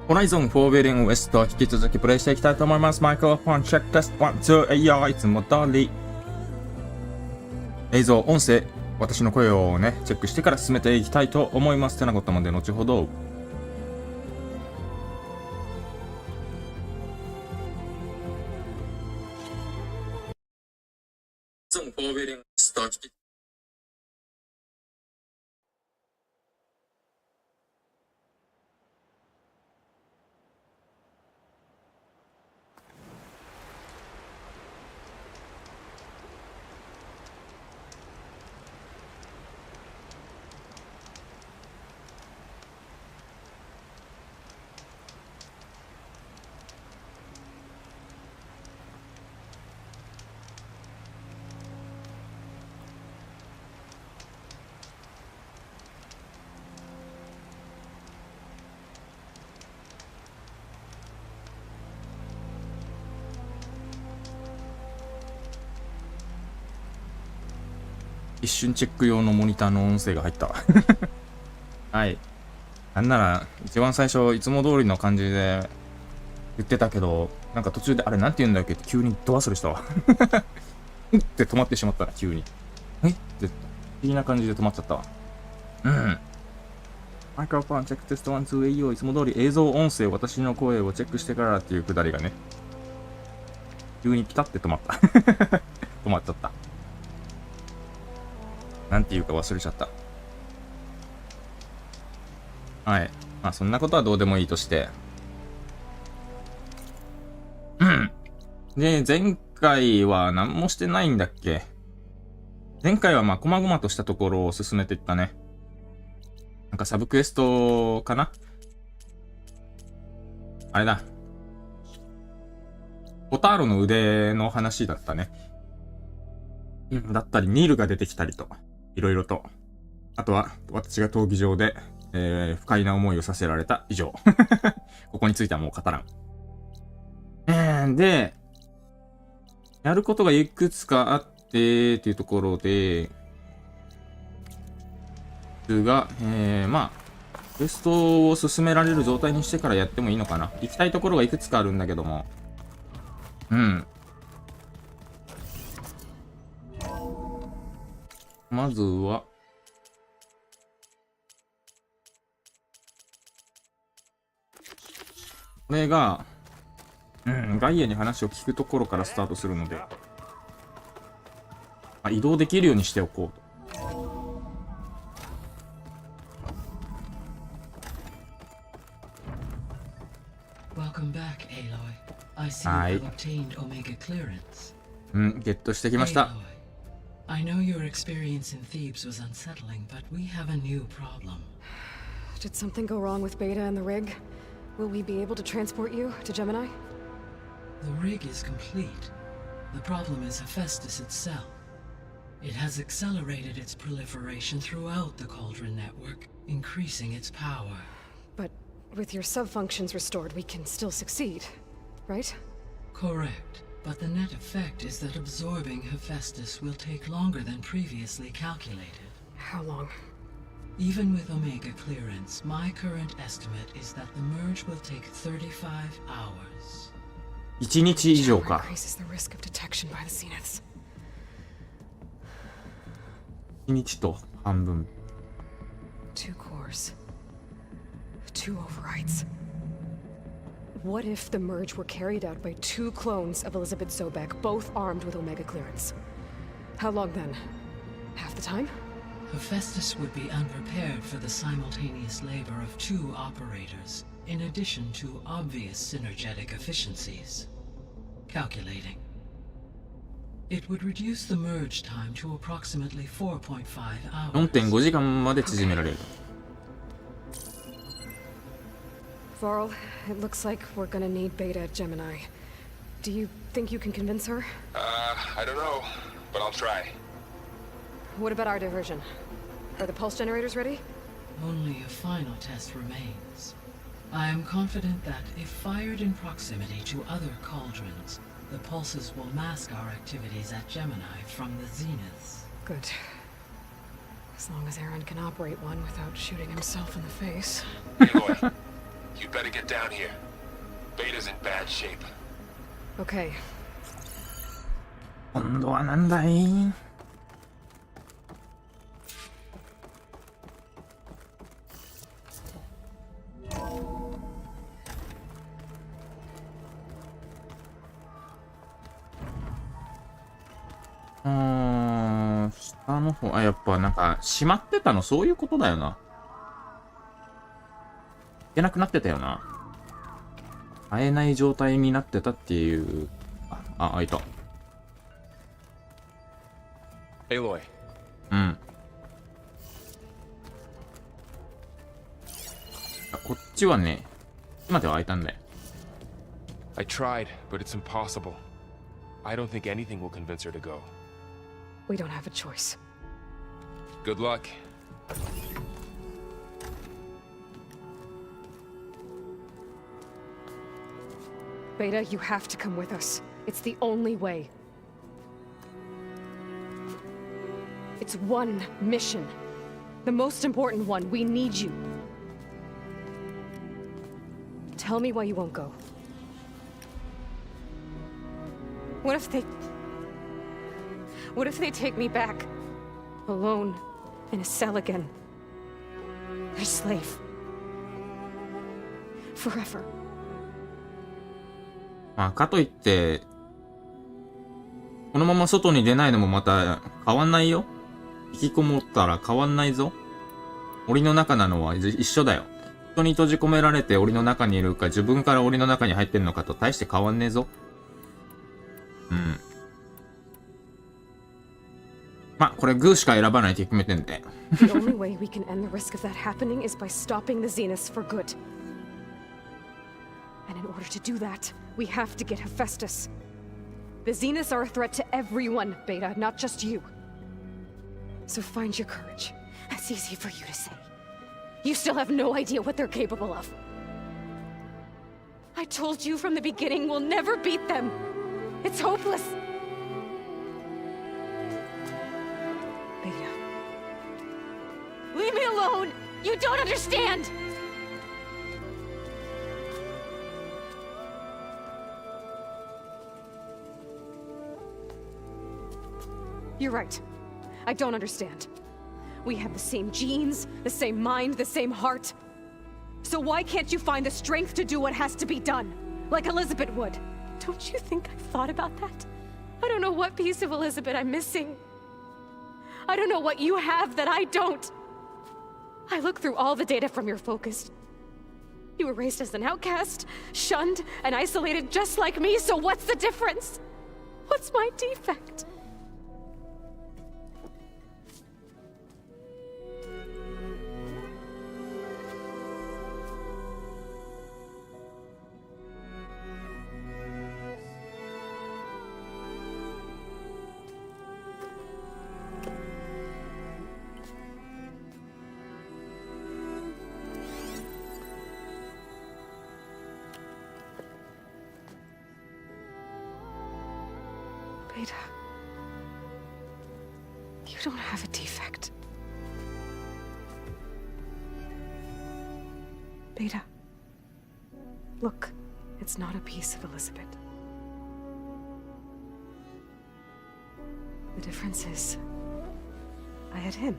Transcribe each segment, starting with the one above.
ホライゾン4ベリングウエスト引き続きプレイしていきたいと思います。マイクロフォンチェックテスト1、2、いやいつも通り。映像、音声、私の声をね、チェックしてから進めていきたいと思います。てなことまで後ほど。ゾン4ベリングウエスト引き一瞬チェック用のモニターの音声が入ったはい。なんなら一番最初いつも通りの感じで言ってたけど、なんか途中であれなんて言うんだっけって急にド忘れしたわって止まってしまったら急にって不思議な感じで止まっちゃったわ。マイクロフォンチェックテスト1、2、いいよ。いつも通り映像音声、私の声をチェックしてからっていうくだりがね、急にピタって止まった止まっちゃった。なんていうか忘れちゃった。はい。まあそんなことはどうでもいいとして。で、前回は何もしてないんだっけ？前回はまあ細々としたところを進めていったね。なんかサブクエストかな？あれだ。ポターロの腕の話だったね。だったり、ニールが出てきたりと。いろいろと。あとは、私が闘技場で、不快な思いをさせられた以上。ここについてはもう語らん。で、やることがいくつかあって、っていうところで、が、まあ、クエストを進められる状態にしてからやってもいいのかな。行きたいところがいくつかあるんだけども。まずは、これが、ガイアに話を聞くところからスタートするので、移動できるようにしておこうと。はい。ゲットしてきました。I know your experience in Thebes was unsettling, but we have a new problem. Did something go wrong with Beta and the rig? Will we be able to transport you to Gemini? The rig is complete. The problem is Hephaestus itself. It has accelerated its proliferation throughout the Cauldron network, increasing its power. But with your sub-functions restored, we can still succeed, right? Correct. But the net effect is that absorbing Hephaestus will take longer than previously calculated. How long? Even with Omega clearance, my current estimate is that the merge will take 35 hours. 1日以上か。Increases the risk of detection by the Zeniths. 1日と半分。2 cores. 2 overrides. What if the merge were carried out by 2 clones of Elizabeth Sobek, both armed with Omega clearance? How long then? Half the time? Hephaestus would be unprepared for the simultaneous labor of 2 operators, in addition to obvious synergetic efficiencies. Calculating. It would reduce the merge time to approximately 4.5 hours. 4.5 時間まで縮められる。Varl, it looks like we're gonna need Beta at Gemini. Do you think you can convince her? I don't know, but I'll try. What about our diversion? Are the pulse generators ready? Only a final test remains. I am confident that if fired in proximity to other cauldrons, the pulses will mask our activities at Gemini from the zeniths. Good. As long as Aaron can operate one without shooting himself in the face. Aloy, You better get down here. Beta's in bad shape. Okay. 今度はなんだい？下の方、やっぱなんか、閉まってたの、そういうことだよな。いけなくなってたよな。会えない状態になってたっていう。開いた。Aloy. うん。こっちはね、今では開いたんだよ。I tried, but it's impossible. I don't think anything will convince her to go. We don't have a choice. Good luck. Beta, you have to come with us. It's the only way. It's one mission. The most important one. We need you. Tell me why you won't go. What if they take me back? Alone, in a cell again. A slave. Forever. まあ、かといって、このまま外に出ないのもまた変わんないよ。引きこもったら変わんないぞ。檻の中なのは一緒だよ。人に閉じ込められて檻の中にいるか、自分から檻の中に入ってるのかと大して変わんねえぞ。うん。まあ、これグーしか選ばないって決めてんで。The only way we can end the risk of that happening is by stopping the Zeniths for good. And in order to do that, we have to get Hephaestus. The Zeniths are a threat to everyone, Beta, not just you. So find your courage. That's easy for you to say. You still have no idea what they're capable of. I told you from the beginning we'll never beat them. It's hopeless. Beta. Leave me alone! You don't understand! You're right. I don't understand. We have the same genes, the same mind, the same heart. So why can't you find the strength to do what has to be done? Like Elizabeth would. Don't you think I've thought about that? I don't know what piece of Elizabeth I'm missing. I don't know what you have that I don't. I looked through all the data from your focus. You were raised as an outcast, shunned, and isolated just like me, so what's the difference? What's my defect? Beta, you don't have a defect. Beta, look, it's not a piece of Elizabeth. The difference is, I had him.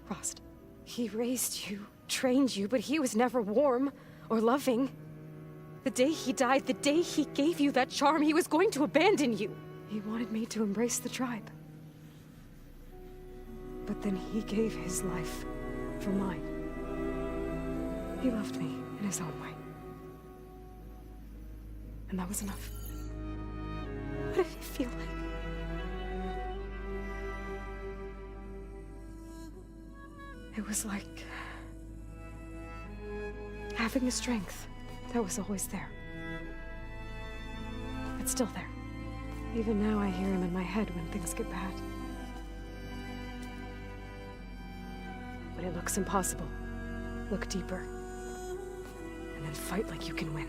Frost. He raised you, trained you, but he was never warm or loving. The day he died, the day he gave you that charm, he was going to abandon you. He wanted me to embrace the tribe. But then he gave his life for mine. He loved me in his own way. And that was enough. What did it feel like? It was like having the strength that was always there. It's still there. Even now I hear him in my head when things get bad. When it looks impossible, look deeper. And then fight like you can win.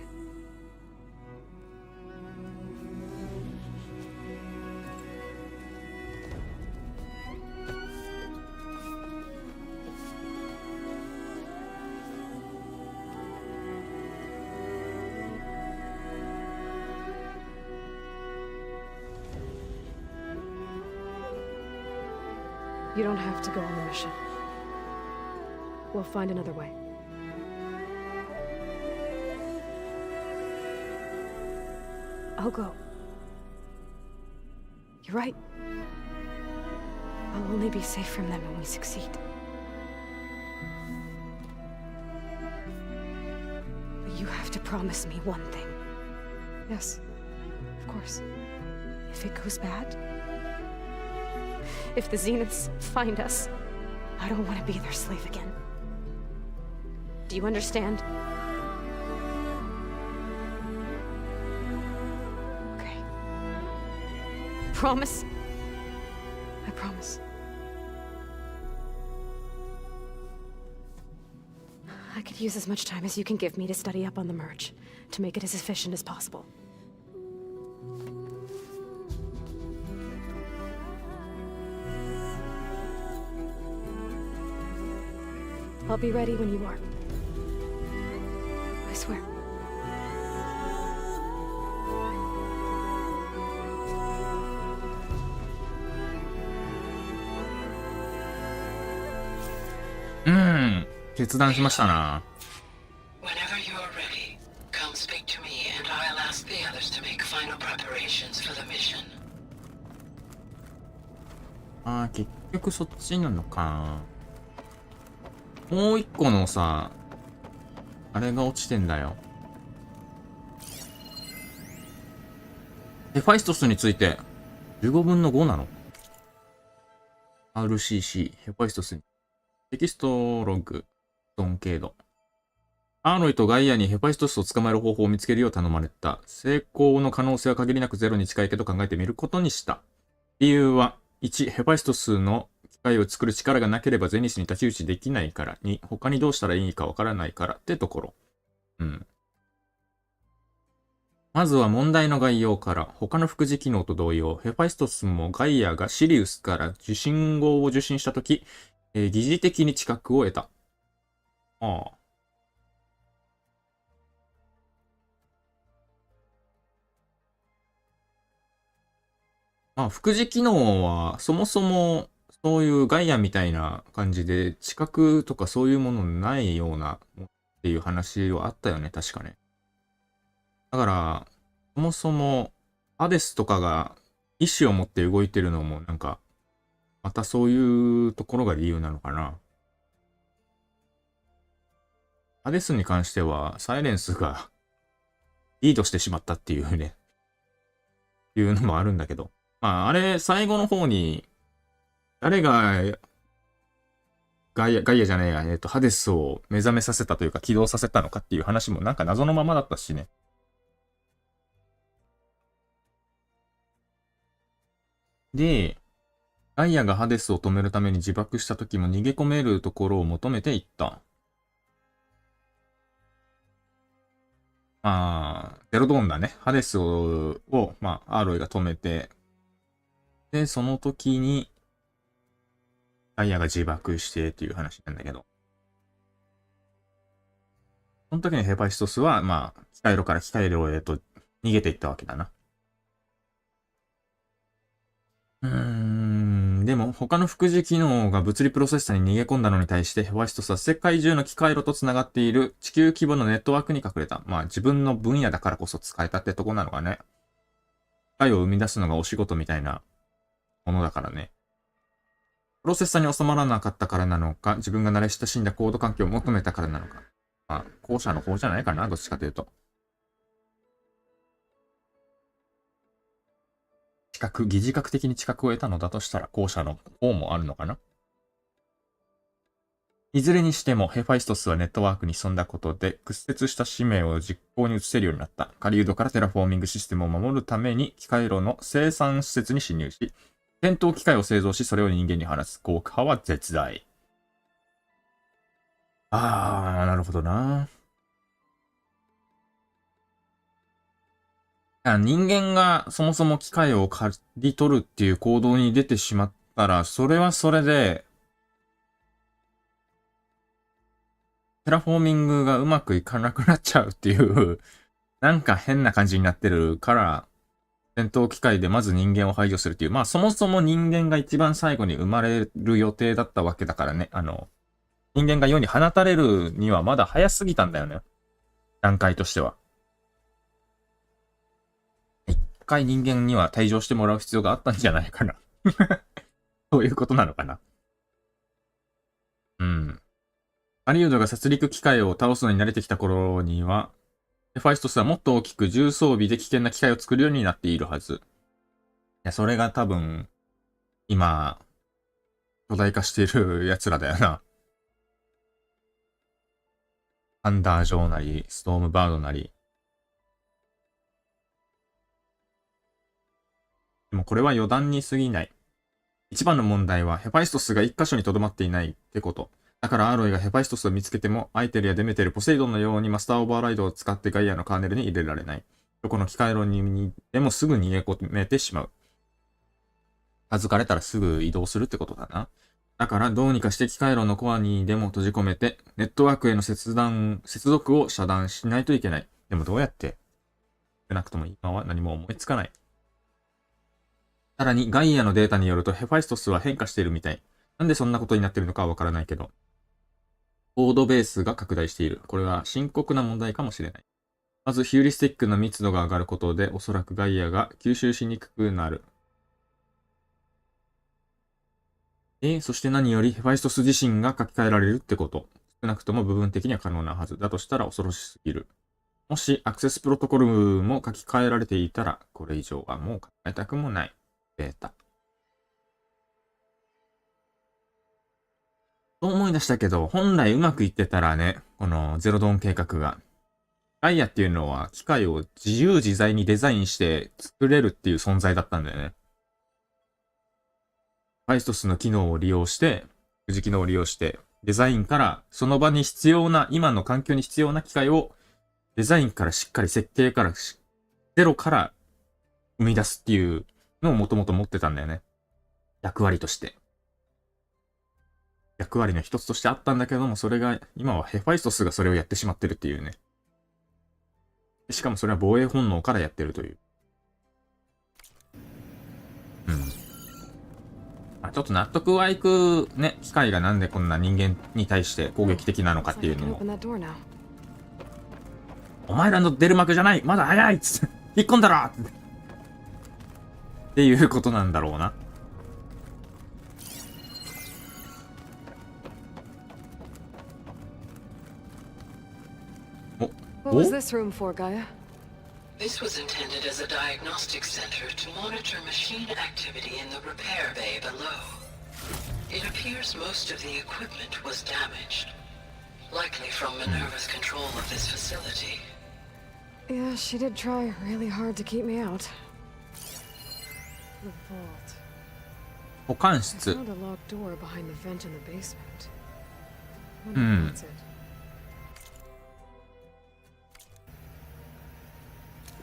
You don't have to go on the mission. We'll find another way. I'll go. You're right. I'll only be safe from them when we succeed. But you have to promise me one thing. Yes, of course. If it goes bad, if the Zeniths find us, I don't want to be their slave again. Do you understand? Okay. Promise? I promise. I could use as much time as you can give me to study up on the merge, to make it as efficient as possible. I'll be ready when you are. I swear.決断しましたな。Whenever you are ready, come speak to me and I'll ask the others to make final preparations for the mission. 結局そっちなのか。もう一個のさ、あれが落ちてんだよ。ヘファイストスについて15分の5なの？ RCC、ヘファイストスに。テキストログ、ドンケード。アーロイとガイアにヘファイストスを捕まえる方法を見つけるよう頼まれた。成功の可能性は限りなくゼロに近いけど考えてみることにした。理由は、1、ヘファイストスの機械を作る力がなければゼニスに太刀打ちできないから。2、他にどうしたらいいかわからないからってところ。まずは問題の概要から、他の副次機能と同様、ヘファイストスもガイアがシリウスから受信号を受信したとき、疑似的に知覚を得た。副次機能は、そもそも、そういうガイアみたいな感じで、知覚とかそういうものないような、っていう話はあったよね、確かね。だから、そもそも、ハデスとかが意志を持って動いてるのも、なんか、またそういうところが理由なのかな。ハデスに関しては、サイレンスがリードしてしまったっていうね、いうのもあるんだけど。あれ、最後の方に、誰が、ガイアじゃねえや、ハデスを目覚めさせたというか起動させたのかっていう話もなんか謎のままだったしね。で、ガイアがハデスを止めるために自爆した時も逃げ込めるところを求めていった。ゼロドーンだね。ハデスを、アーロイが止めて、で、その時に、ガイアが自爆してっていう話なんだけど。その時にヘパイストスは、機械炉から機械炉へと逃げていったわけだな。でも他の副次機能が物理プロセッサーに逃げ込んだのに対してヘファイストスは世界中の機械炉と繋がっている地球規模のネットワークに隠れた。自分の分野だからこそ使えたってとこなのがね。機械を生み出すのがお仕事みたいなものだからね。プロセッサーに収まらなかったからなのか、自分が慣れ親しんだコード環境を求めたからなのか。後者の方じゃないかな、どっちかというと。疑似覚的に知覚を得たのだとしたら後者の方もあるのかな。いずれにしてもヘファイストスはネットワークに潜んだことで屈折した使命を実行に移せるようになった。狩人からテラフォーミングシステムを守るために機械炉の生産施設に侵入し、戦闘機械を製造しそれを人間に放つ。効果は絶大。なるほどな。人間がそもそも機械を刈り取るっていう行動に出てしまったら、それはそれで、テラフォーミングがうまくいかなくなっちゃうっていう、なんか変な感じになってるから、戦闘機械でまず人間を排除するっていう、まあそもそも人間が一番最後に生まれる予定だったわけだからね。人間が世に放たれるにはまだ早すぎたんだよね。段階としては。一回人間には退場してもらう必要があったんじゃないかな。そういうことなのかな。うん。ハリウッドが殺戮機械を倒すのに慣れてきた頃には、ヘファイストスはもっと大きく重装備で危険な機械を作るようになっているはず。いや、それが多分、今、巨大化している奴らだよな。アンダージョーなり、ストームバードなり。でもこれは余談に過ぎない。一番の問題は、ヘファイストスが一箇所に留まっていないってこと。だからアロイがヘファイストスを見つけても、アイテルやデメテル、ポセイドンのようにマスターオーバーライドを使ってガイアのカーネルに入れられない。どこの機械炉にでもすぐ逃げ込めてしまう。預かれたらすぐ移動するってことだな。だからどうにかして機械炉のコアにでも閉じ込めて、ネットワークへの接続を遮断しないといけない。でもどうやって？少なくとも今は何も思いつかない。さらにガイアのデータによるとヘファイストスは変化しているみたい。なんでそんなことになっているのかはわからないけど。コードベースが拡大している。これは深刻な問題かもしれない。まずヒューリスティックの密度が上がることで、おそらくガイアが吸収しにくくなる。そして何よりヘファイストス自身が書き換えられるってこと。少なくとも部分的には可能なはず。だとしたら恐ろしすぎる。もしアクセスプロトコルも書き換えられていたら、これ以上はもう考えたくもない。データ。と思い出したけど、本来うまくいってたらね、このゼロドーン計画が。ガイアっていうのは機械を自由自在にデザインして作れるっていう存在だったんだよね。ファイストスの機能を利用して、富士機能を利用して、デザインからその場に必要な、今の環境に必要な機械をデザインからしっかり設計からゼロから生み出すっていうのをもともと持ってたんだよね。役割として。役割の一つとしてあったんだけども、それが、今はヘファイストスがそれをやってしまってるっていうね。しかもそれは防衛本能からやってるという。ちょっと納得はいくね、機械がなんでこんな人間に対して攻撃的なのかっていうのも。お前らの出る幕じゃない、まだ早いっつって、引っ込んだらっていうことなんだろうな。What was this room for, Gaia? This was intended as a diagnostic center to monitor machine activity in the repair bay below. It appears most of the equipment was damaged, likely from Minerva's control of this facility. Yeah, she did try really hard to keep me out. The vault. 保管 I 室。 found a locked door behind the vent in the basement. Wonder if that's it.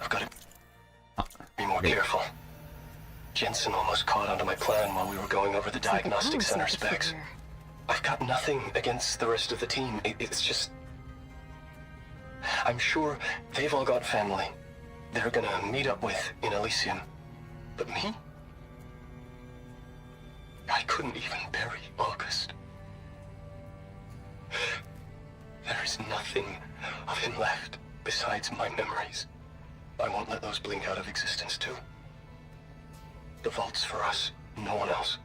I've got to be more careful. Jensen almost caught onto my plan while we were going over the It's like a diagnostic power center circuit specs. here. I've got nothing against the rest of the team. It's just... I'm sure they've all got family they're gonna meet up with in Elysium. But me? I couldn't even bury August. There is nothing of him left besides my memories. I won't let those blink out of existence too. The vault's for us, no one else.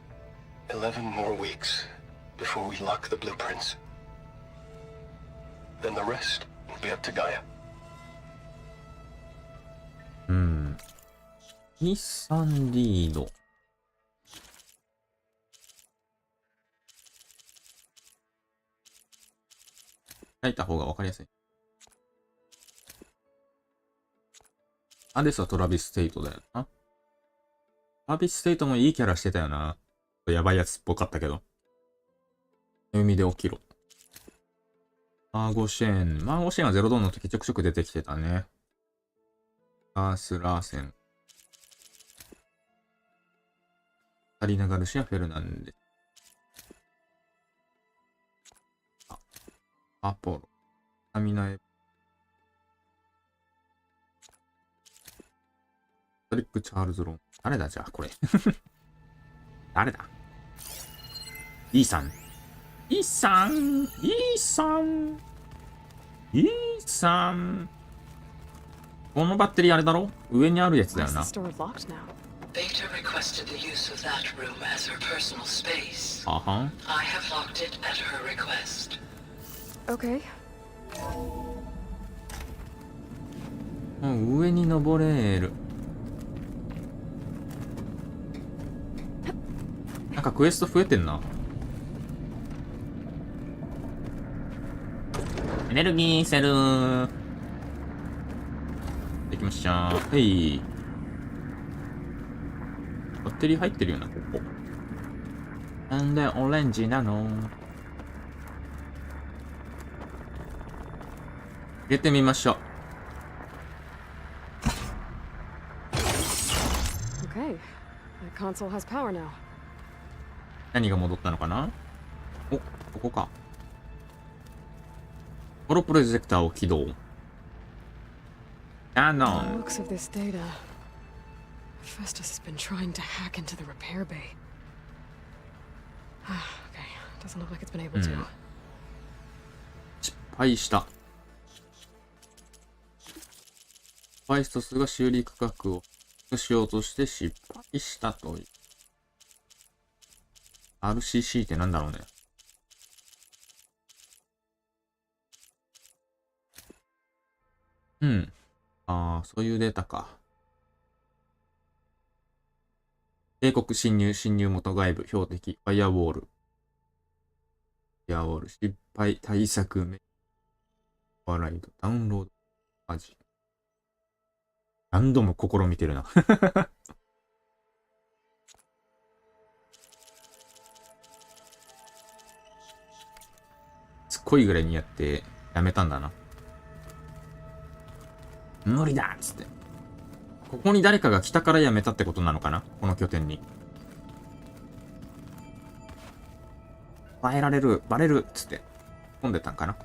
11 more weeks before we lock the blueprints. Then the rest will be up to Gaia. 日産リード。書いた方がわかりやすい。アデスはトラビス・テイトだよな。トラビス・テイトもいいキャラしてたよな。やばいやつっぽかったけど。海で起きろ。マーゴシェーン。マーゴシェーンはゼロドーンの時ちょくちょく出てきてたね。アース・ラーセン。カリナ・ガルシア・フェルナンデ。アポロ。アミナエ。トリック・チャールズ・ロン。誰だじゃあ、これ。誰だ？イーさん。イーさん。イーさん。イーさん。このバッテリーあれだろ？上にあるやつだよ Why is な。 the store locked now? Beta requested the use of that room as her personal space. あはん。 I have locked it at her request. Okay. 上に登れる。なんかクエスト増えてんな。エネルギーセルできました。はい。バッテリー入ってるよな、ここ。なんでオレンジなの？入れてみましょう。Okay. The console has power now. 何が戻ったのかな？お、ここか。ホロプロジェクターを起動。あ The の。 looks of this data. Festus has been trying to hack into the repair bay. Okay. Doesn't look like it's been able to. 失敗した。ファイストスが修理価格をしようとして失敗したという。RCC ってなんだろうね。うん。ああ、そういうデータか。警告侵入元外部、標的、ファイアウォール。ファイアウォール、失敗、対策、オアライド、ダウンロード、マジ。何度も試みてるな。すっごいぐらいにやってやめたんだな。無理だっつって。ここに誰かが来たからやめたってことなのかな、この拠点に。バレるっつって混んでたんかな。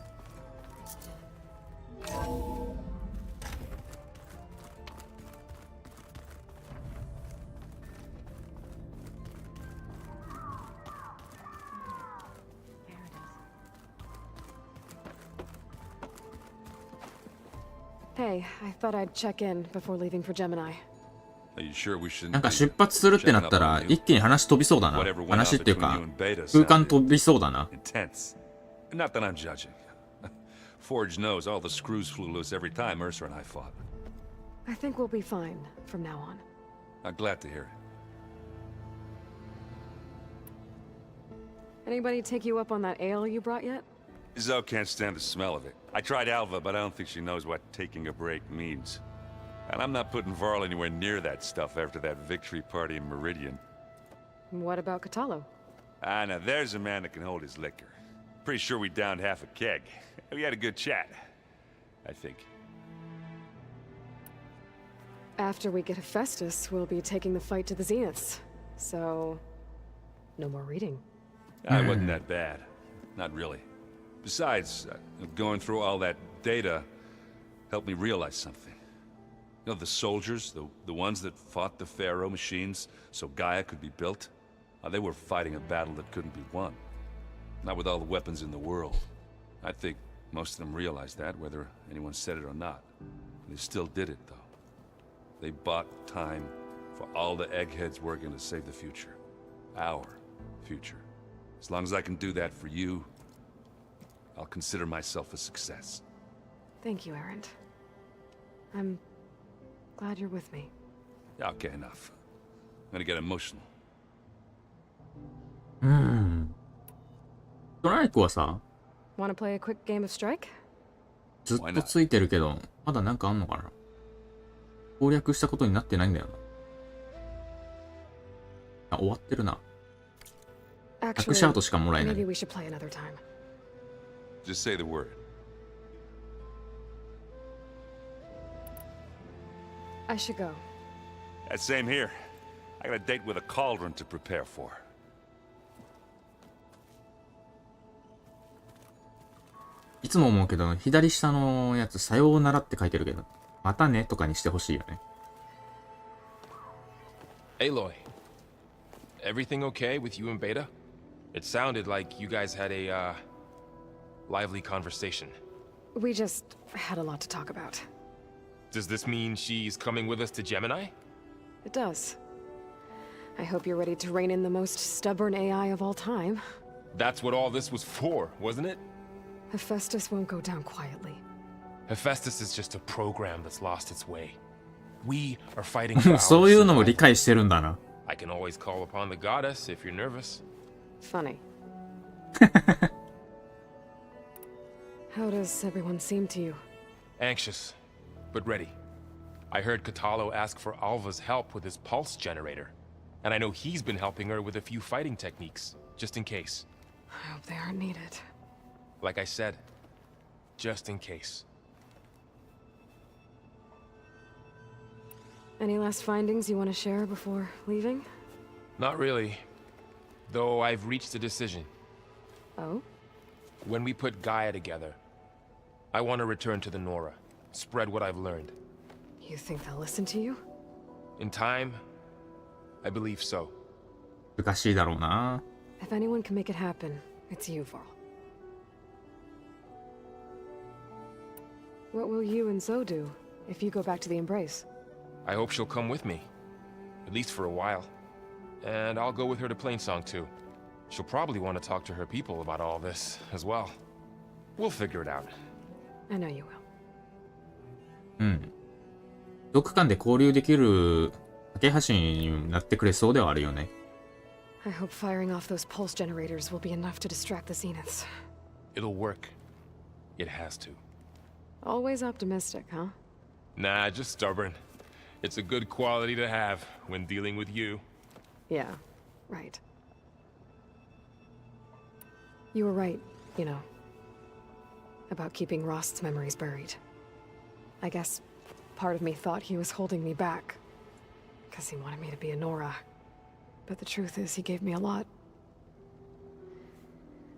Hey, I thought I'd check in before leaving for Gemini. Are you sure we shouldn't なんか be 出発するってなったら一気に話飛びそうだな。話っていうか空間飛びそうだな。 intense? Not that I'm judging. Forge knows all the screws flew loose every time Mercer and I fought. I think we'll be fine from now on. I'm glad to hear it. Anybody take you up on that ale you brought yet? Zoe can't stand the smell of it. I tried Alva, but I don't think she knows what taking a break means. And I'm not putting Varl anywhere near that stuff after that victory party in Meridian. What about Catalo? Ah, now there's a man that can hold his liquor. Pretty sure we downed half a keg. We had a good chat, I think. After we get Hephaestus, we'll be taking the fight to the Zeniths. So, no more reading. I wasn't that bad. Not really. Besides, going through all that data helped me realize something. You know, the soldiers, the ones that fought the Pharaoh machines so Gaia could be built, they were fighting a battle that couldn't be won. Not with all the weapons in the world. I think most of them realized that, whether anyone said it or not. They still did it, though. They bought time for all the eggheads working to save the future. Our future. As long as I can do that for you, I'll consider myself a success. Thank you, Erend. I'm glad you're with me. Okay, enough. I'm gonna get emotional. トライクはさ、 Want to play a quick game of strike? ずっとついてるけど、まだなんかあんのかな。攻略したことになってないんだよな。あ、終わってるな。100シャートしかもらえない。 Maybe we should play another time. Just say the word. I should go. Same here. I got a date with a cauldron to prepare for. いつも思うけど、左下のやつ、さようならって書いてるけど、またねとかにしてほしいよね。Aloy, everything okay with you and Beta? It sounded like you guys had a, lively conversation. We just had a lot to talk about. Does this mean she's coming with us to Gemini? It does. I hope you're ready to rein in the most stubborn AI of all time. That's what all this was for, wasn't it? Hephaestus won't go down quietly. Hephaestus is just a program that's lost its way. We are fighting for our そういうのも理 survival. 解してるんだな。I can always call upon the goddess if you're nervous. Funny. How does everyone seem to you? Anxious, but ready. I heard Katalo ask for Alva's help with his pulse generator. And I know he's been helping her with a few fighting techniques, just in case. I hope they aren't needed. Like I said, just in case. Any last findings you want to share before leaving? Not really. Though I've reached a decision. Oh? When we put Gaia together, I want to return to the Nora, spread what I've learned. You think they'll listen to you? In time, I believe so. 難しいだろうな。If anyone can make it happen, it's you, Varl. What will you and Zoe do if you go back to the Embrace? I hope she'll come with me. At least for a while. And I'll go with her to Plainsong too. She'll probably want to talk to her people about all this as well. We'll figure it out. I know you will. うん。どっか間で交流できる架け橋になってくれそうではあるよね。I hope firing off those pulse generators will be enough to distract the Zeniths. It'll work. It has to. Always optimistic, huh? Nah, just stubborn. It's a good quality to have when dealing with you. Yeah, right. You were right, you know, about keeping Rost's memories buried. I guess part of me thought he was holding me back, because he wanted me to be a Nora. But the truth is, he gave me a lot.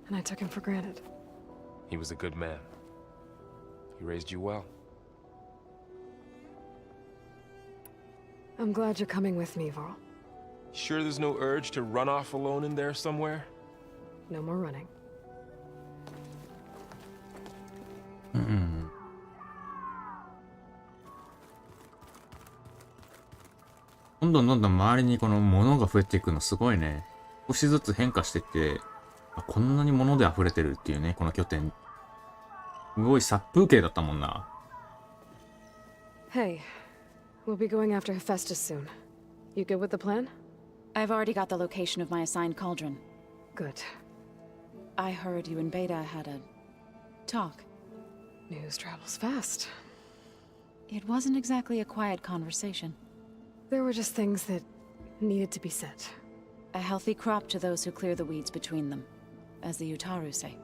And I took him for granted. He was a good man. He raised you well. I'm glad you're coming with me, Varl. Sure there's no urge to run off alone in there somewhere? No more running. うん。どんどんどんどん周りにこの物が増えていくのすごいね。少しずつ変化してって、あ、こんなに物で溢れてるっていうね、この拠点。すごい殺風景だったもんな。Hey, we'll be going after Hephaestus soon. You good with the plan? I've already got the location of my assigned cauldron. Good. I heard you and Beta had a talk. News travels fast. It wasn't exactly a quiet conversation. There were just things that needed to be said. A healthy crop to those who clear the weeds between them, as the Utaru say.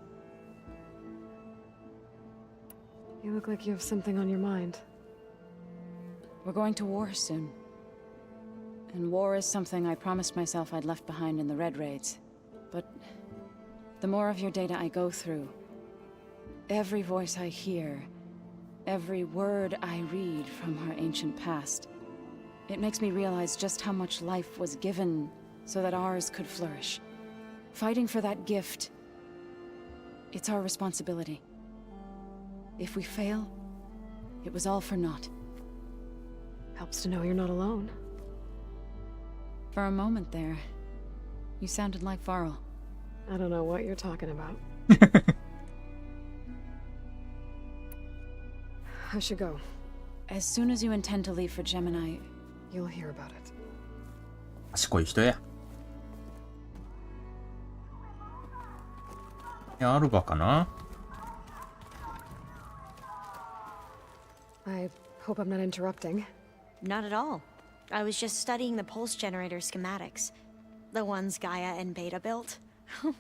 You look like you have something on your mind. We're going to war soon. And war is something I promised myself I'd left behind in the Red Raids. But the more of your data I go through, every voice I hear, every word I read from our ancient past, it makes me realize just how much life was given so that ours could flourish. Fighting for that gift, it's our responsibility. If we fail, it was all for naught. Helps to know you're not alone. For a moment there, you sounded like Varl. I don't know what you're talking about. I should go. As soon as you intend to leave for Gemini, You'll hear about it. 賢い人や。いや、アルバかな？ I hope I'm not interrupting. Not at all. I was just studying the pulse generator schematics. The ones Gaia and Beta built.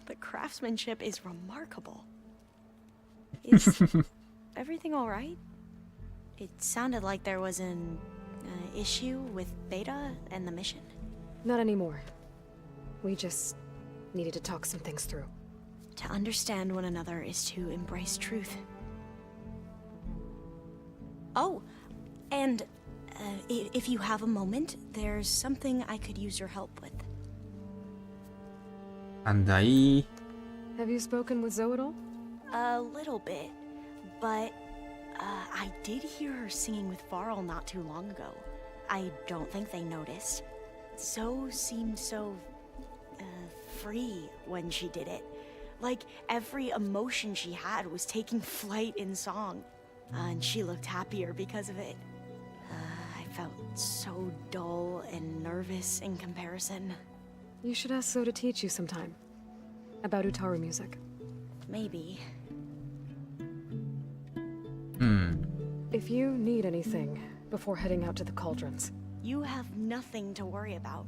The craftsmanship is remarkable. Is everything all right? It sounded like there was an issue with Beta and the mission. Not anymore. We just needed to talk some things through. To understand one another is to embrace truth. Oh, and If you have a moment, there's something I could use your help with. なんだい Have you spoken with Zoe at all? A little bit, but I did hear her singing with Varl not too long ago. I don't think they noticed. Zoe seemed so free when she did it. Like every emotion she had was taking flight in song. And she looked happier because of it. I felt so dull and nervous in comparison. You should ask Zoe to teach you sometime. About Utaru music. Maybe. If you need anything before heading out to the cauldrons. You have nothing to worry about.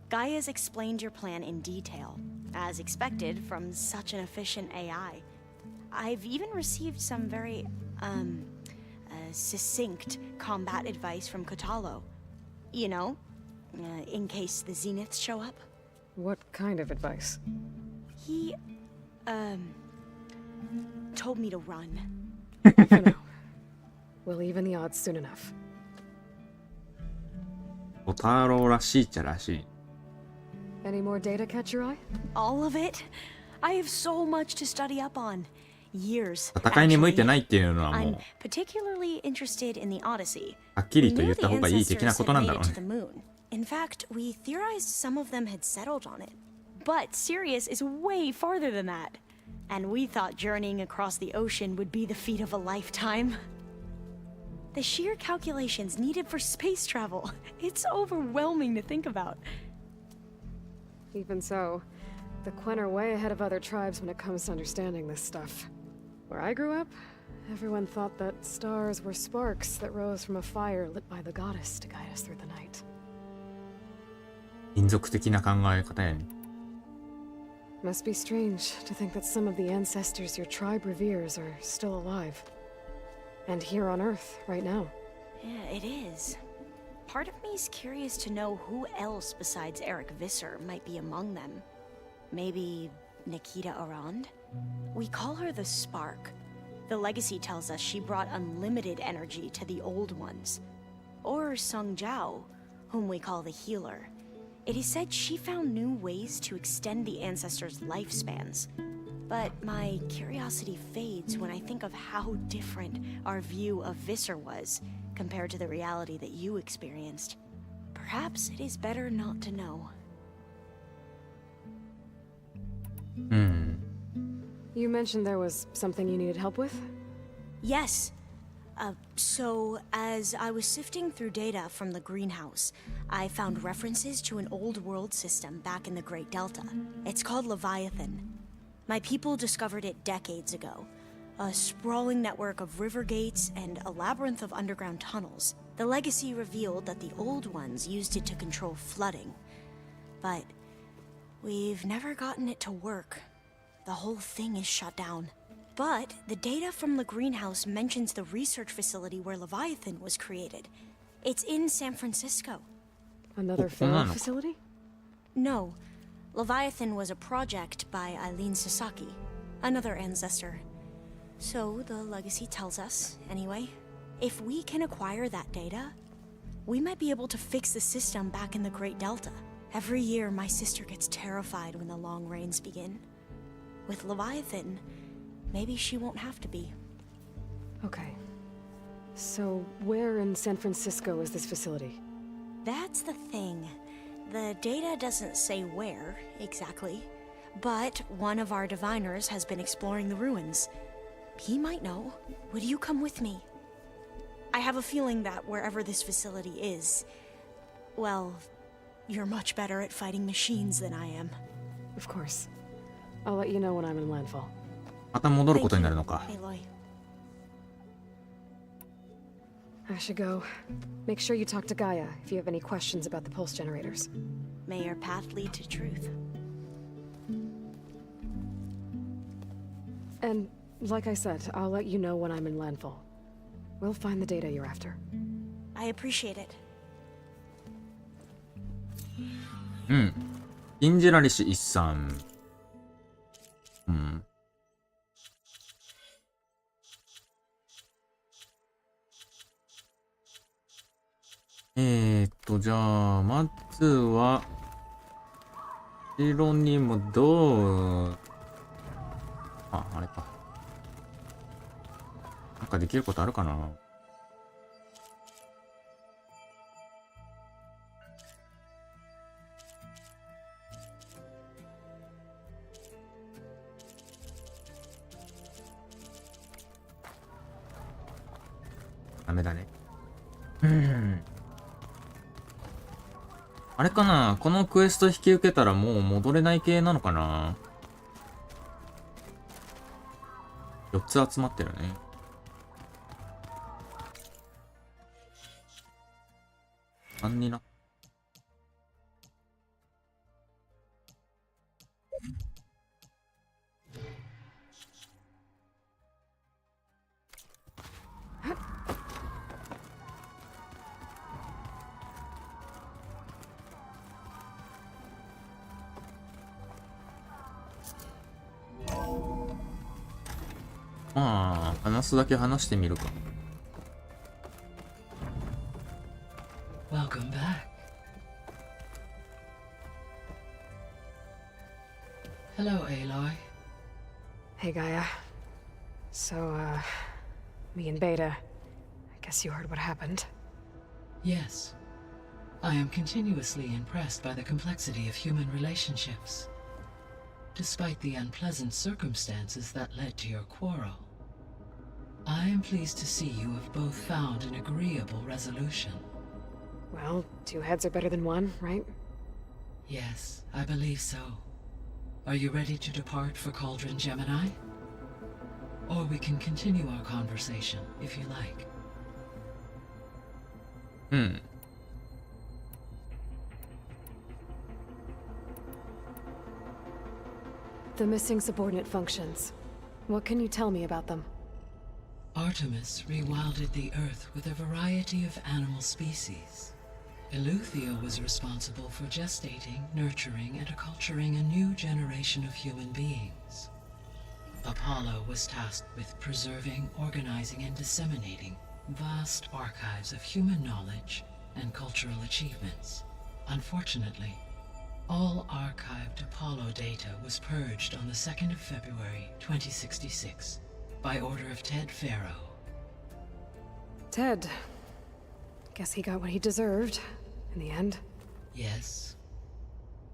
Gaia's explained your plan in detail, as expected from such an efficient AI. I've even received some very, succinct combat advice from Kotalo. You know, in case the Zeniths show up. What kind of advice? He, told me to run. For now. We'll even the odds soon enough. 小太郎らしいっちゃらしい。 Any more data catch your eye? All of it? I have so much to study up on. Years. 戦いに向いてないっていうのはも I'm う particularly interested in the Odyssey. はっきり We と knew 言った the 方がいい的な ancestors こと had なんだ made ろ it う to ね。 the moon. In fact, we theorized some of them had settled on it. But Sirius is way farther than that. And we thought journeying across the ocean would be the feat of a lifetime. The sheer calculations needed for space travel. It's overwhelming to think about. Even so, the Quen are way ahead of other tribes when it comes to understanding this stuff. Where I grew up, everyone thought that stars were sparks that rose from a fire lit by the goddess to guide us through the night. 民族的な考え方やね。 Must be strange to think that some of the ancestors your tribe reveres are still alive. And here on Earth, right now. Yeah, it is. Part of me is curious to know who else besides Eric Visser might be among them. Maybe Nikita Arand? We call her the Spark. The legacy tells us she brought unlimited energy to the old ones. Or Sung Jiao, whom we call the Healer. It is said she found new ways to extend the ancestors' lifespans. But my curiosity fades when I think of how different our view of Visser was compared to the reality that you experienced. Perhaps it is better not to know. You mentioned there was something you needed help with? Yes. So, as I was sifting through data from the greenhouse, I found references to an old world system back in the Great Delta. It's called Leviathan. My people discovered it decades ago. A sprawling network of river gates and a labyrinth of underground tunnels. The legacy revealed that the old ones used it to control flooding. But we've never gotten it to work. The whole thing is shut down. But the data from the greenhouse mentions the research facility where Leviathan was created. It's in San Francisco. Another failed facility? No. Leviathan was a project by Eileen Sasaki, another ancestor. So the legacy tells us, anyway. If we can acquire that data, we might be able to fix the system back in the Great Delta. Every year, my sister gets terrified when the long rains begin. With Leviathan, maybe she won't have to be. Okay. So, where in San Francisco is this facility? That's the thing. The data doesn't say where, exactly. But one of our diviners has been exploring the ruins. He might know. Would you come with me? I have a feeling that wherever this facility is, well, you're much better at fighting machines than I am. Of course. I'll let you know when I'm in landfall. また戻ることになるのか。 Aloy. I should go. Make sure you talk to Gaia if you have any questions about the pulse generators. May your path lead to truth. And, like I said, I'll let you know when I'm in landfall. We'll find the data you're after. I appreciate it. 信じられし一さん。じゃあ、まずは、後ろにもあれか。なんかできることあるかな。ダメだね。あれかな、このクエスト引き受けたらもう戻れない系なのかな。4つ集まってるね。3にな。まあ、話すだけ話してみるか。Welcome back. Hello, Aloy. Hey, Gaia. So, me and Beta. I guess you heard what happened. Yes. I am continuously impressed by the complexity of human relationships. Despite the unpleasant circumstances that led to your quarrel, I am pleased to see you have both found an agreeable resolution. Well, 2 heads are better than 1, right? Yes, I believe so. Are you ready to depart for Cauldron Gemini? Or we can continue our conversation, if you like. The missing subordinate functions. What can you tell me about them? Artemis rewilded the Earth with a variety of animal species. Eleuthia was responsible for gestating, nurturing, and acculturating a new generation of human beings. Apollo was tasked with preserving, organizing, and disseminating vast archives of human knowledge and cultural achievements. Unfortunately, all archived Apollo data was purged on the 2nd of February, 2066, by order of Ted Farrow. Ted. Guess he got what he deserved, in the end. Yes.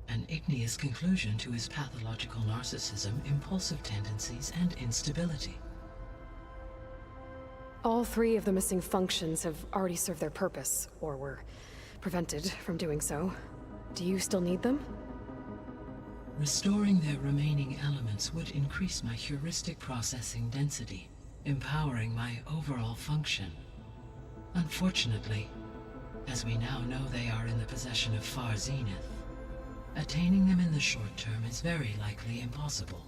An igneous conclusion to his pathological narcissism, impulsive tendencies, and instability. All 3 of the missing functions have already served their purpose, or were prevented from doing so. Do you still need them? Restoring their remaining elements would increase my heuristic processing density, empowering my overall function. Unfortunately, as we now know they are in the possession of Far Zenith, attaining them in the short term is very likely impossible.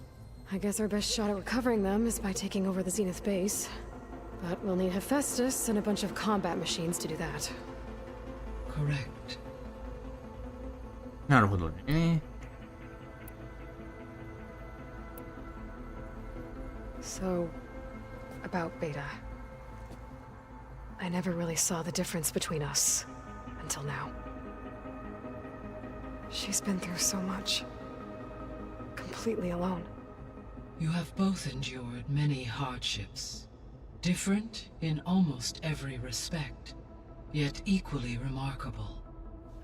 I guess our best shot at recovering them is by taking over the Zenith base. But we'll need Hephaestus and a bunch of combat machines to do that. Correct. なるほどね。So, about Beta. I never really saw the difference between us, until now. She's been through so much. Completely alone. You have both endured many hardships. Different in almost every respect, yet equally remarkable.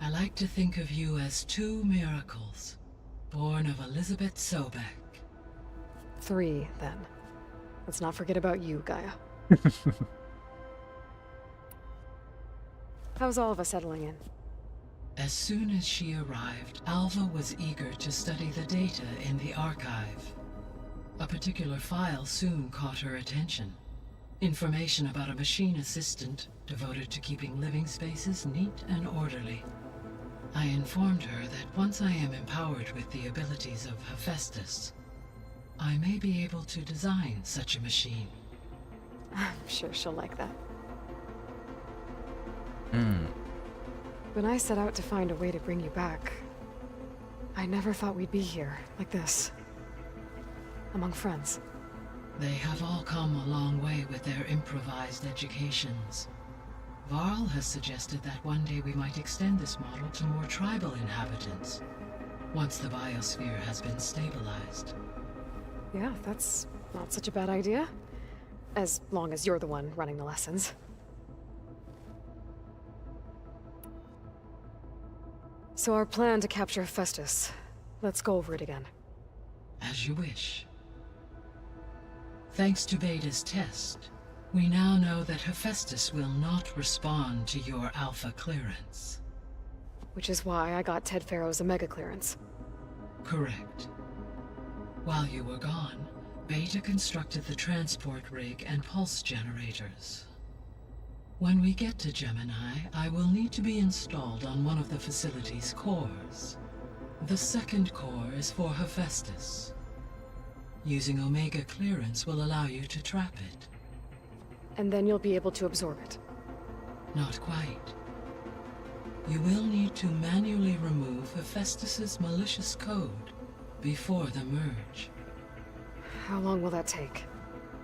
I like to think of you as 2 miracles, born of Elizabeth Sobek. 3, then. Let's not forget about you, Gaia. How's Alva settling in? As soon as she arrived, Alva was eager to study the data in the archive. A particular file soon caught her attention. Information about a machine assistant devoted to keeping living spaces neat and orderly. I informed her that once I am empowered with the abilities of Hephaestus, I may be able to design such a machine. I'm sure she'll like that. When I set out to find a way to bring you back, I never thought we'd be here, like this. Among friends. They have all come a long way with their improvised educations. Varl has suggested that one day we might extend this model to more tribal inhabitants, once the biosphere has been stabilized. Yeah, that's not such a bad idea. As long as you're the one running the lessons. So our plan to capture Hephaestus. Let's go over it again. As you wish. Thanks to Beta's test, we now know that Hephaestus will not respond to your alpha clearance. Which is why I got Ted Farrow's Omega clearance. Correct. While you were gone, Beta constructed the transport rig and pulse generators. When we get to Gemini, I will need to be installed on one of the facility's cores. The second core is for Hephaestus. Using Omega clearance will allow you to trap it. And then you'll be able to absorb it. Not quite. You will need to manually remove Hephaestus's malicious code before the merge. How long will that take?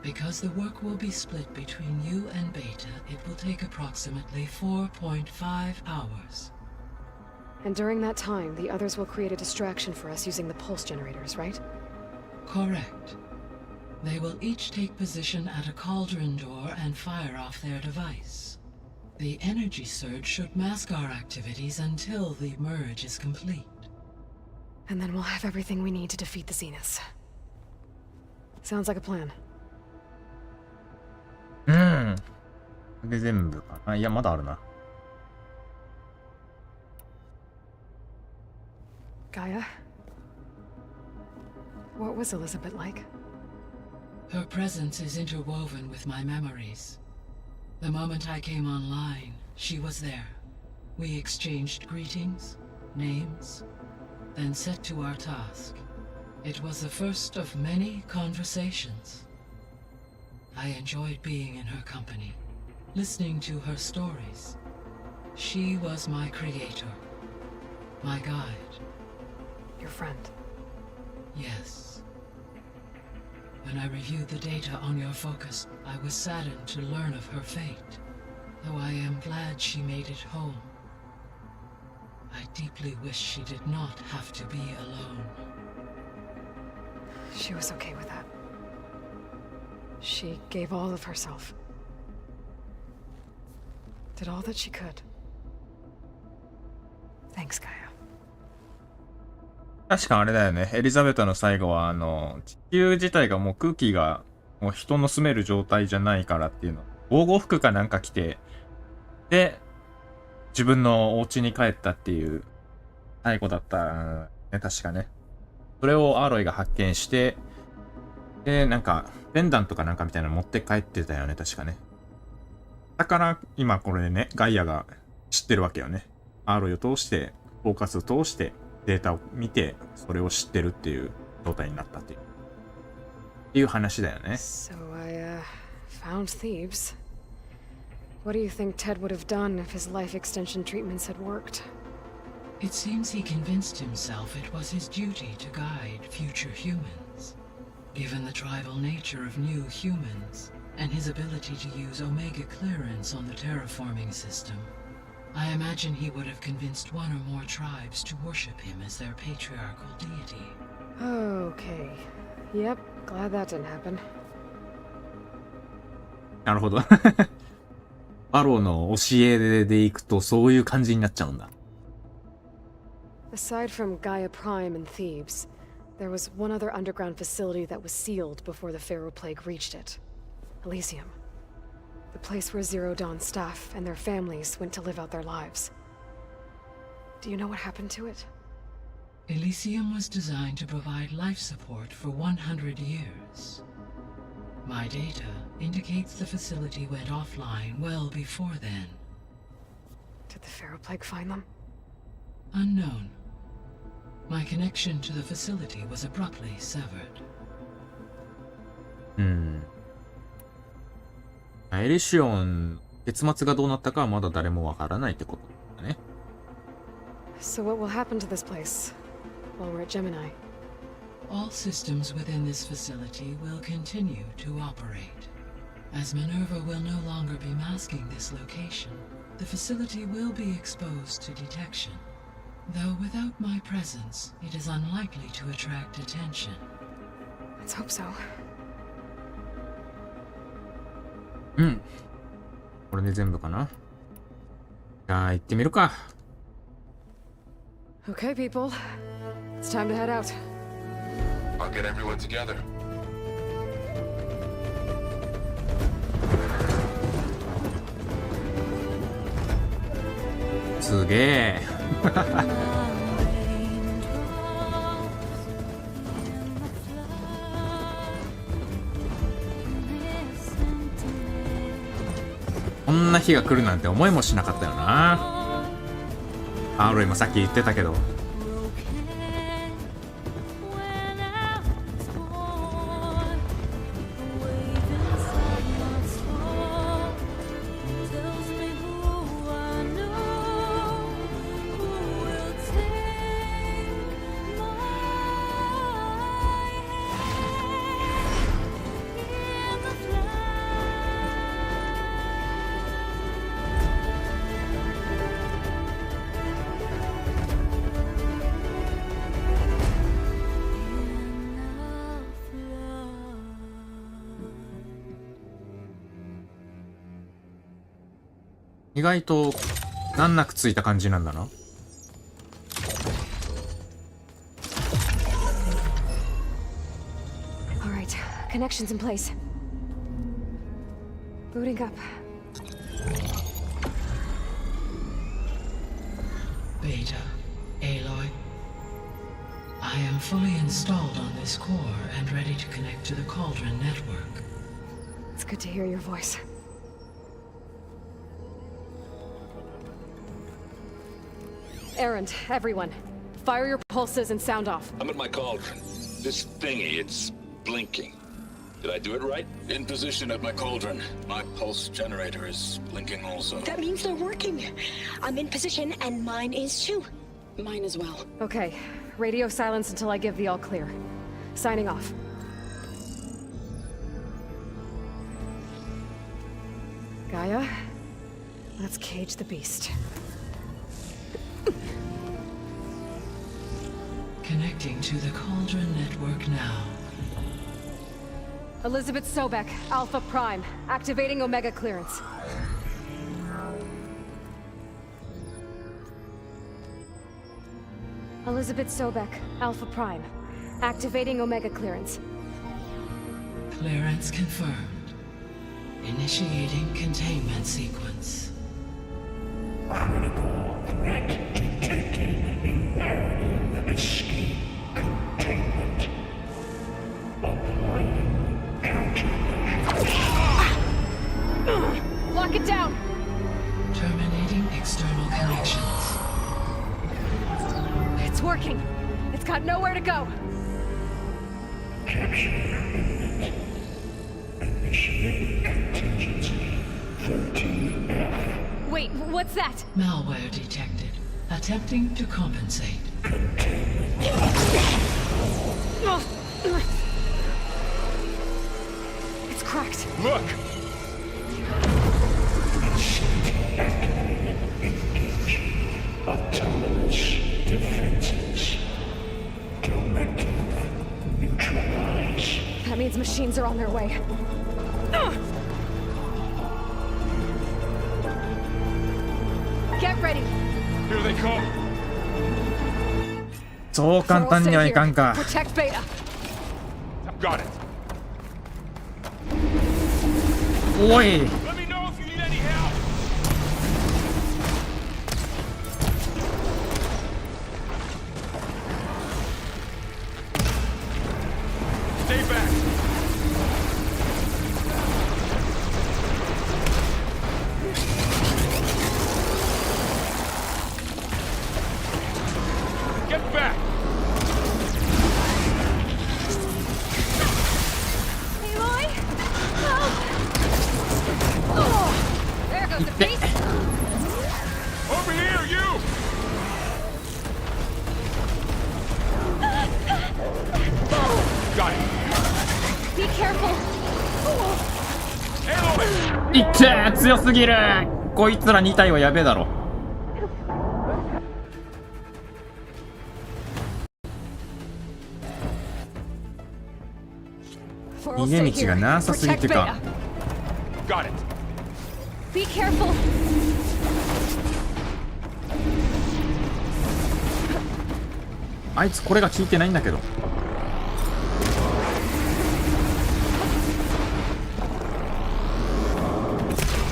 Because the work will be split between you and Beta, it will take approximately 4.5 hours. And during that time, the others will create a distraction for us using the pulse generators, right? Correct. They will each take position at a cauldron door and fire off their device. The energy surge should mask our activities until the merge is complete. And then we'll have everything we need to defeat the Zeniths. Sounds like a plan. で全部かな。いや、まだあるな。Gaia? What was Elizabeth like? Her presence is interwoven with my memories. The moment I came online, she was there. We exchanged greetings, names, then set to our task. It was the first of many conversations. I enjoyed being in her company, listening to her stories. She was my creator, my guide. Your friend. Yes. When I reviewed the data on your focus, I was saddened to learn of her fate, though I am glad she made it home. I deeply wish she did not have to be alone. She was okay with that. She gave all of herself. Did all that she could. Thanks, Gaia. 確かあれだよね。エリザベタの最後は、地球自体がもう空気がもう人の住める状態じゃないからっていうの。防護服かなんか着て、で、自分のお家に帰ったっていう最後だったね、確かね。それをアーロイが発見して、で、なんか、ペンダントかなんかみたいなの持って帰ってたよね、確かね。だから、今これね、ガイアが知ってるわけよね。アーロイを通して、フォーカスを通して、データを見て、それを知ってるっていう状態になったっていう話だよね。So I, found Thebes. What do you think Ted would have done if his life extension treatments had worked? It seems he convinced himself it was his duty to guide future humans. Given the tribal nature of new humans, and his ability to use Omega clearance on the terraforming system, I imagine he would have convinced one or more tribes to worship him as their patriarchal deity. Okay. Yep, glad that didn't happen. なるほど。バローの教えでいくとそういう感じになっちゃうんだ。Aside from Gaia Prime and Thebes, there was one other underground facility that was sealed before the Pharaoh Plague reached it. Elysium. The place where Zero Dawn staff and their families went to live out their lives. Do you know what happened to it? Elysium was designed to provide life support for 100 years. My data indicates the facility went offline well before then. Did the Pharaoh Plague find them? Unknown. My connection to the facility was abruptly severed. エリシオン、結末がどうなったかはまだ誰もわからないってことだね。So what will happen to this place while we're at Gemini? All systems within this facility will continue to operate. As Minerva will no longer be masking this location, the facility will be exposed to detection. Though without my presence, it is unlikely to attract attention. Let's hope so. うん。これで全部かな。じゃあ行ってみるか。Okay, people. It's time to head out. I'll get everyone together. すげえ。こんな日が来るなんて思いもしなかったよな。アーロイもさっき言ってたけど。意外と難なくついた感じなんだな。All right, connections in place. Booting up. Beta, Aloy. I am fully installed on this core and ready to connect to the Cauldron network. It's good to hear your voice. Errand, everyone. Fire your pulses and sound off. I'm at my cauldron. This thingy, it's blinking. Did I do it right? In position at my cauldron. My pulse generator is blinking also. That means they're working. I'm in position and mine is too. Mine as well. Okay, radio silence until I give the all clear. Signing off. Gaia, let's cage the beast. Connecting to the Cauldron network now. Elizabeth Sobek, Alpha Prime, activating Omega clearance. Elizabeth Sobek, Alpha Prime, activating Omega clearance. Clearance confirmed. Initiating containment sequence. Critical threat detected. Escape containment. Applying countermeasures. Lock it down! Terminating external connections. It's working. It's got nowhere to go. Capture imminent. Initiate contingency 13F. Wait, what's that? Malware detected. Attempting to compensate. It's cracked. Look! Engage. Autonomous defenses. Directive. Neutralize. That means machines are on their way. Get ready. Here they come! そう簡単にはいかんか。 Protect Beta. Got it! おい。 Let me know if you need any help! Stay back! Get back! Aloy? Help! Oh, there goes the beast. Over here, you! Got it. いってー、強すぎる。こいつら2体はやべえだろ。逃げ道がなさすぎてか。 Got it. Be careful. あいつこれが効いてないんだけど。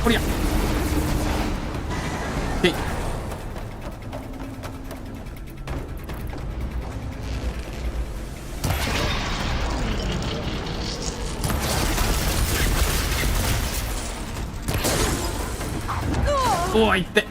こりゃ。で。おーいって。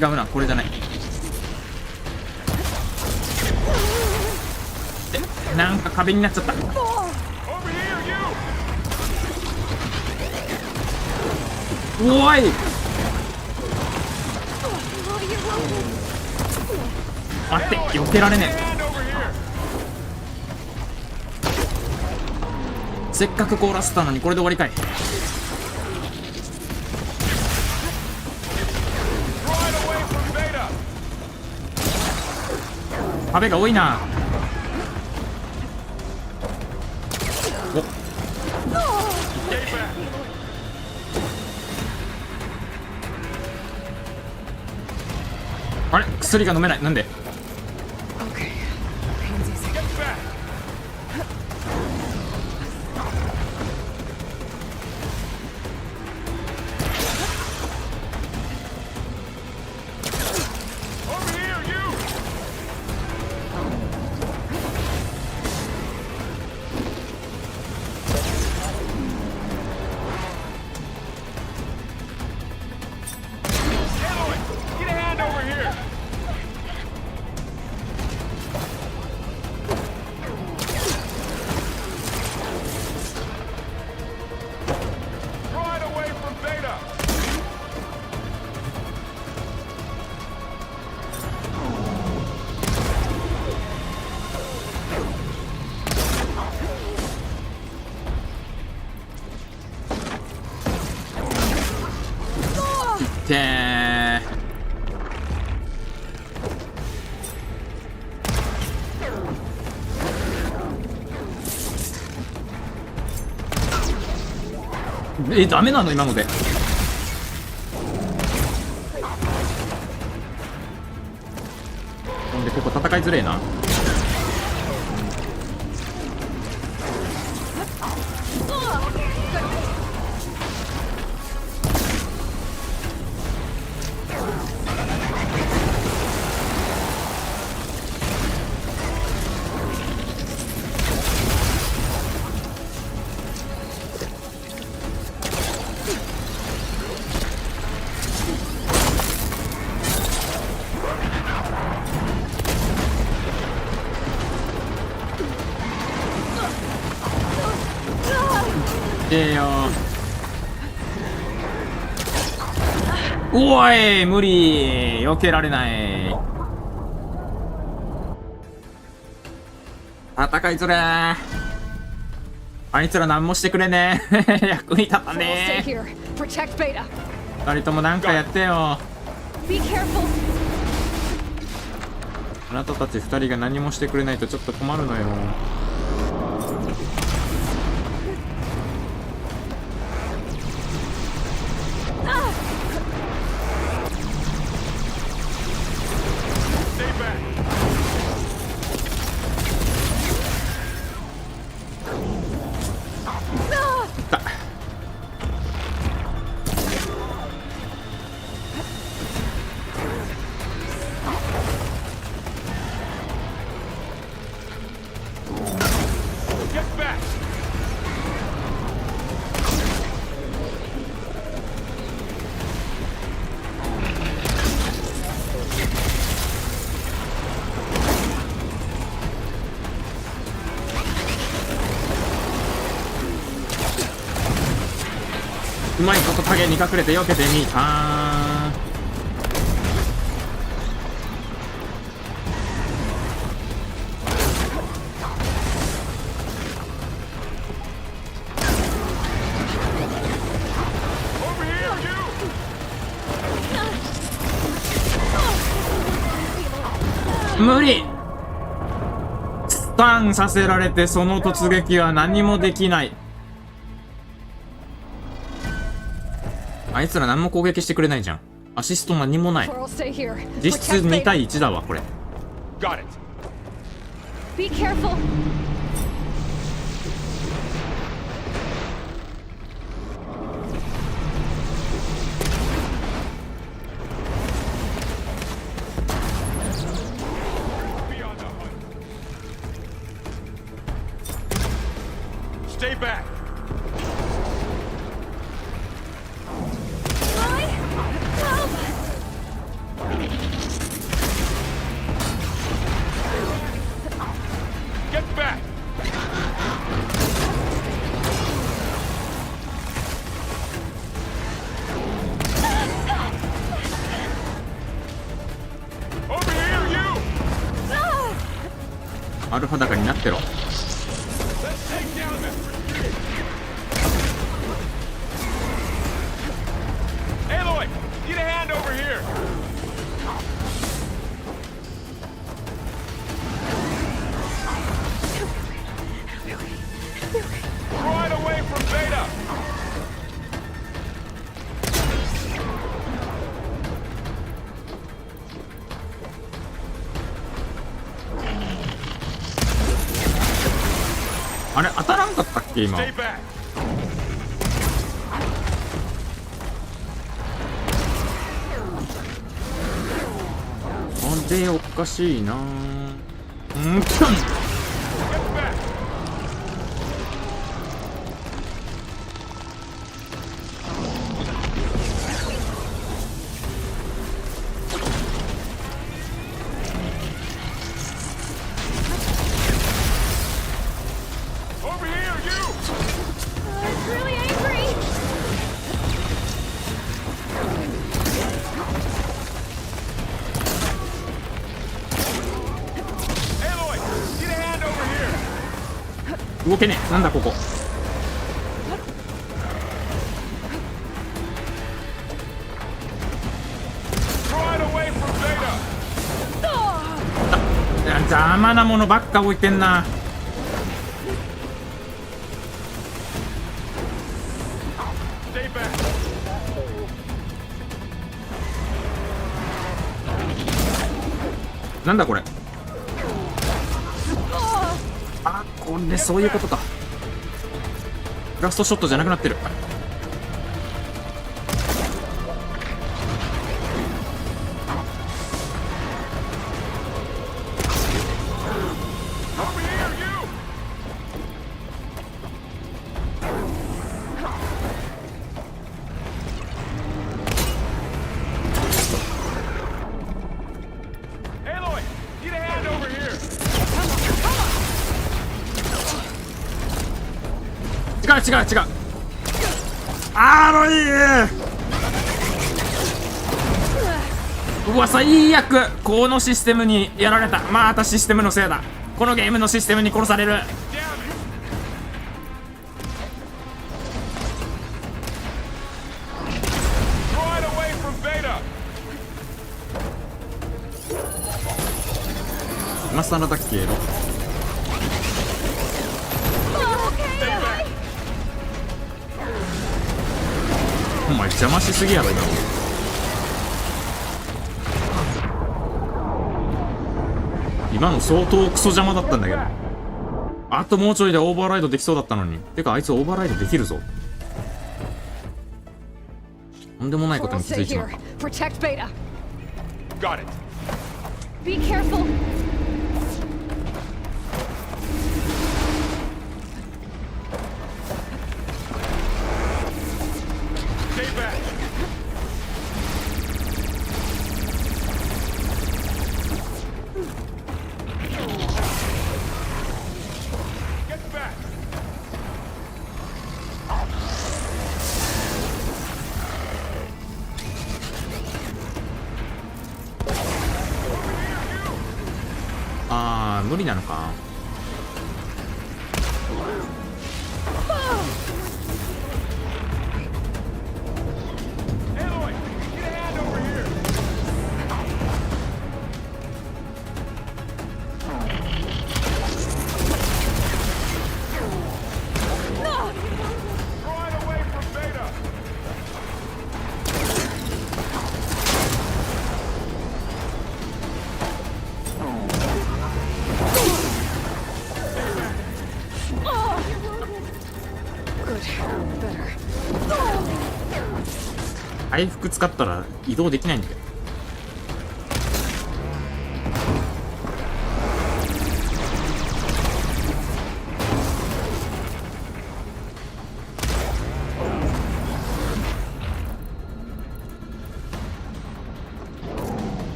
違うな、これじゃない。なんか壁になっちゃった。おい、待って、避けられねえ。せっかく凍らせたのにこれで終わりかい。壁が多いな。お、あれ、薬が飲めない。なんで？ダメなの今ので。ほんでここ戦いづれえな。おい、無理、避けられない。戦いづれー。あいつら何もしてくれねえ。役に立たねえ。二人ともなんかやってよ。あなたたち二人が何もしてくれないとちょっと困るのよ。うまいこと影に隠れて避けてみた。無理。スタンさせられてその突撃は何もできない。あいつら何も攻撃してくれないじゃん。アシスト何もない。実質2対1だわこれ。Got it. Be careful. Stay back. Get back. Over here, you. アルファ高になってろ。Aloy, need a hand over here. Right away from Beta.あれ当たらんかったっけ今。 Stay back. あれおかしいな。Over here, you. It's really angry. Aloy, need a hand over here. 動けねえ。なんだここ。 Right away from Beta. 邪魔なものばっか置いてんな。 Stay back. なんだこれ。あ、これそういうことか。ラストショットじゃなくなってる。 Over here, you. 違う違う違う。あのいいうわ最悪。このシステムにやられた。またシステムのせいだ。このゲームのシステムに殺される。 マスターのアタック消えろ。お前邪魔しすぎやろ今の。今の相当クソ邪魔だったんだけど。あともうちょいでオーバーライドできそうだったのに。てかあいつオーバーライドできるぞ。とんでもないことに気づいちまった。 Got it. Be careful. Stay back. Get back. 無理なのか。回復使ったら移動できないんだよ。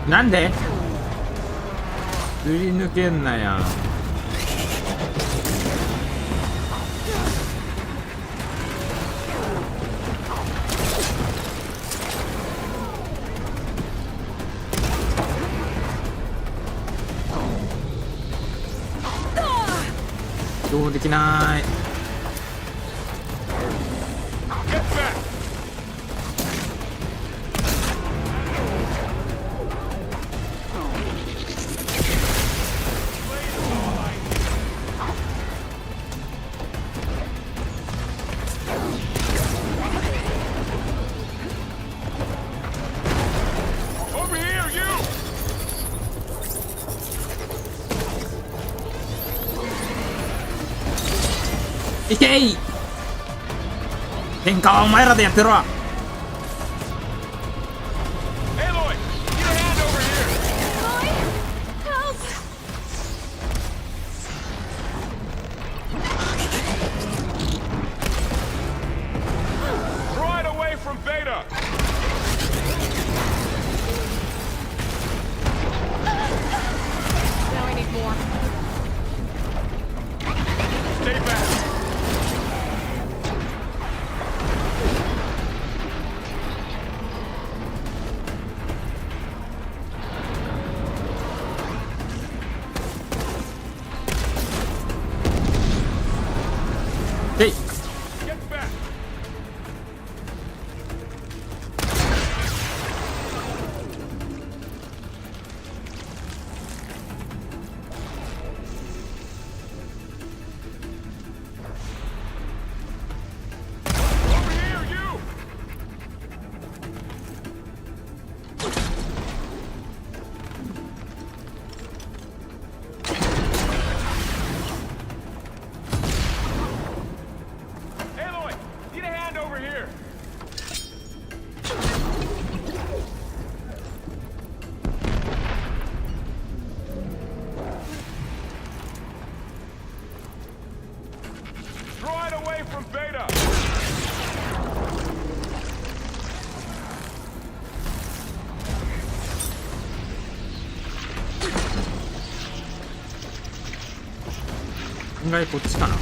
なんですり抜けんなや。どうできない。いけい。喧嘩はお前らでやってろ。でい。案外こっちかな。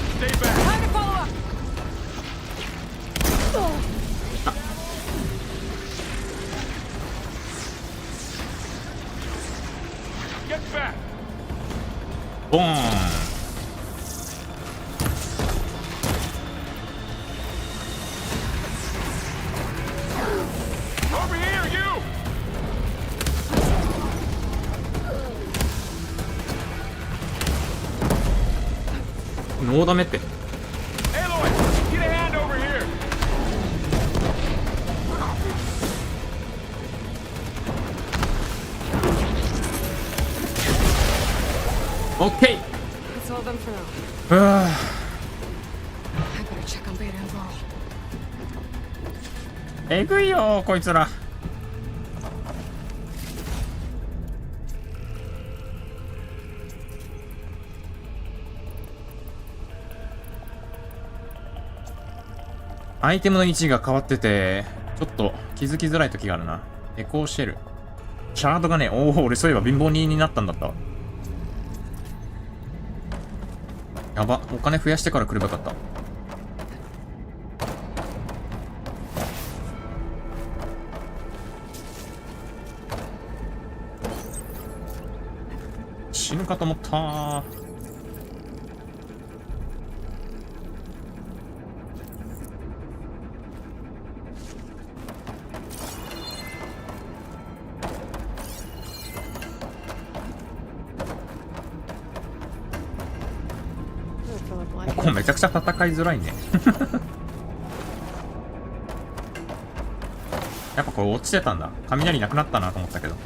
ボーン。ノーダメって。オッケー。うわ。えぐいよこいつら。アイテムの位置が変わっててちょっと気づきづらい時があるな。エコーシェル。シャードがね、おお、俺そういえば貧乏人になったんだったわ。やば、お金増やしてから来ればよかった。死ぬかと思ったー。ここめちゃくちゃ戦いづらいね。やっぱこれ落ちてたんだ。雷なくなったなと思ったけど。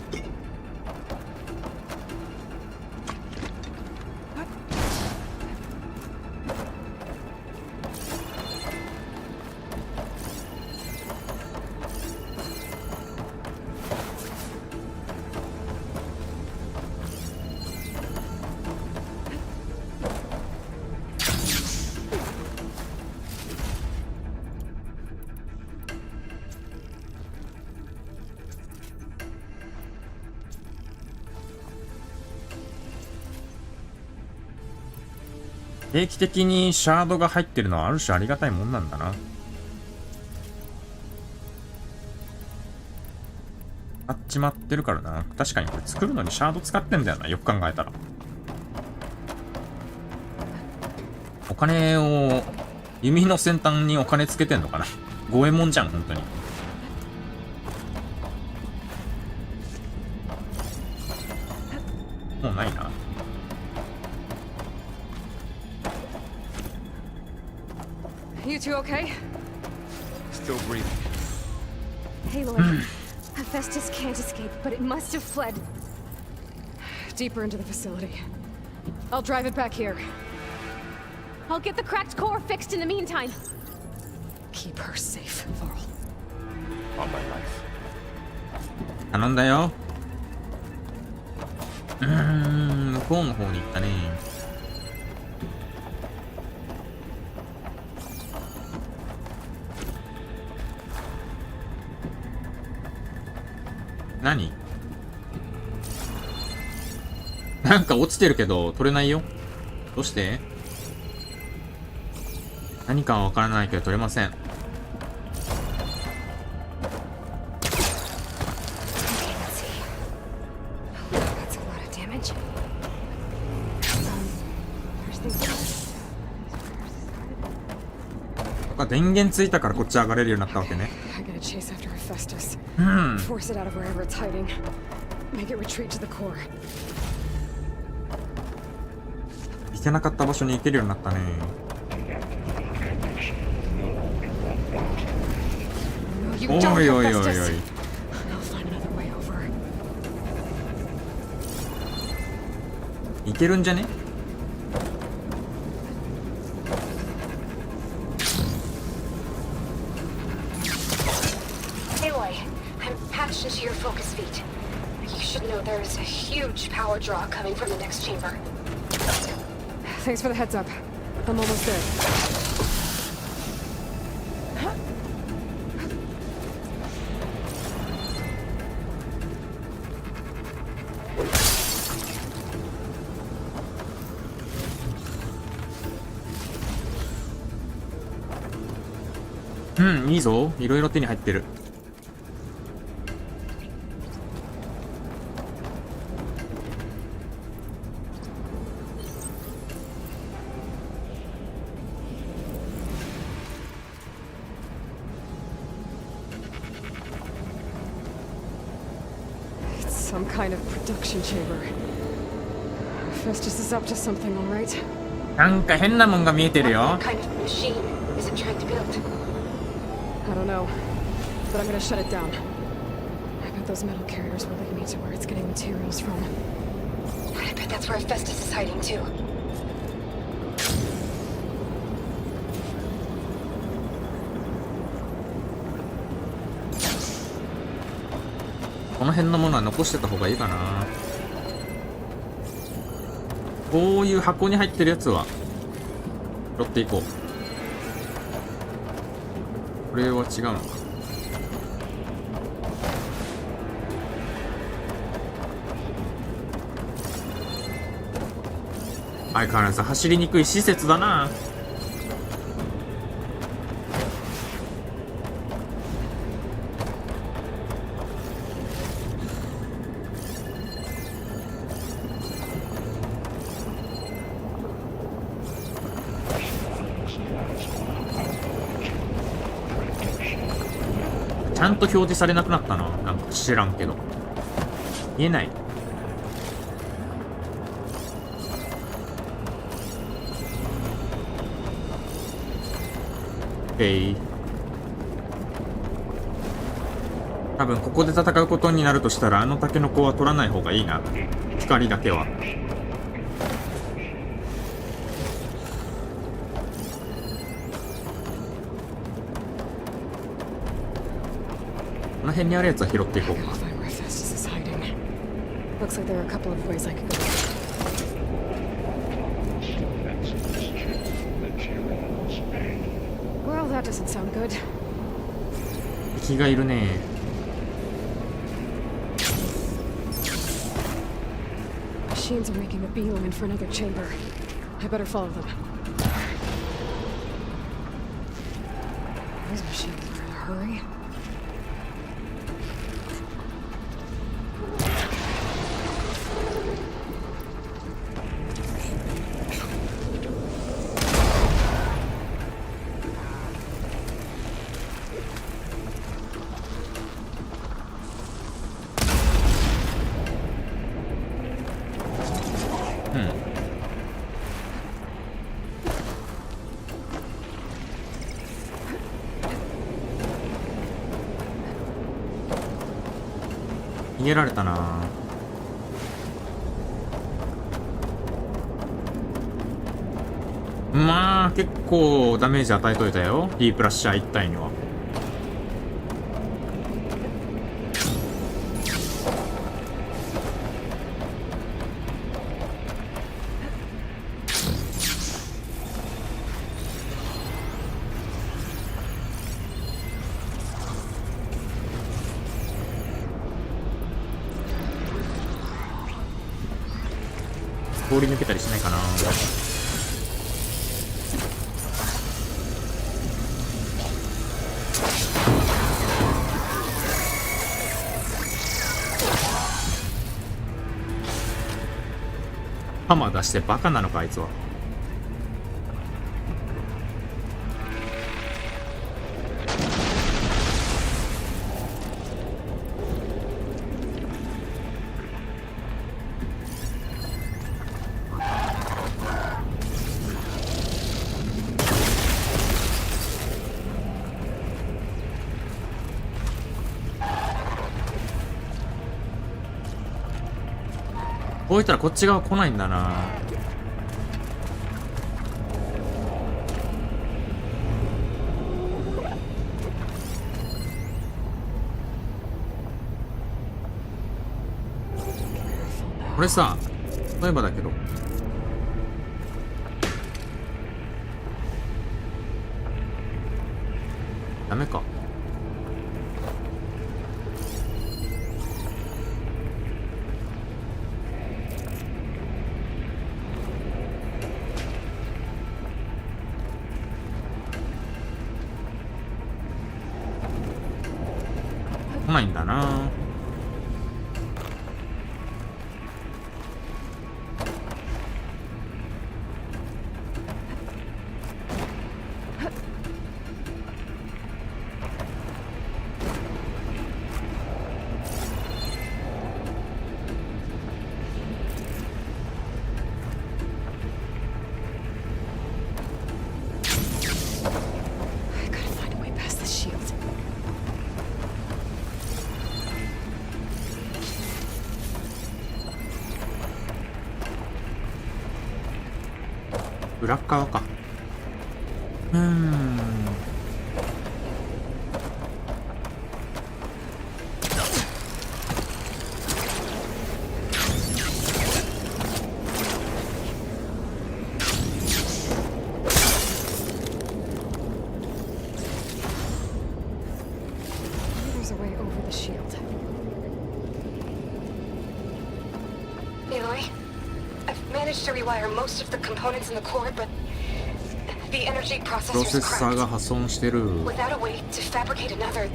定期的にシャードが入ってるのはある種ありがたいもんなんだな。あっちまってるからな。確かにこれ作るのにシャード使ってんだよな。よく考えたら。お金を、弓の先端にお金つけてんのかな。五右衛門じゃん、本当に。もうないな。You two okay? Still breathing. Aloy, Hephaestus can't escape, but it must have fled deeper into the facility. I'll drive it back here. I'll get the cracked core fixed in the meantime. Keep her safe, Varl. On my life. 頼んだよ。向こうの方に行ったね。何？なんか落ちてるけど取れないよ。どうして？何かはわからないけど取れません。電源ついたからこっち上がれるようになったわけね。行けなかった場所に行けるようになったね。おいおいおいおい。行けるんじゃね？Into your focus feed. You should know there is a huge power draw coming from the next chamber. Thanks for the heads up. I'm almost there.いいぞ。いろいろ手に入ってる。Some kind of production chamber. Hephaestus is up to something, all right? なんか変なもんが見えてるよ。What kind of machine is it trying to build? I don't know, but I'm gonna shut it down. I bet those metal carriers will lead me to where it's getting materials from. I bet that's where Hephaestus is hiding too. この辺のものは残してた方がいいかな。こういう箱に入ってるやつは拾っていこう。これは違うのか。相変わらず走りにくい施設だな。ちゃんと表示されなくなったな。なんか知らんけど。言えない。多分ここで戦うことになるとしたら、あのタケノコは取らない方がいいな。光だけは。この辺にあるやつは拾っていこうか。Looks like there are a couple of ways I could go. Well, that doesn't sound good. 敵がいるね。Machines are making a beeline for another chamber. I better follow them. Those machines are in a hurry. Hmm. 逃げられたな。まあ結構ダメージ与えといたよ、ディープラッシャー一体には。通り抜けたりしないかな。ハマー出してバカなのかあいつは。こういったらこっち側来ないんだな。これさ、例えばだけどダメか。来ないんだな。裏側か。There's a way over the shield. Aloy, I've managed managed to rewire most of the components in the core, but the energy プロ processor セッ is サーが cracked. 破損してる。 Without a way to fabricate another,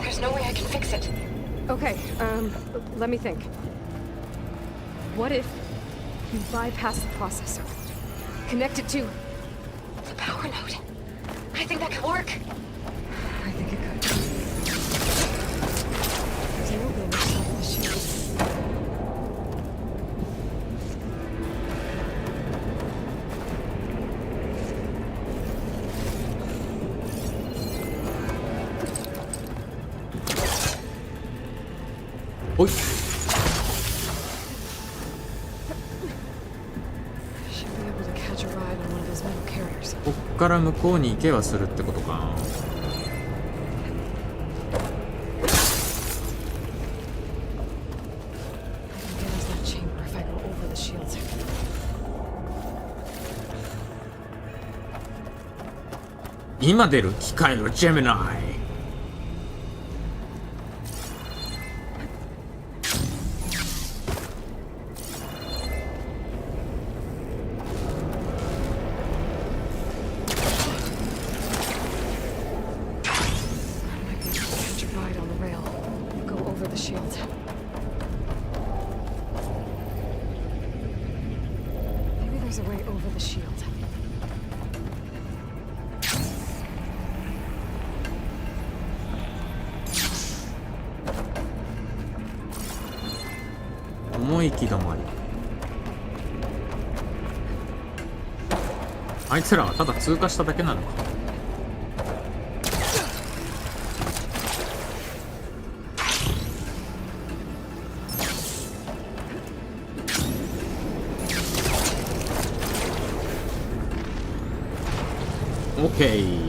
there's no way I can fix it. Okay, let me think. What if you bypass the processor? Connect it to the power node. I think that could work. I think it could. There's no way to stop the shield.おい。 Should be able to catch a ride on one of those metal carriers. こっから向こうに行けはするってことかな。 There's that chamber if I go over the shields. 今出る機械のジェミナイ。 Catch a ride on the rail. Go over the shields. Maybe there's a way over the shield. 重い行き止まり。あいつらはただ通過しただけなのか。オッケー。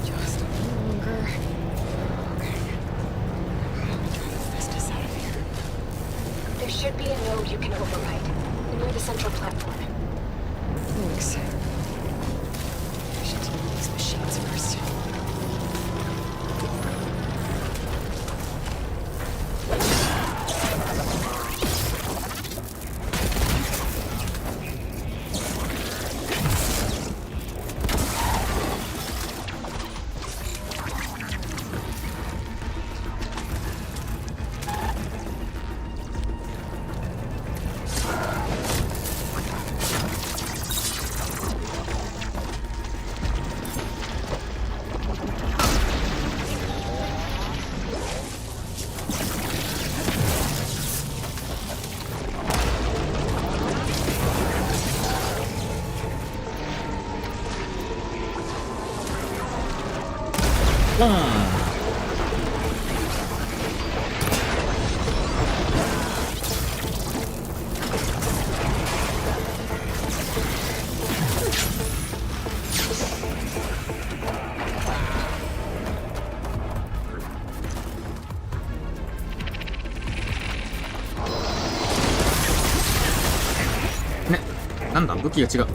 Just longer. Okay. I'll try to fist us out of here. There should be a node you can override near the central platform. Thanks. I should deal with these machines first. Boom. ね、なんだ武器が違う。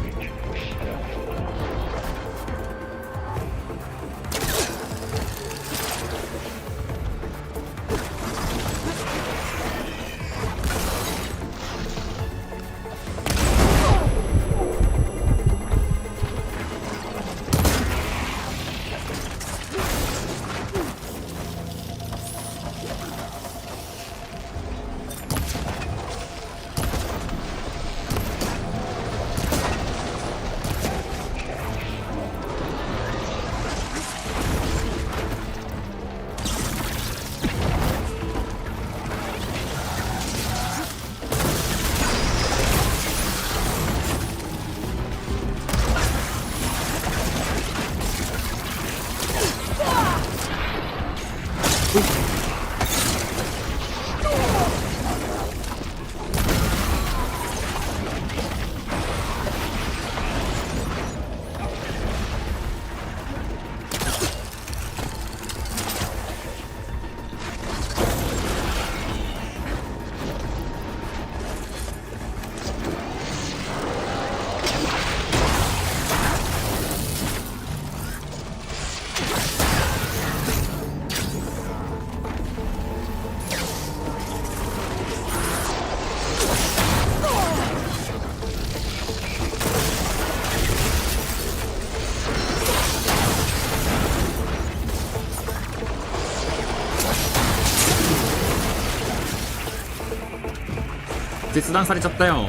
切断されちゃったよ。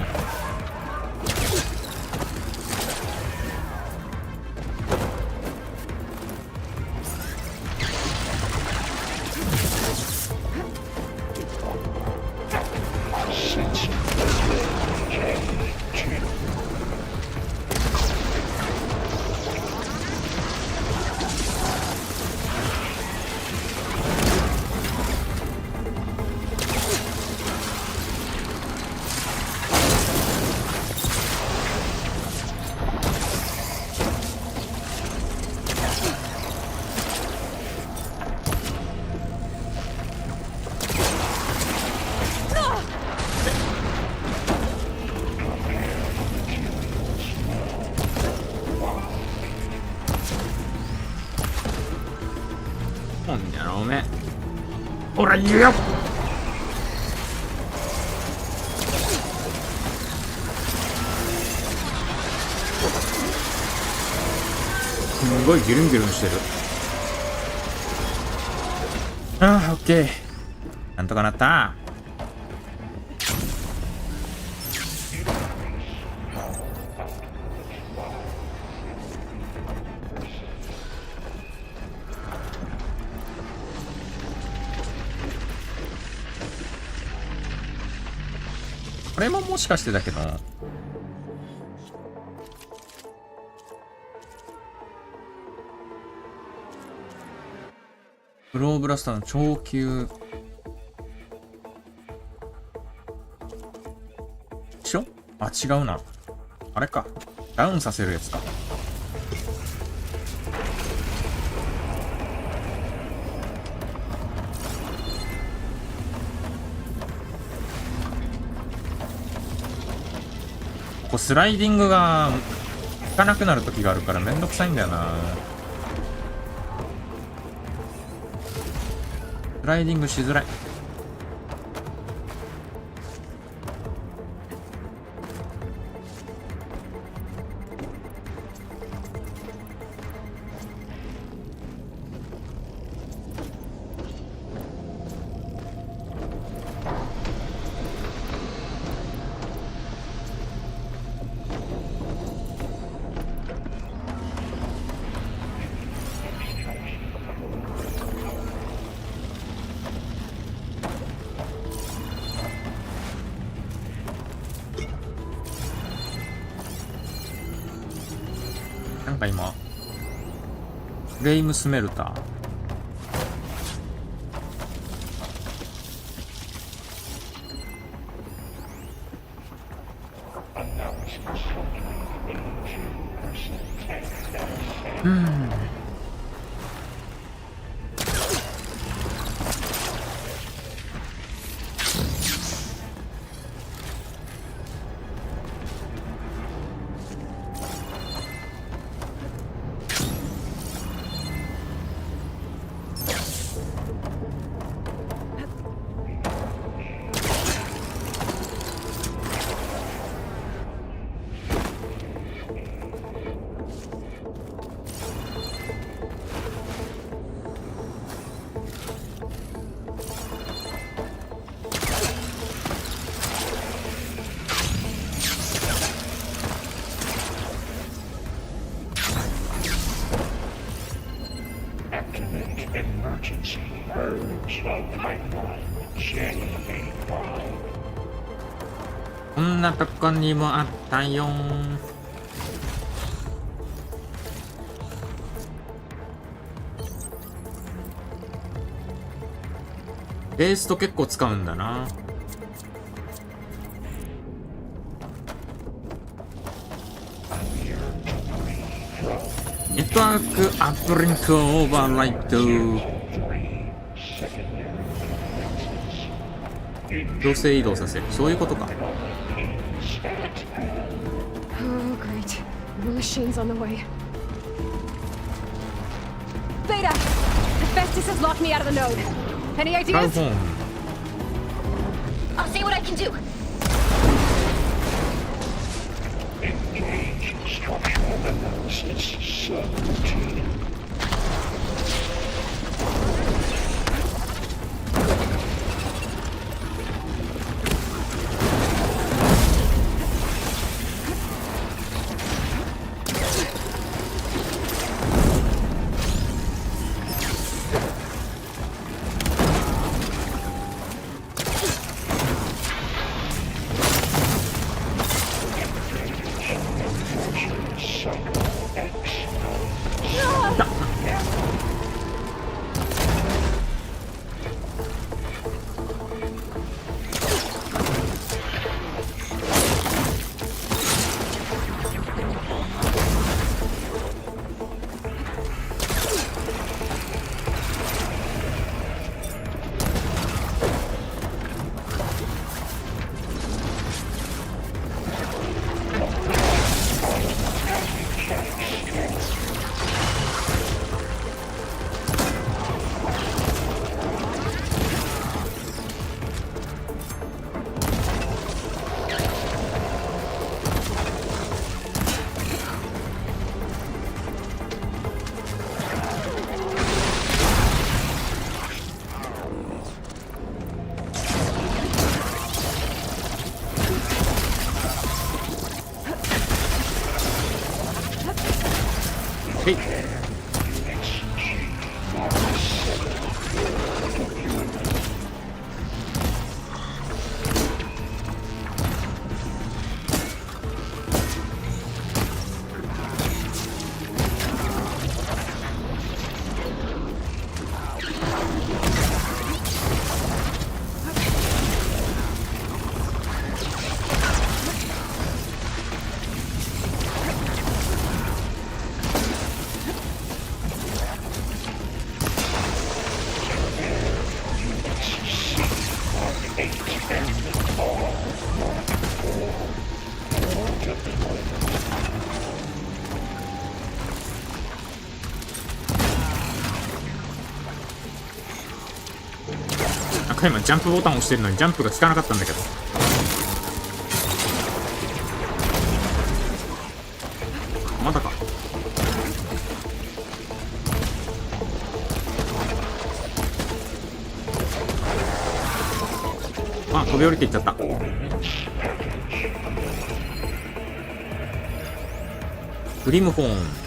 なんだろうね。ほら言うよ。すごいギュルンギュルンしてる。ああ、オッケー。なんとかなった。これももしかしてだけど、フローブラスターの超級でしょ？あ、違うな。あれか。ダウンさせるやつか。ここスライディングが効かなくなる時があるからめんどくさいんだよな。スライディングしづらい。なんか今フレイムスメルター、emergency urge of pipeline J85. こんなとこにもあったよー。ベースと結構使うんだな。ネットワークアップリンクオーバーライト。強制移動させる。そういうことか。Oh, great. More machines on the way. Beta! Hephaestus has locked me out of the node. Any ideas? I'll see what I can do. Engage structural analysis 17. い。今ジャンプボタンを押してるのにジャンプが効かなかったんだけど。まだか。あ、飛び降りていっちゃった。グリムホーン。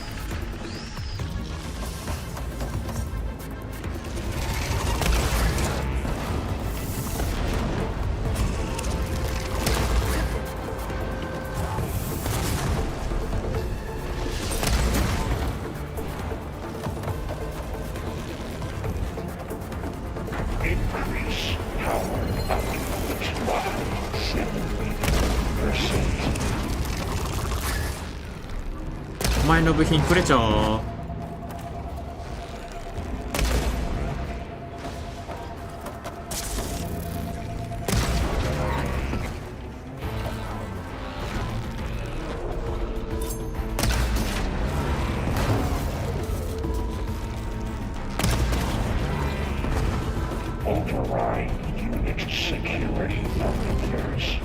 お前の部品くれちゃおう。Override unit security parameters.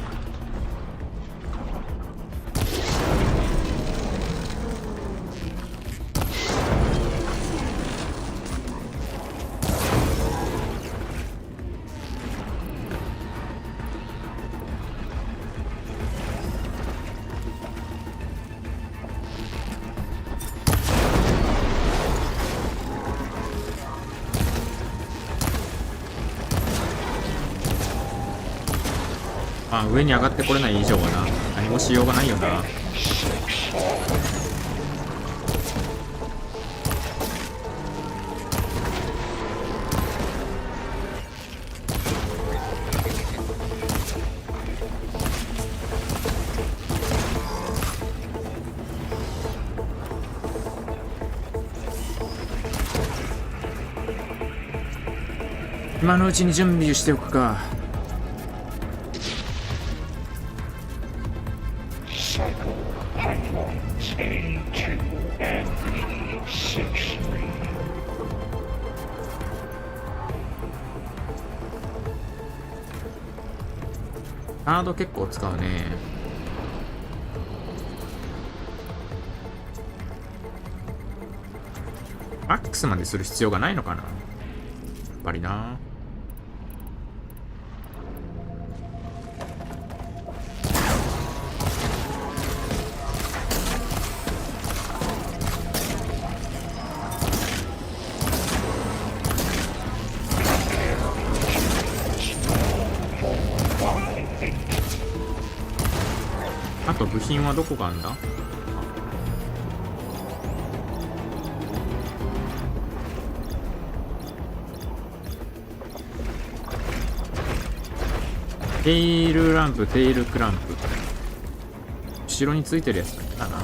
まあ上に上がってこれない以上はな、何もしようがないよな。今のうちに準備しておくか。カード結構使うね。マックスまでする必要がないのかな、やっぱりな。あと部品はどこがあるんだ？テイルランプ、テイルクランプ。後ろについてるやつだな。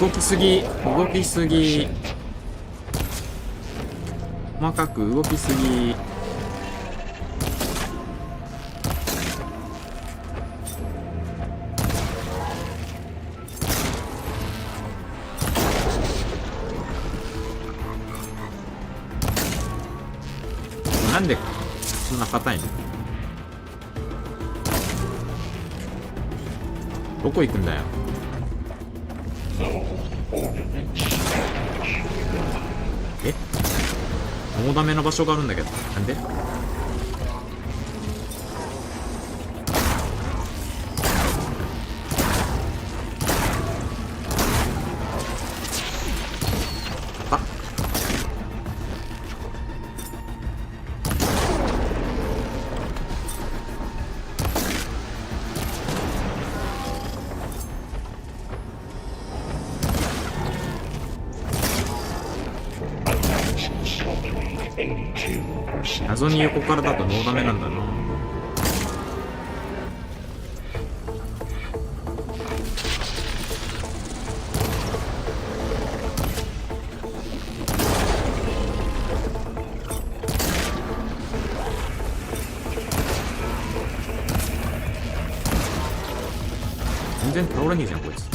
動きすぎ細かく動きすぎ。なんでそんな硬いの？どこ行くんだよ。え？もうダメな場所があるんだけど、なんで？あ、謎に横からだとノーダメなんだな。全然倒れねえじゃんこいつ。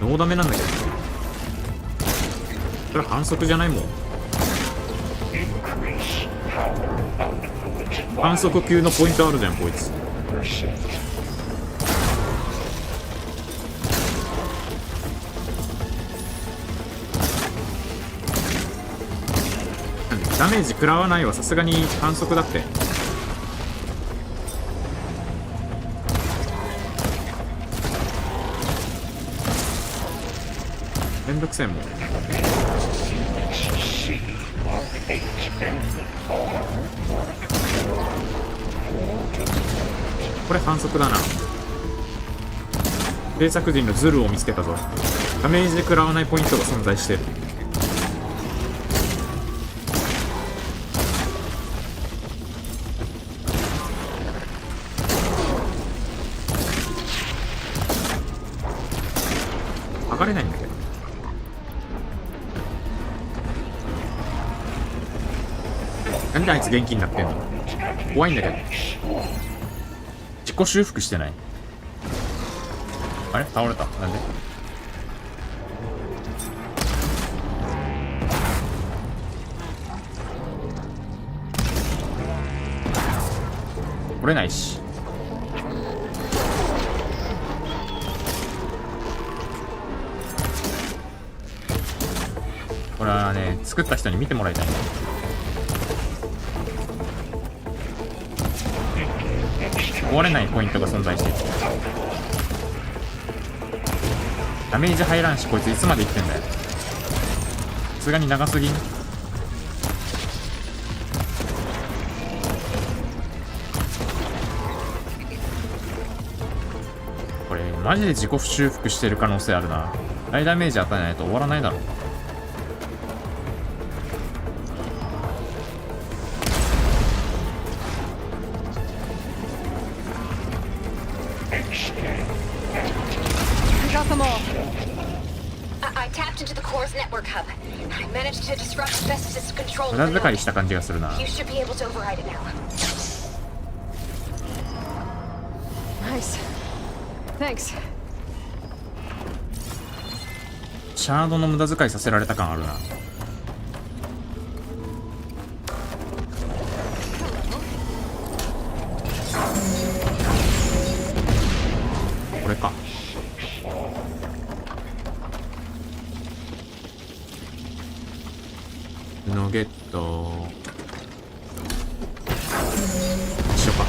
ノーダメなんだけど、これ反則じゃないもん。反則級のポイントあるじゃんこいつ。ダメージ食らわないはさすがに反則だって。めんどくせえもん。これ反則だな。制作人のズルを見つけたぞ。ダメージで食らわないポイントが存在してる。上がれないんだけど。なんであいつ元気になってんの？怖いんだけど。自己修復してない？あれ？倒れた。なんで？折れないし。これはね、作った人に見てもらいたいんだ。壊れないポイントが存在している。ダメージ入らんし、こいついつまで生きてんだよ。さすがに長すぎん？これマジで自己修復してる可能性あるな。大ダメージ与えないと終わらないだろう。無駄遣いした感じがするな。シャードの無駄遣いさせられた感あるな。これか。布ゲット一緒か。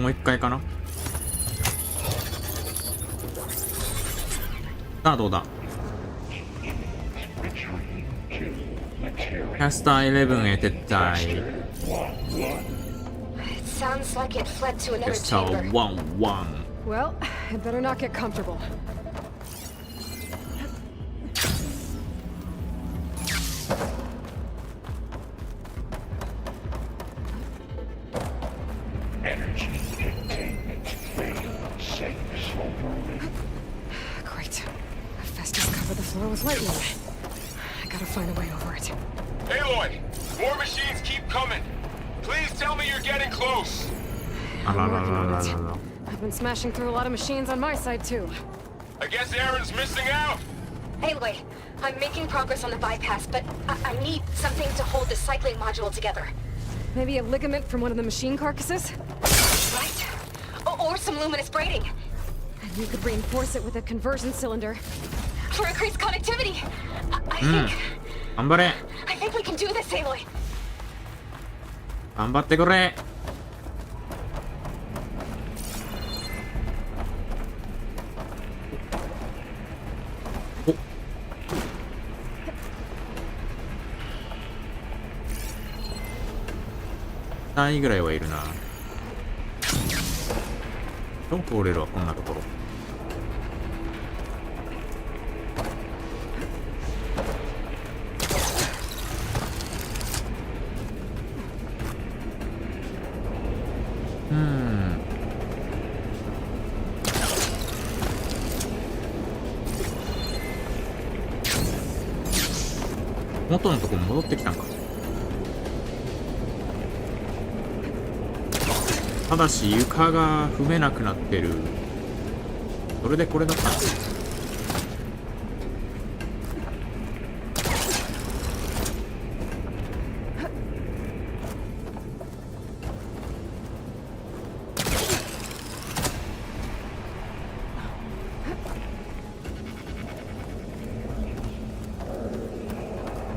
もう一回かな。さあどうだ。キャスター11へ撤退。 It sounds like it fled to キャ another スタ chamber. ー11。 Well, it better not get comfortable. Energy containment failed. Safe overload. Great. Festus covered the floor with lightning. I gotta find a way over it. Aloy! More machines keep coming! Please tell me you're getting close! あら I'm らら working ら on ら it. ら。 I've been smashing through a lot of machines on my side, too. I guess Aaron's missing out! Aloy, I'm making progress on the bypass, but I need something to hold the cycling module together. Maybe a ligament from one of the machine carcasses? Right? Or some luminous braiding. And you could reinforce it with a conversion cylinder. For increased connectivity.頑張れ。 I think we can do this, Aloy. 頑張ってくれ。お。3位ぐらいはいるな。どう通れるわこんなところ。元のとこ戻ってきたんか。ただし床が踏めなくなってる。それでこれだったんです。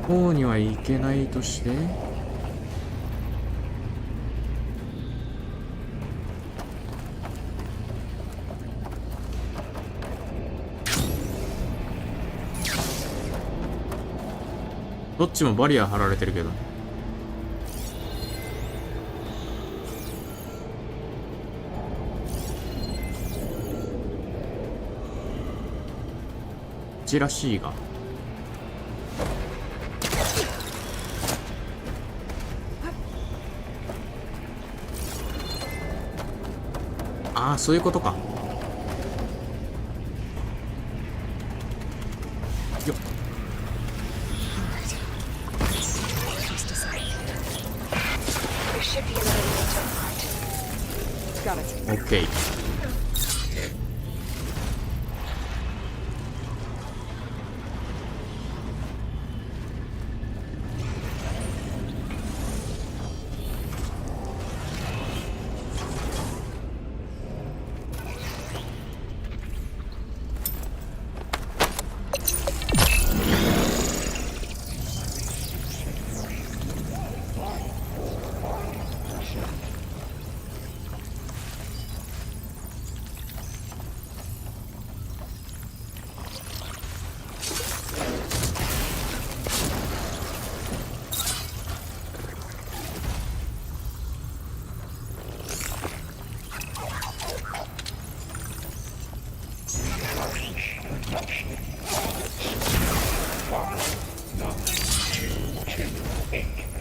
こうにはいけないとして、どっちもバリア張られてるけど。こちらしいが。ああ、そういうことか。よっ。There should be another way to apart. Got it. オッケー。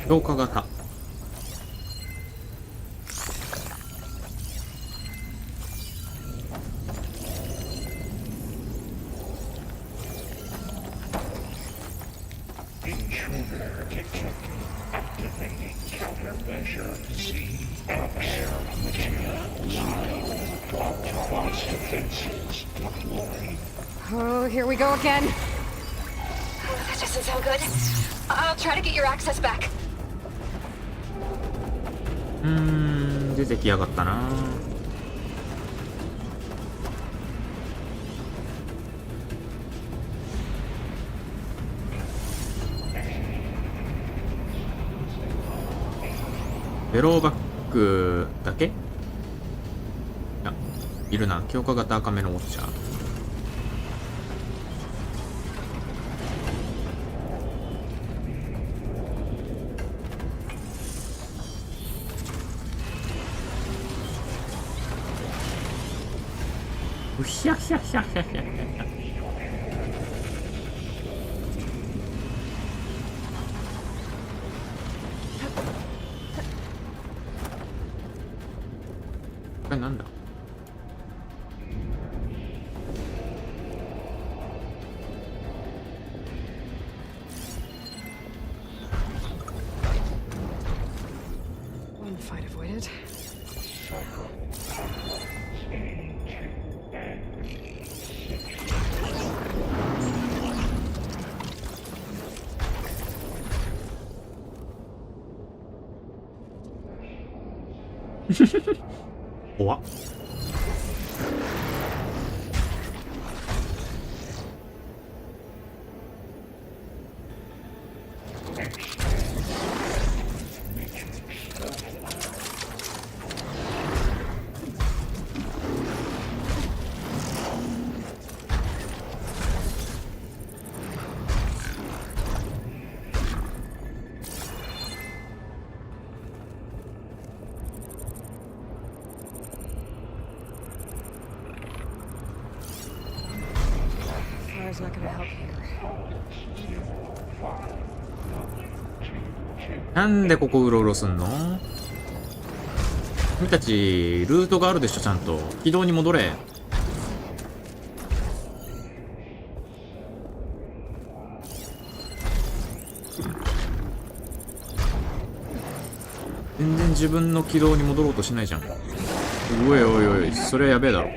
強化型。Intruder detected. Activating countermeasure Z. Prepare material. Blocked response defenses deployed. Oh, here we go again. Oh, that doesn't sound good. I'll try to get your access back. 出てきやがったな。ベローバックだけ？いるな。強化型赤目のウォッチャー。うひゃひゃひゃひゃひゃひゃ。これなんだ。One fight avoided. 怖っ。Fire's not gonna help here. なんでここうろうろすんの？君たちルートがあるでしょ。ちゃんと軌道に戻れ。全然自分の軌道に戻ろうとしないじゃん。おいおいおい、それやべえだろ。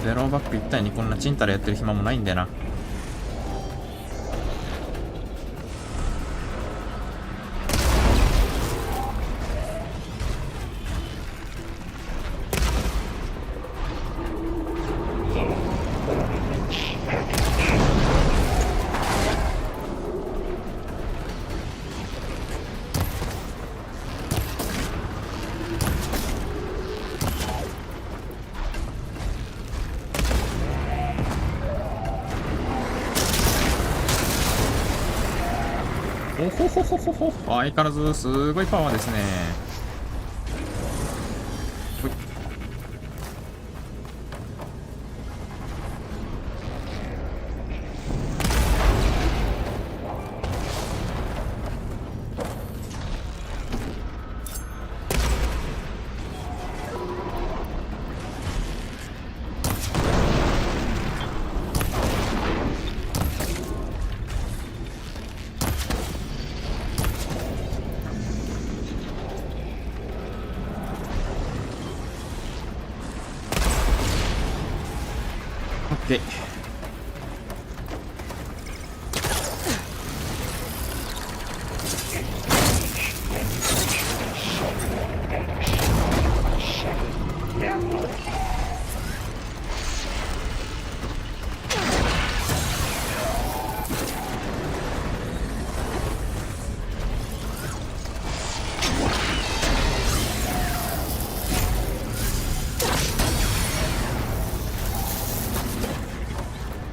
ゼロバック1対2こんなチンタラやってる暇もないんだよな。おほほほほほ。相変わらずすごいパワーですね。ほい。で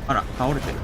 あら、倒れてる。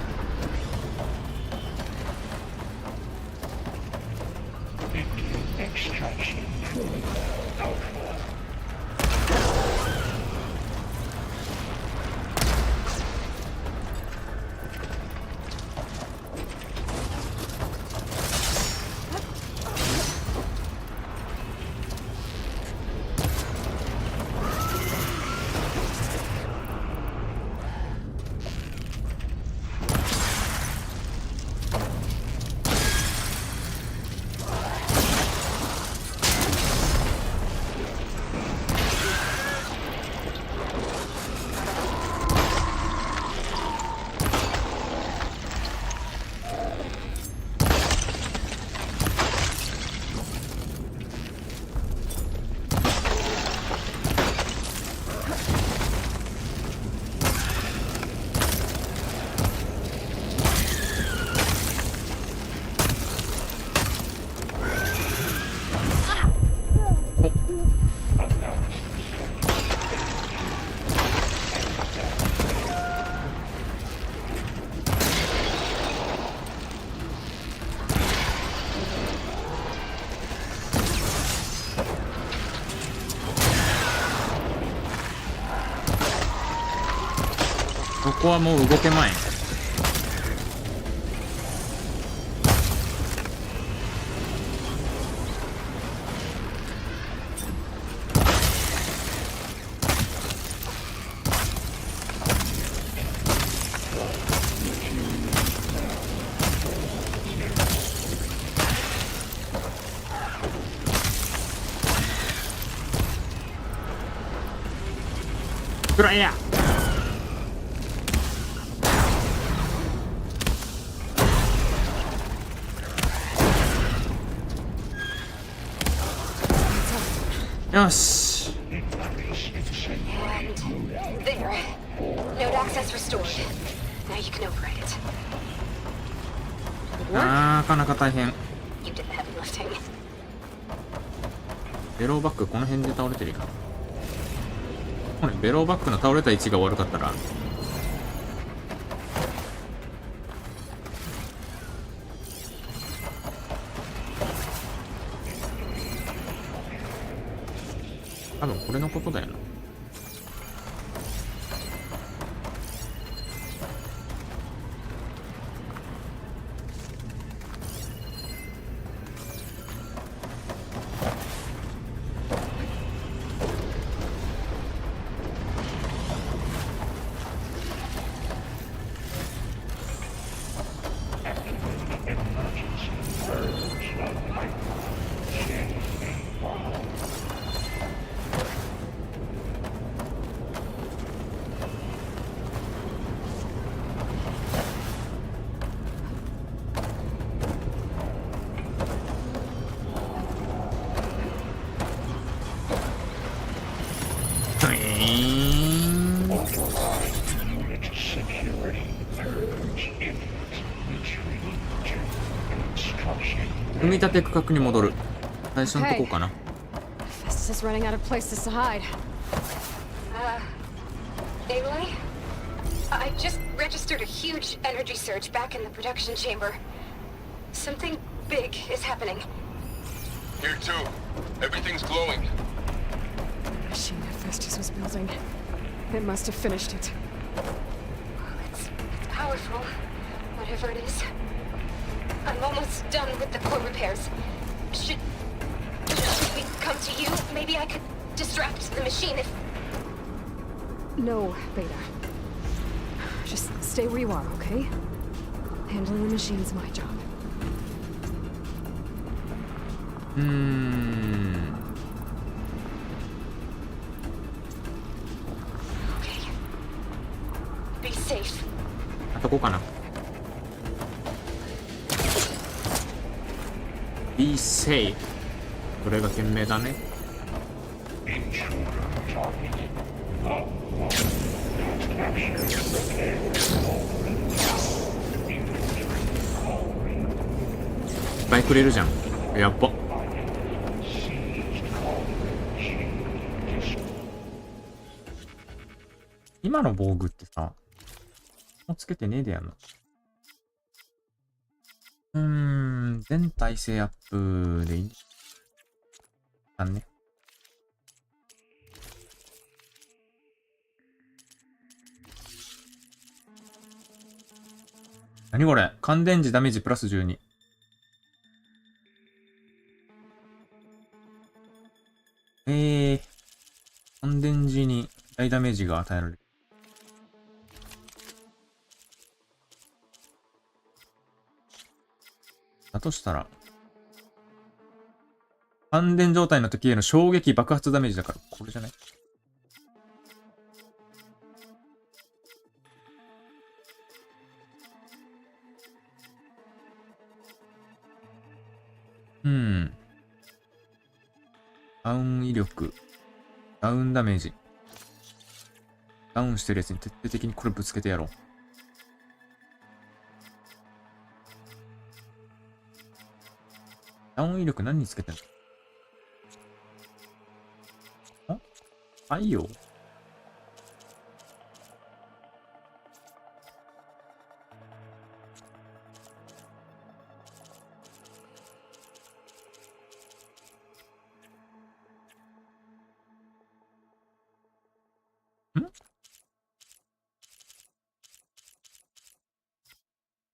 ここはもう動けまい。くらえや。よし。 And there. Node access restored. Now you can override it. なかなか大変。 You did the heavy lifting. ベローバックこの辺で倒れてるよ。これベローバックの倒れた位置が悪かったら多分これのことだよな。組み立て区画に戻る。最初のとこかな。Festus is running out of places to hide. Aloy? I just registered a huge energy surge back in the production chamber. Something big is happening. Here too. Everything's glowing. The machine that Festus was building. It must have finished it. It's powerful, whatever it is. I'm almost done with the core repairs. Should we come to you? Maybe I could distract the machine if... No, Beta. Just stay where you are, okay? Handling the machine's my job. Okay. Be safe. あとこかな。Be safe。これが賢明だね。いっぱいくれるじゃん。やっば。今の防具ってさ、もうつけてねえでやんの。全体制アップでいいあんね。何これ？乾電池ダメージプラス12。乾電池に大ダメージが与えられる。だとしたら、乾電状態の時への衝撃爆発ダメージだから、これじゃない？ダウン威力。ダウンダメージ。ダウンしてるやつに徹底的にこれぶつけてやろう。ダウン威力何につけてんの？太陽？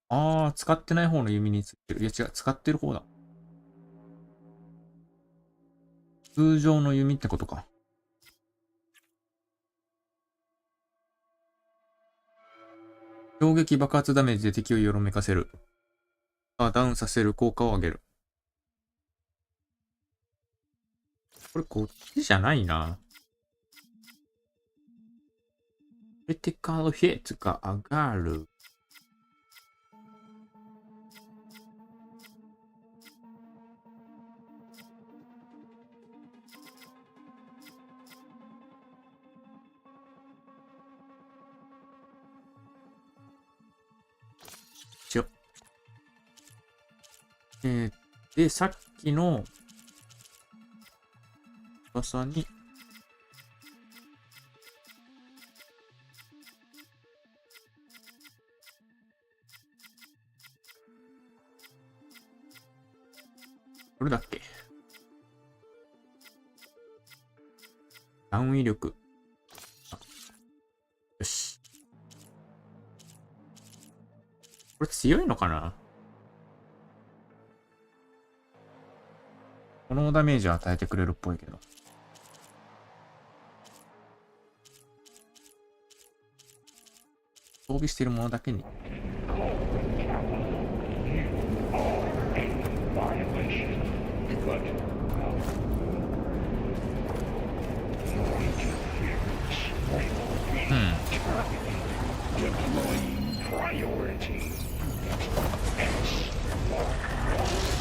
あー、使ってない方の弓についてる。いや違う、使ってる方だ。通常の弓ってことか。衝撃爆発ダメージで敵をよろめかせる。ダウンさせる効果を上げる。これこっちじゃないな。クリティカルヒットが上がる。で、さっきの翼にどれだっけ？ダウン威力。よし。これ強いのかな？このダメージを与えてくれるっぽいけど。装備しているものだけに。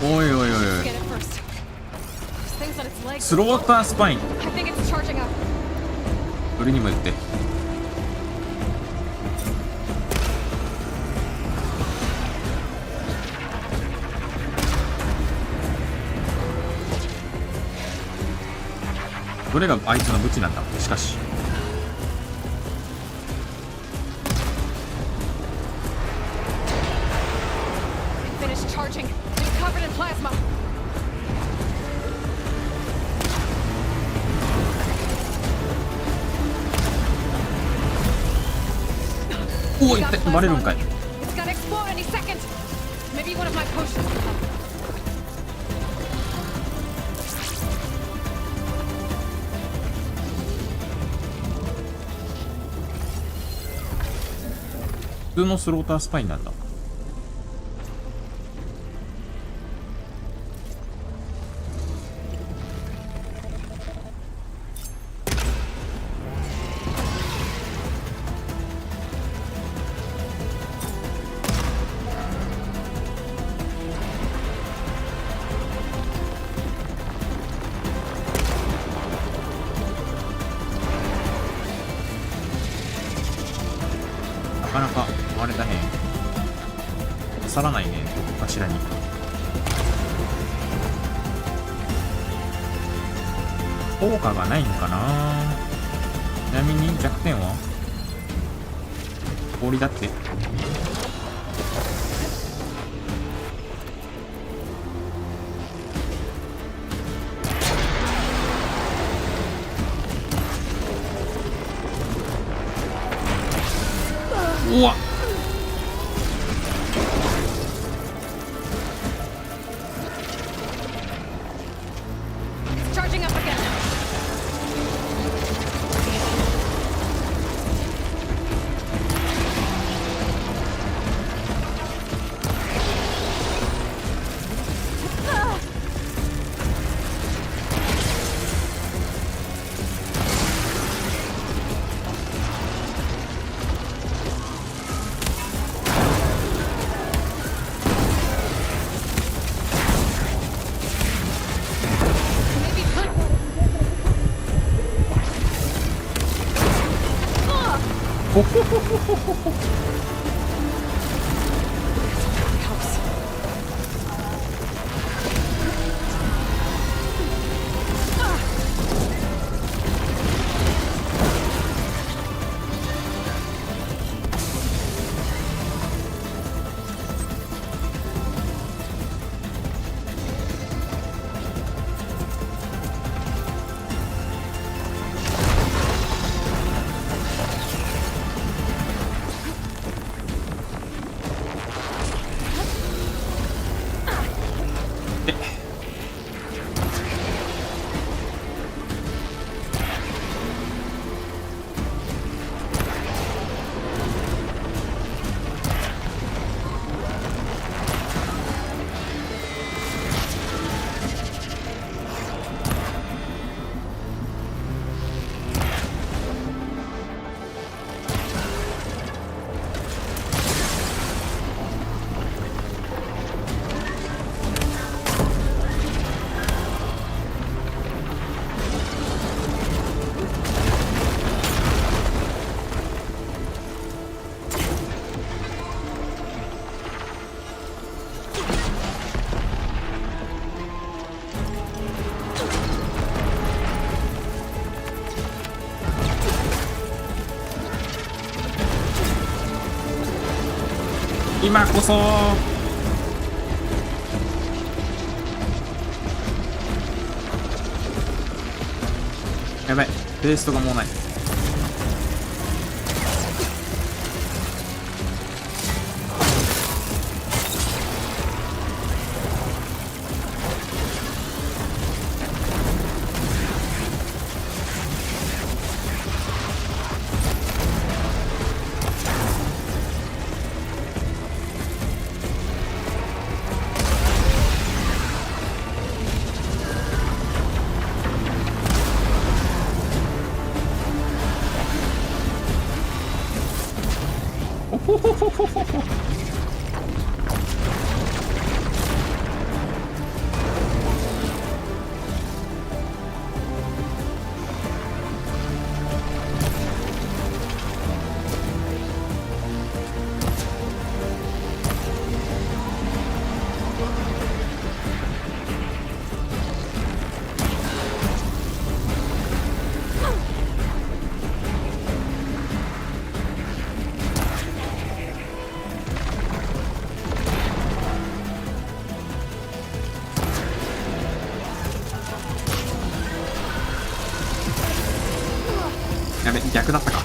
おいおいおいおい。スロータースパイン。俺にも言って。どれがあいつの武器なんだ。しかしおお、いってバレるんかい。普通のスロータースパインなんだ。なかなかあれだね。刺さらないね、柱に。効果がないんかな。ちなみに弱点は氷だって。うわっ、ほほほほほほほ。今こそ。やばい、ペーストがもうない。やべ、逆だったか。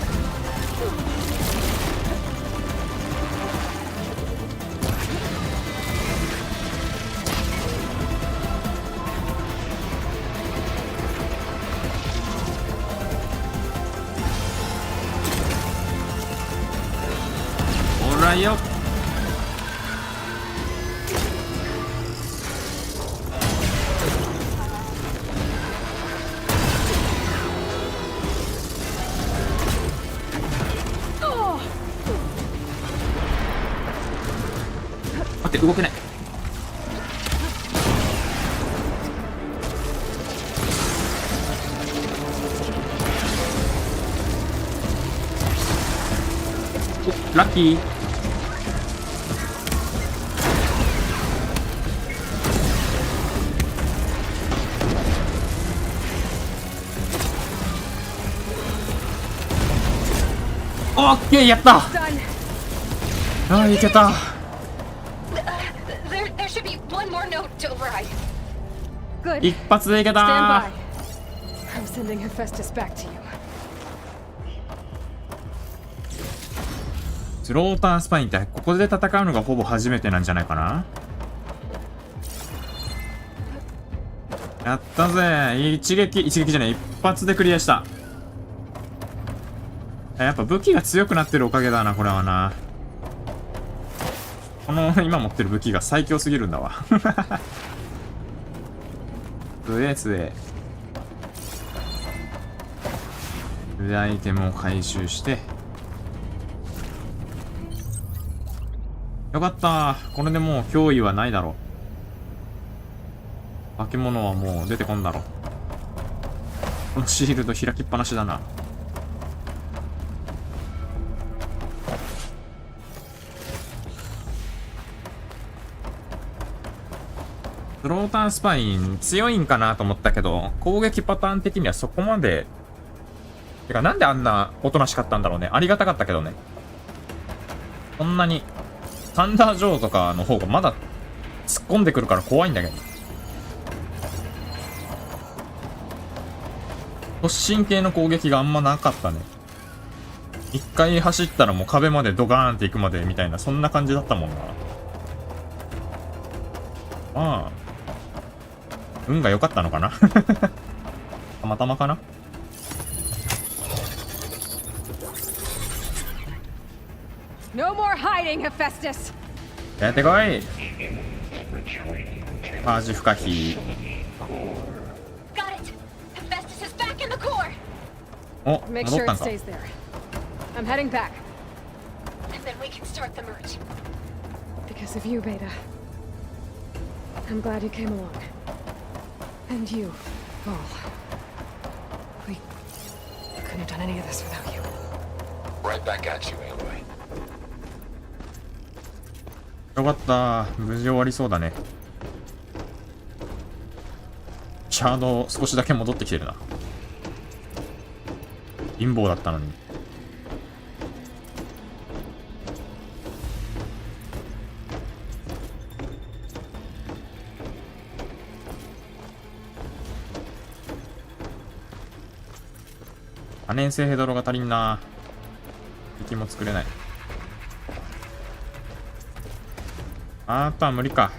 ほらよ。待って、動けない。お、ラッキー。オッケー、やった。ああ、いけた。There should be one more note to override. Good. 一発でいけた Stand ー。 by. I'm sending Hephaestus back to you. スロータースパインってここで戦うのがほぼ初めてなんじゃないかな。やったぜ。一撃じゃない、一発でクリアした。やっぱ武器が強くなってるおかげだな、これはな。この今持ってる武器が最強すぎるんだわ。強え強え。でアイテムを回収してよかった。これでもう脅威はないだろう。化け物はもう出てこんだろう。このシールド開きっぱなしだな。スロータースパイン強いんかなと思ったけど、攻撃パターン的にはそこまで。てかなんであんなおとなしかったんだろうね。ありがたかったけどね。こんなにサンダージョーとかの方がまだ突っ込んでくるから怖いんだけど。突進系の攻撃があんまなかったね。一回走ったらもう壁までドガーンって行くまでみたいな、そんな感じだったもんな。まあ運が良かったのかな。たまたまかな。No more hiding, Hephaestus. やってこい。パージ不可避。 Got it. Hephaestus is back in the core. お、 Make 戻 sure ったん it か。 stays there. I'm heading back. And then we can start the merge. Because of you, Beta. I'm glad you came along. And you, Vol. We couldn't have done any of this without you. Right back at you, Aloy. よかった。無事終わりそうだね。シャード少しだけ戻ってきてるな。貧乏だったのに。可燃性ヘドロが足りんな。敵も作れない。あとは無理か。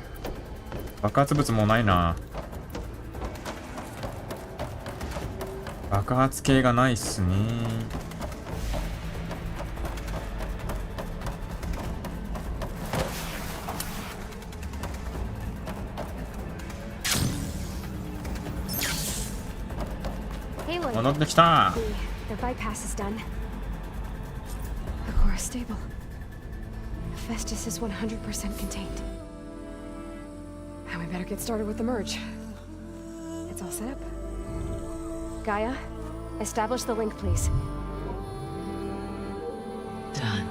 爆発物もないな。爆発系がないっすね。戻ってきた。The bypass is done. The core is stable. Hephaestus is 100% contained. And we better get started with the merge. It's all set up. Gaia, establish the link, please. Done.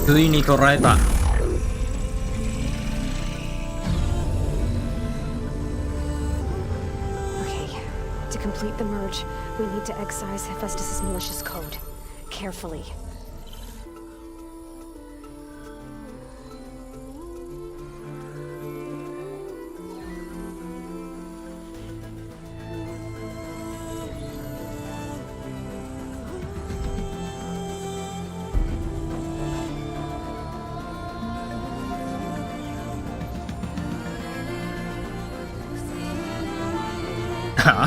ついに捉えた。Okay, to complete the merge, we need to excise Hephaestus's malicious code. Carefully.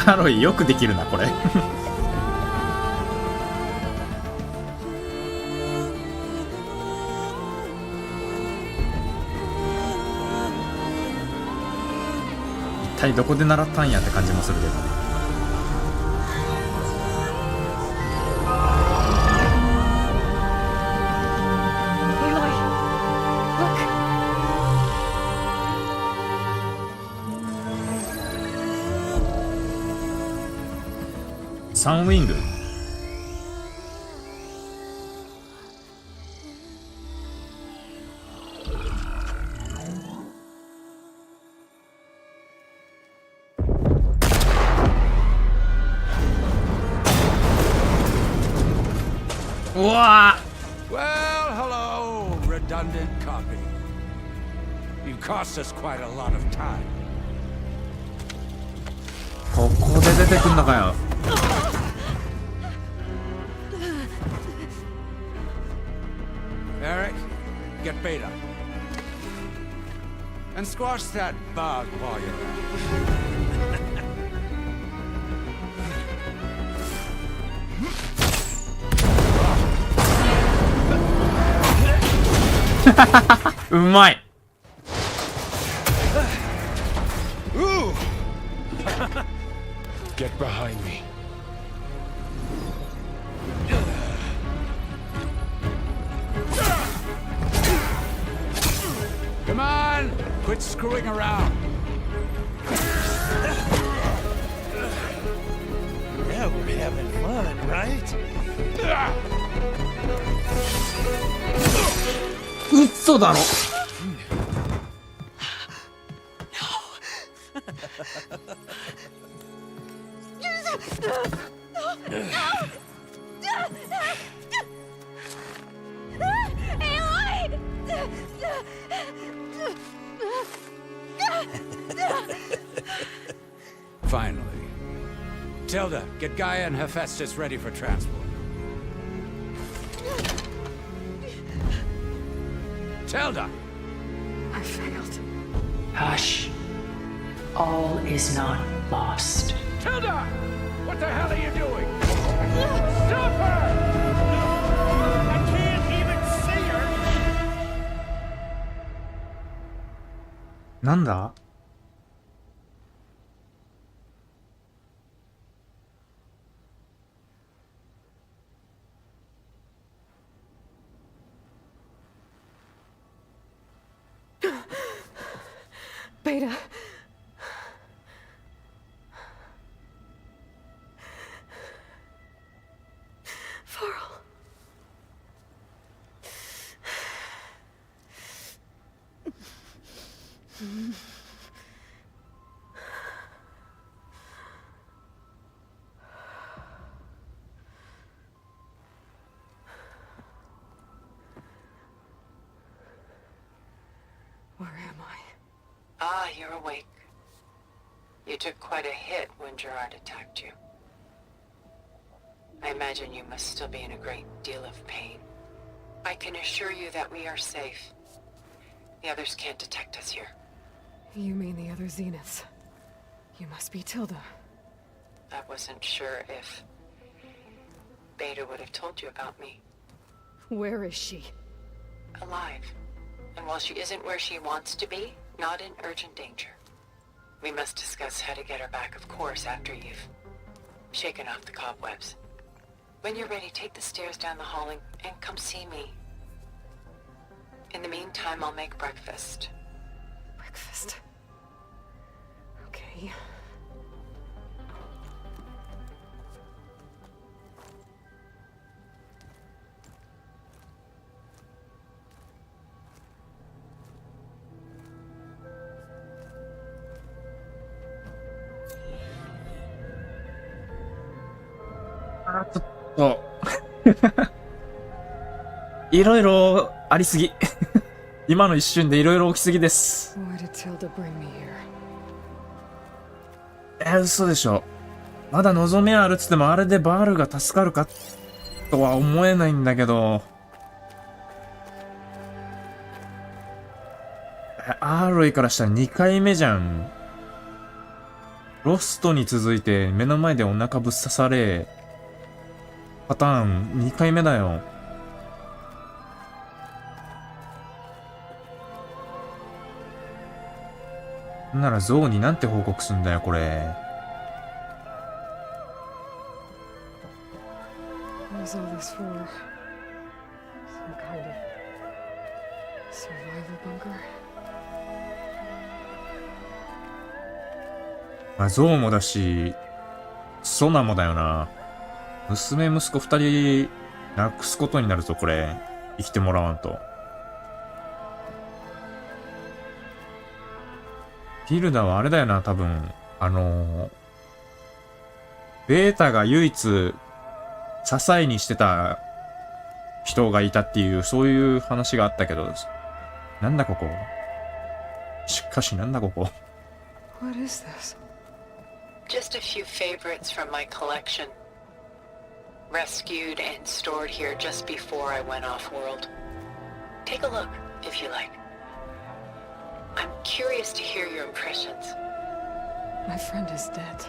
アロイよくできるなこれ。一体どこで習ったんやって感じもするけど。サンウィング。うわー。 Well, hello, redundant copy. You cost us quite a lot of time. ここで出てくんのかよ。Eric, get Beta. And squash that bug while you're at it. うまい。Get behind me. Come on! Quit screwing around! Yeah, we're having fun, right? 嘘だろ。Finally. Tilda, get Gaia and Hephaestus ready for transport. Tilda! I failed. Hush. All is not lost. Tilda! What the hell are you doing? Stop her! I can't even see her! なんだ。Beta. Farrell. Ah, you're awake. You took quite a hit when Gerard attacked you. I imagine you must still be in a great deal of pain. I can assure you that we are safe. The others can't detect us here. You mean the other Zeniths? You must be Tilda. I wasn't sure if Beta would have told you about me. Where is she? Alive. And while she isn't where she wants to be, not in urgent danger. We must discuss how to get her back, of course, after you've shaken off the cobwebs. When you're ready, take the stairs down the hall and come see me. In the meantime, I'll make breakfast. Breakfast? Okay.ちょっといろいろありすぎ今の一瞬でいろいろ起きすぎです。嘘でしょ。まだ望みあるっつってもあれでバールが助かるかとは思えないんだけど、アーロイからしたら2回目じゃん。ロストに続いて目の前でお腹ぶっ刺されパターン2回目だよ。ならゾウになんて報告すんだよこれ。What is all this for? Some kind of survival bunker? まあゾウもだしソナもだよな。娘息子2人亡くすことになるぞこれ。生きてもらわんと。ティルダはあれだよな多分。ベータが唯一支えにしてた人がいたっていうそういう話があったけど、なんだここ。しかしなんだここ。 What is this? Just a few favorites from my collection. Rescued and stored here just before I went off-world. Take a look, if you like. I'm curious to hear your impressions. My friend is dead.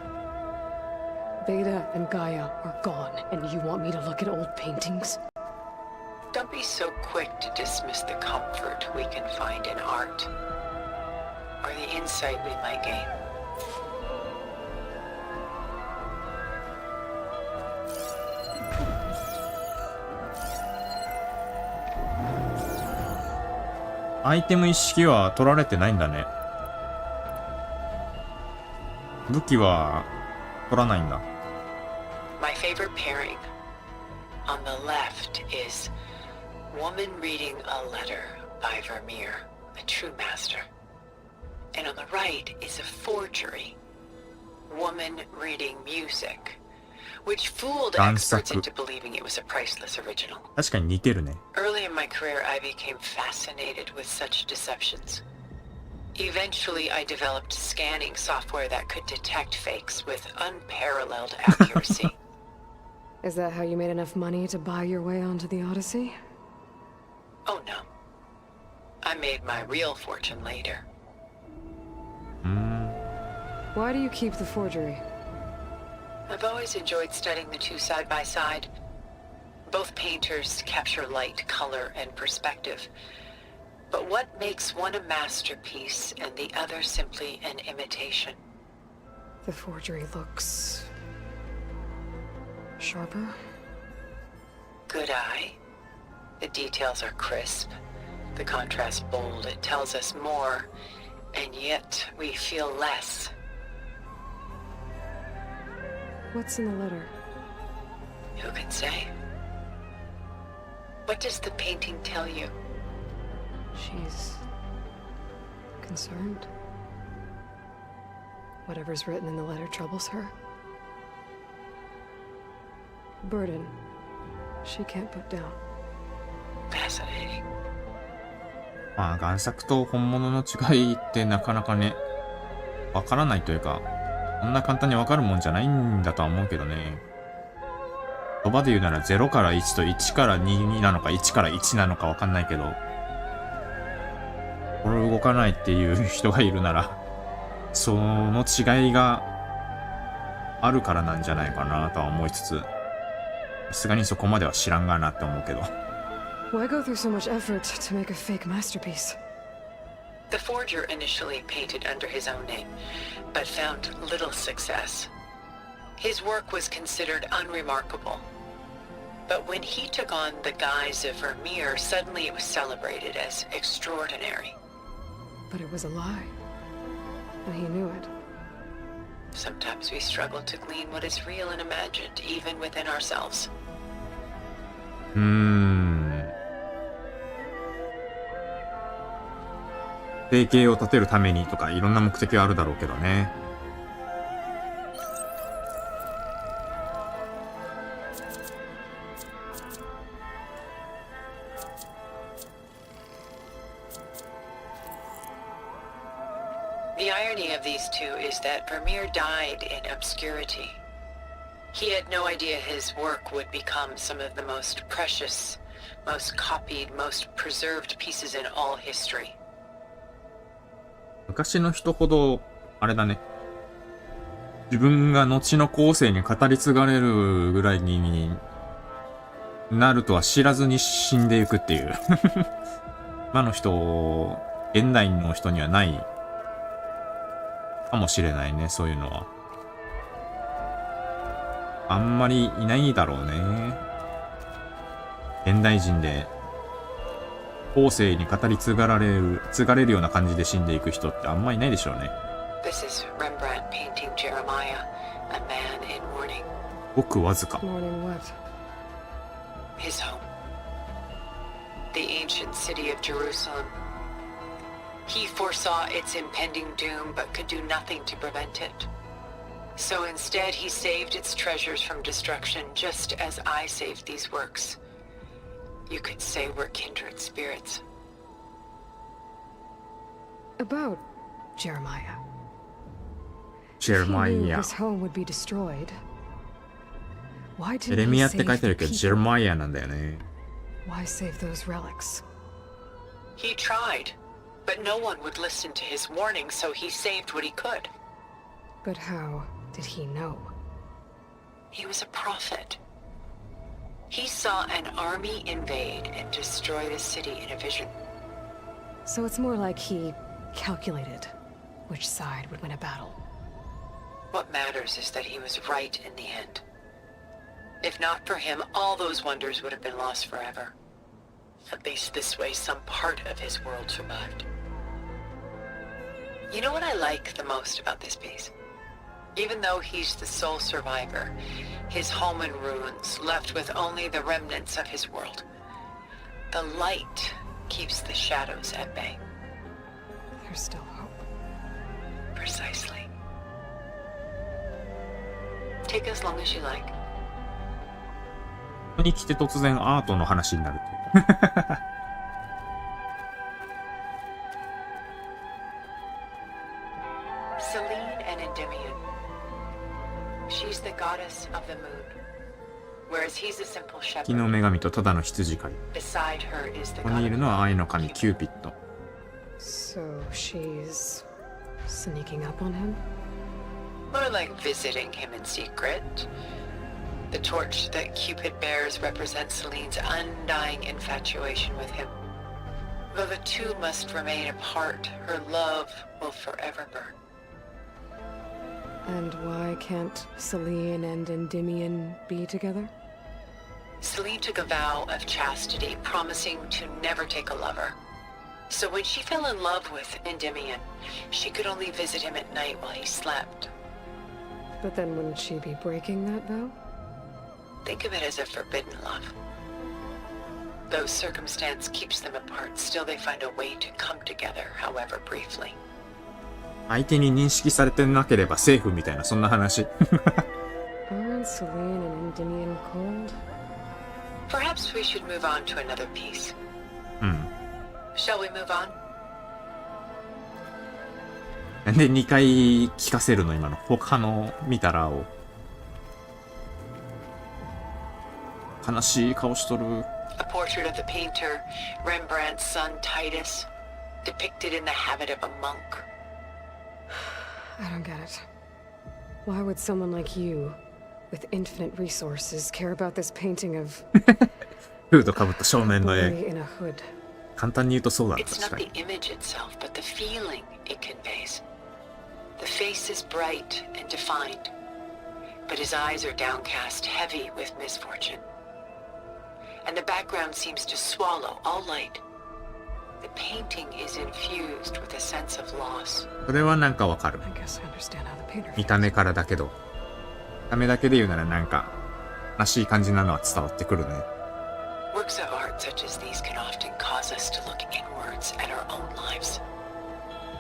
Beta and Gaia are gone, and you want me to look at old paintings? Don't be so quick to dismiss the comfort we can find in art, or the insight we might gain.アイテム一式は取られてないんだね。武器は取らないんだ。My favorite pairing. On the left is Woman Reading a Letter by Vermeer, a true master. And on the right is a forgery. Woman Reading Music, which fooled experts into believing it was a priceless original. 確かに似てるね。Early in my career, I became fascinated with such deceptions. Eventually, I developed scanning software that could detect fakes with unparalleled accuracy. Is that how you made enough money to buy your way onto the Odyssey? Oh no. I made my real fortune later. Why do you keep the forgery? I've always enjoyed studying the two side by side. Both painters capture light, color, and perspective. But what makes one a masterpiece and the other simply an imitation? The forgery looks sharper. Good eye. The details are crisp. The contrast bold. It tells us more, and yet we feel less. What's in the letter? Who can say? What does the painting tell you? She's concerned. Whatever's written in the letter troubles her. A burden she can't put down. Fascinating. まあ、贋作と本物の違いってなかなかね、わからないというか、そんな簡単にわかるもんじゃないんだとは思うけどね。言葉で言うなら0から1と1から2なのか1から1なのかわかんないけど、これ動かないっていう人がいるなら、その違いがあるからなんじゃないかなとは思いつつ、さすがにそこまでは知らんがなって思うけど。Why go through so much effort to make a fake masterpiece? The forger initially painted under his own name, but found little success. His work was considered unremarkable. But when he took on the guise of Vermeer, suddenly it was celebrated as extraordinary. But it was a lie. And he knew it. Sometimes we struggle to glean what is real and imagined, even within ourselves. 生計を立てるためにとかいろんな目的はあるだろうけどね。The irony of these two is that Vermeer died in obscurity. He had no idea his work would become some of the most precious, most copied, most preserved pieces in all history. 昔の人ほど、あれだね。自分が後の後世に語り継がれるぐらいになるとは知らずに死んでいくっていう。今の人、現代の人にはないかもしれないね、そういうのは。あんまりいないだろうね。現代人で後世に語り継がれるような感じで死んでいく人ってあんまいないでしょうね。This is Rembrandt painting Jeremiah, a man in mourning. ごくわずか。Mourning what? His home. The ancient city of Jerusalem. He foresaw its impending doom but could do nothing to prevent it. So instead he saved its treasures from destruction just as I saved these works. You could say we're kindred spirits. About Jeremiah. Jeremiah. He knew his home would be destroyed. Why エ didn't レミ he アって書い save てある the けど、 people? Jeremiah なんだよね。Why save those relics? He tried, but no one would listen to his warning, so he saved what he could. But how did he know? He was a prophet. He saw an army invade and destroy the city in a vision. So it's more like he calculated which side would win a battle. What matters is that he was right in the end. If not for him, all those wonders would have been lost forever. At least this way, some part of his world survived. You know what I like the most about this piece? Even though he's the sole survivor, his home in ruins, left with only the remnants of his world. The light keeps the shadows at bay. There's still hope. Precisely. Take as long as you like. ここに来て突然アートの話になるっていう。Celine and Endymion. She's the goddess of the moon, whereas he's a simple 月の shepherd. 女神とただの羊飼い。 Beside her is the ここに god いる of のは愛の the 神 moon. キューピッド。 So she's sneaking up on him? More like visiting him in secret. The torch that Cupid bears represents Celine's undying infatuation with him. Though the two must remain apart, her love will forever burn. And why can't Celine and Endymion be together? Celine took a vow of chastity, promising to never take a lover. So when she fell in love with Endymion, she could only visit him at night while he slept. But then wouldn't she be breaking that vow? Think of it as a forbidden love. Though circumstance keeps them apart, still they find a way to come together, however briefly. 相手に認識されてなければセーフみたいな、そんな話。Aren't Celine and Endymion cold? Perhaps we should move on to another piece. Shall we move on? なんで2回聞かせるの今の。他の見たらを。悲しい顔しとる。A portrait of the painter, Rembrandt's son Titus, depicted in the habit of a monk. I don't get it. Why would someone like you, with infinite resources, care about this painting of フードかぶった少年の boy 絵。 in a hood? 簡単に言うとそうだな、 It's 確 not か the に。 image itself, but the feeling it conveys. The face is bright and defined, but his eyes are downcast, heavy with misfortune. And the background seems to swallow all light. The painting is infused with a sense of loss. それはなんかわかる。 I guess I understand how the painter 見た目からだけど。見た目だけで言うならなんか、悲しい感じなのは伝わってくるね。Works of art such as these can often cause us to look inwards at our own lives.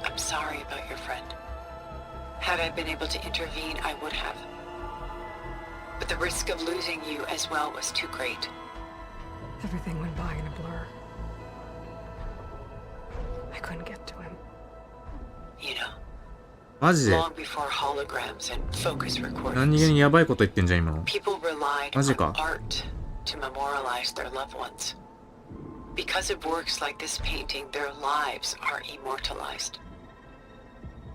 I'm sorry about your friend. Had I been able to intervene, I would have. But the risk of losing you as well was too great. Everything went by in a blur. I couldn't get to him. You know, マジで long before holograms and focus 何気 recordings, にやばいこと言ってんじゃん今の。 people relied マジ on か。 art to memorialize their loved ones. Because of works like this painting, their lives are immortalized.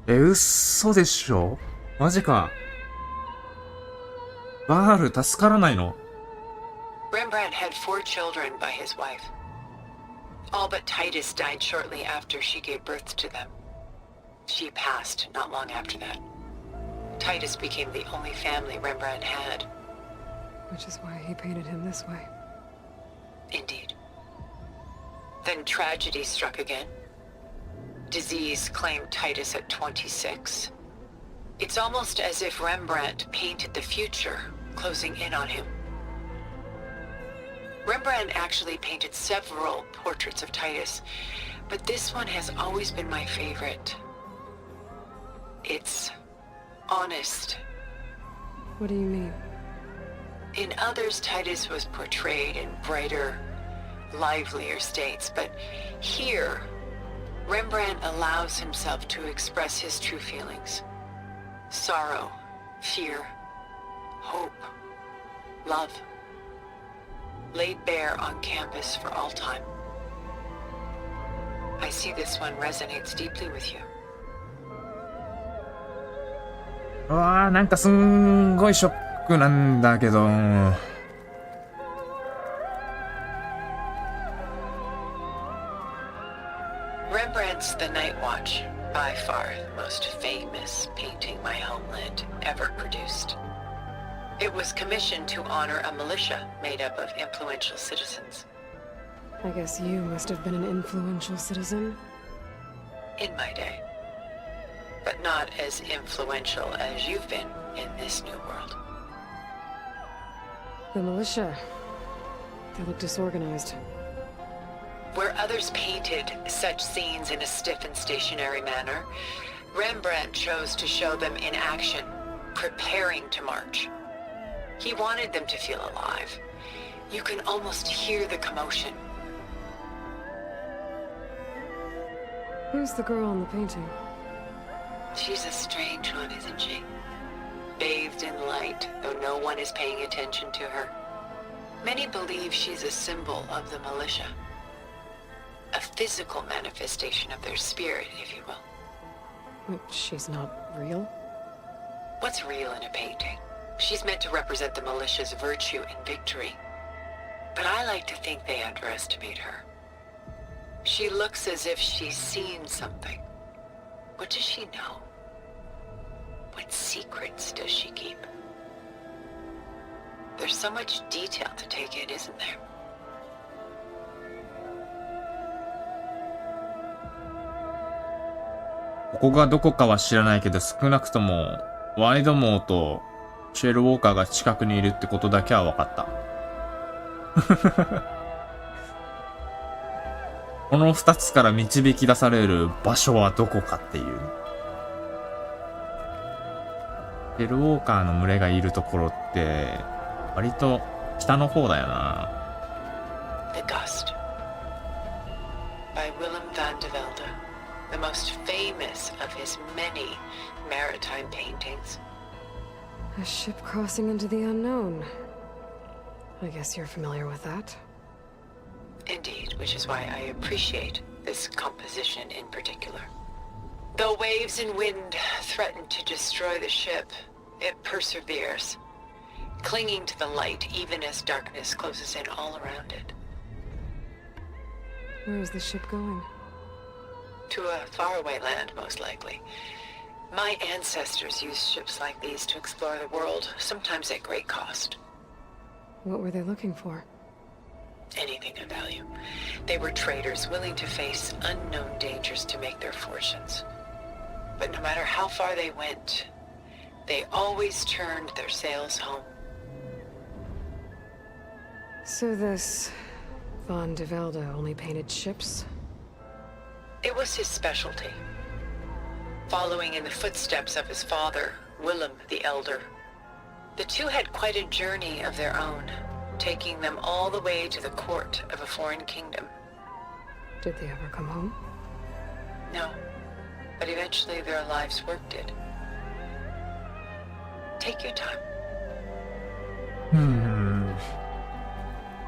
嘘でしょ？マジか。バール助からないの？ Rembrandt had 4 children by his wife. All but Titus died shortly after she gave birth to them. She passed not long after that. Titus became the only family Rembrandt had. Which is why he painted him this way. Indeed. Then tragedy struck again. Disease claimed Titus at 26. It's almost as if Rembrandt painted the future, closing in on him. Rembrandt actually painted several portraits of Titus, but this one has always been my favorite. It's honest. What do you mean? In others, Titus was portrayed in brighter, livelier states, but here, Rembrandt allows himself to express his true feelings. Sorrow, fear, hope, love. Laid bare on canvas for all time. I see this one resonates deeply with you. うわー、なんかすんごいショックなんだけど。Rembrandt's The Night Watch, by far the most famous painting my homeland ever produced. It was commissioned to honor a militia made up of influential citizens. I guess you must have been an influential citizen. In my day. But not as influential as you've been in this new world. The militia. They look disorganized. Where others painted such scenes in a stiff and stationary manner, Rembrandt chose to show them in action, preparing to march. He wanted them to feel alive. You can almost hear the commotion. Who's the girl in the painting? She's a strange one, isn't she? Bathed in light, though no one is paying attention to her. Many believe she's a symbol of the militia. A physical manifestation of their spirit, if you will. But she's not real? What's real in a painting? She's meant to represent the militia's virtue and victory. But I like to think they underestimate her. She looks as if she's seen something. What does she know? What secrets does she keep? There's so much detail to take in, isn't there?ここがどこかは知らないけど、少なくともワイドモーとシェル・ウォーカーが近くにいるってことだけは分かった。この2つから導き出される場所はどこかっていう。シェル・ウォーカーの群れがいるところって割と北の方だよな。The gust. by Willem van de Velde, the most famous of his many maritime paintings. A ship crossing into the unknown. I guess you're familiar with that. Indeed, which is why I appreciate this composition in particular. Though waves and wind threaten to destroy the ship, it perseveres, clinging to the light even as darkness closes in all around it. Where is the ship going? To a faraway land, most likely. My ancestors used ships like these to explore the world, sometimes at great cost. What were they looking for? Anything of value. They were traders willing to face unknown dangers to make their fortunes. But no matter how far they went, they always turned their sails home. So this Van de Velde only painted ships? It was his specialty. Following in the footsteps of his father, Willem the Elder. The two had quite a journey of their own, taking them all the way to the court of a foreign kingdom. Did they ever come home? No, but eventually their lives worked it. Take your time.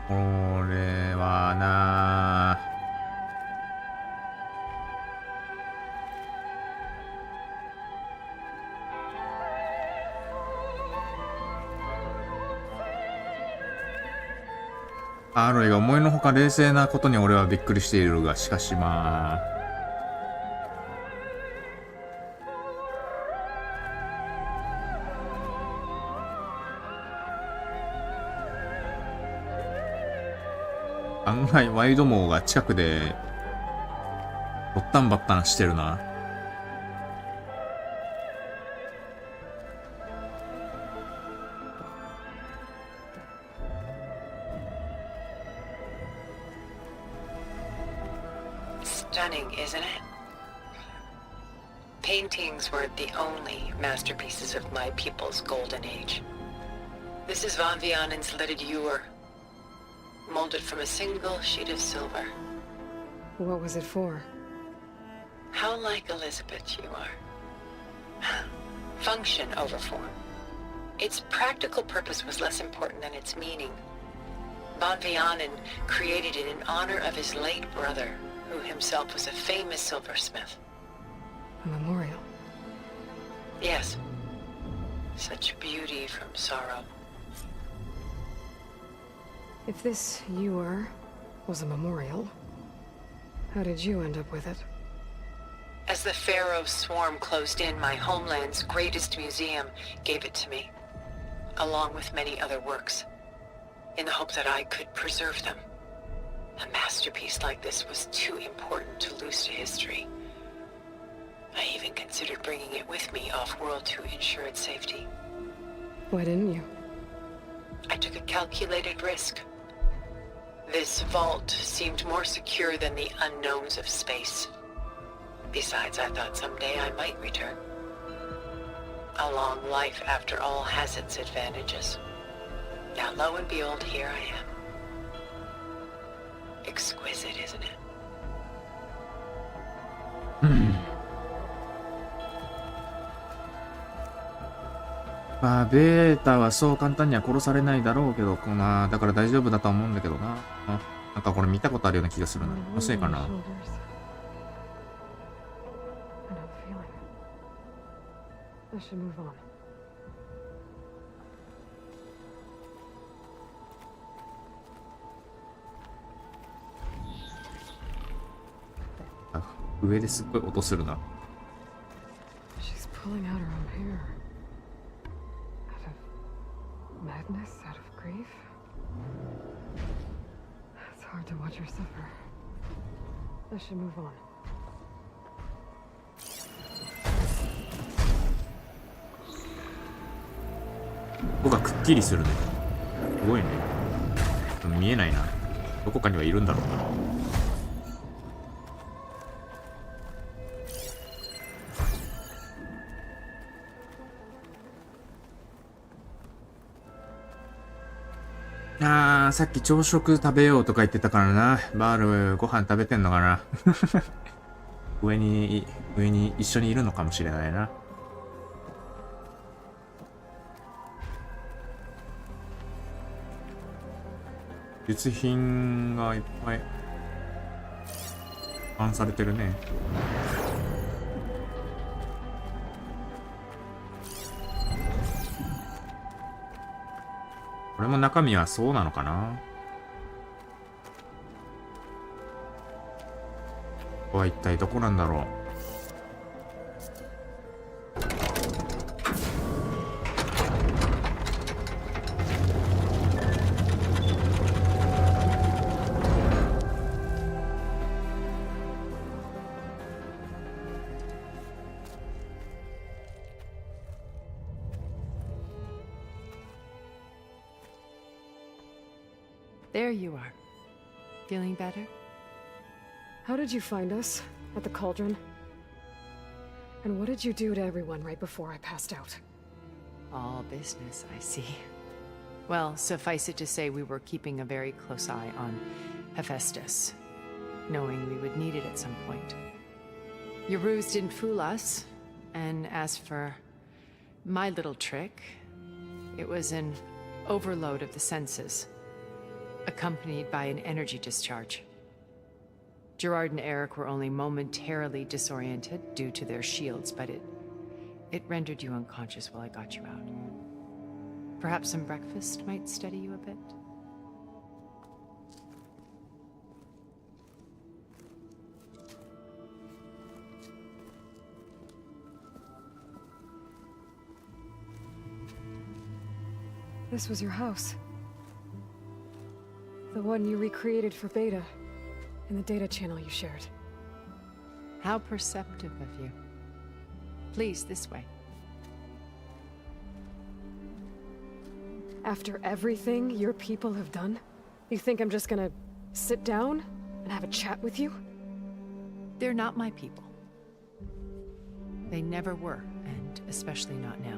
これはなアロイが思いのほか冷静なことに俺はびっくりしているが、しかしまあ案外ワイドモーが近くでぼったんばったんしてるな。Stunning, isn't it? Paintings weren't the only masterpieces of my people's golden age. This is Van Vianen's lidded ewer, molded from a single sheet of silver. What was it for? How like Elizabeth you are. Function over form. Its practical purpose was less important than its meaning. Van Vianen created it in honor of his late brother, who himself was a famous silversmith. A memorial? Yes. Such beauty from sorrow. If this ewer was a memorial, how did you end up with it? As the Pharaoh's swarm closed in, my homeland's greatest museum gave it to me, along with many other works, in the hope that I could preserve them. A masterpiece like this was too important to lose to history. I even considered bringing it with me off-world to ensure its safety. Why didn't you? I took a calculated risk. This vault seemed more secure than the unknowns of space. Besides, I thought someday I might return. A long life, after all, has its advantages. Now, lo and behold, here I am. Exquisite, isn't it? まあベータはそう簡単には殺されないだろうけど、まあだから大丈夫だと思うんだけどな。なんかこれ見たことあるような気がするな。のせいかな。上ですっごい音するな。She's pulling out her own hair. Out of madness, out of grief. It's hard to watch her suffer. I should move on. ここがくっきりするね。すごいね。見えないな。どこかにはいるんだろうな。さっき朝食食べようとか言ってたからな。バールご飯食べてんのかな。上に一緒にいるのかもしれないな。術品がいっぱい保管されてるね。これも中身はそうなのかな。ここは一体どこなんだろう。There you are. Feeling better? How did you find us? At the cauldron? And what did you do to everyone right before I passed out? All business, I see. Well, suffice it to say we were keeping a very close eye on Hephaestus, knowing we would need it at some point. Your ruse didn't fool us, and as for my little trick, it was an overload of the senses, accompanied by an energy discharge. Gerard and Eric were only momentarily disoriented due to their shields, but it rendered you unconscious while I got you out. Perhaps some breakfast might steady you a bit? This was your house. The one you recreated for Beta, in the data channel you shared. How perceptive of you. Please, this way. After everything your people have done, you think I'm just gonna sit down and have a chat with you? They're not my people. They never were, and especially not now.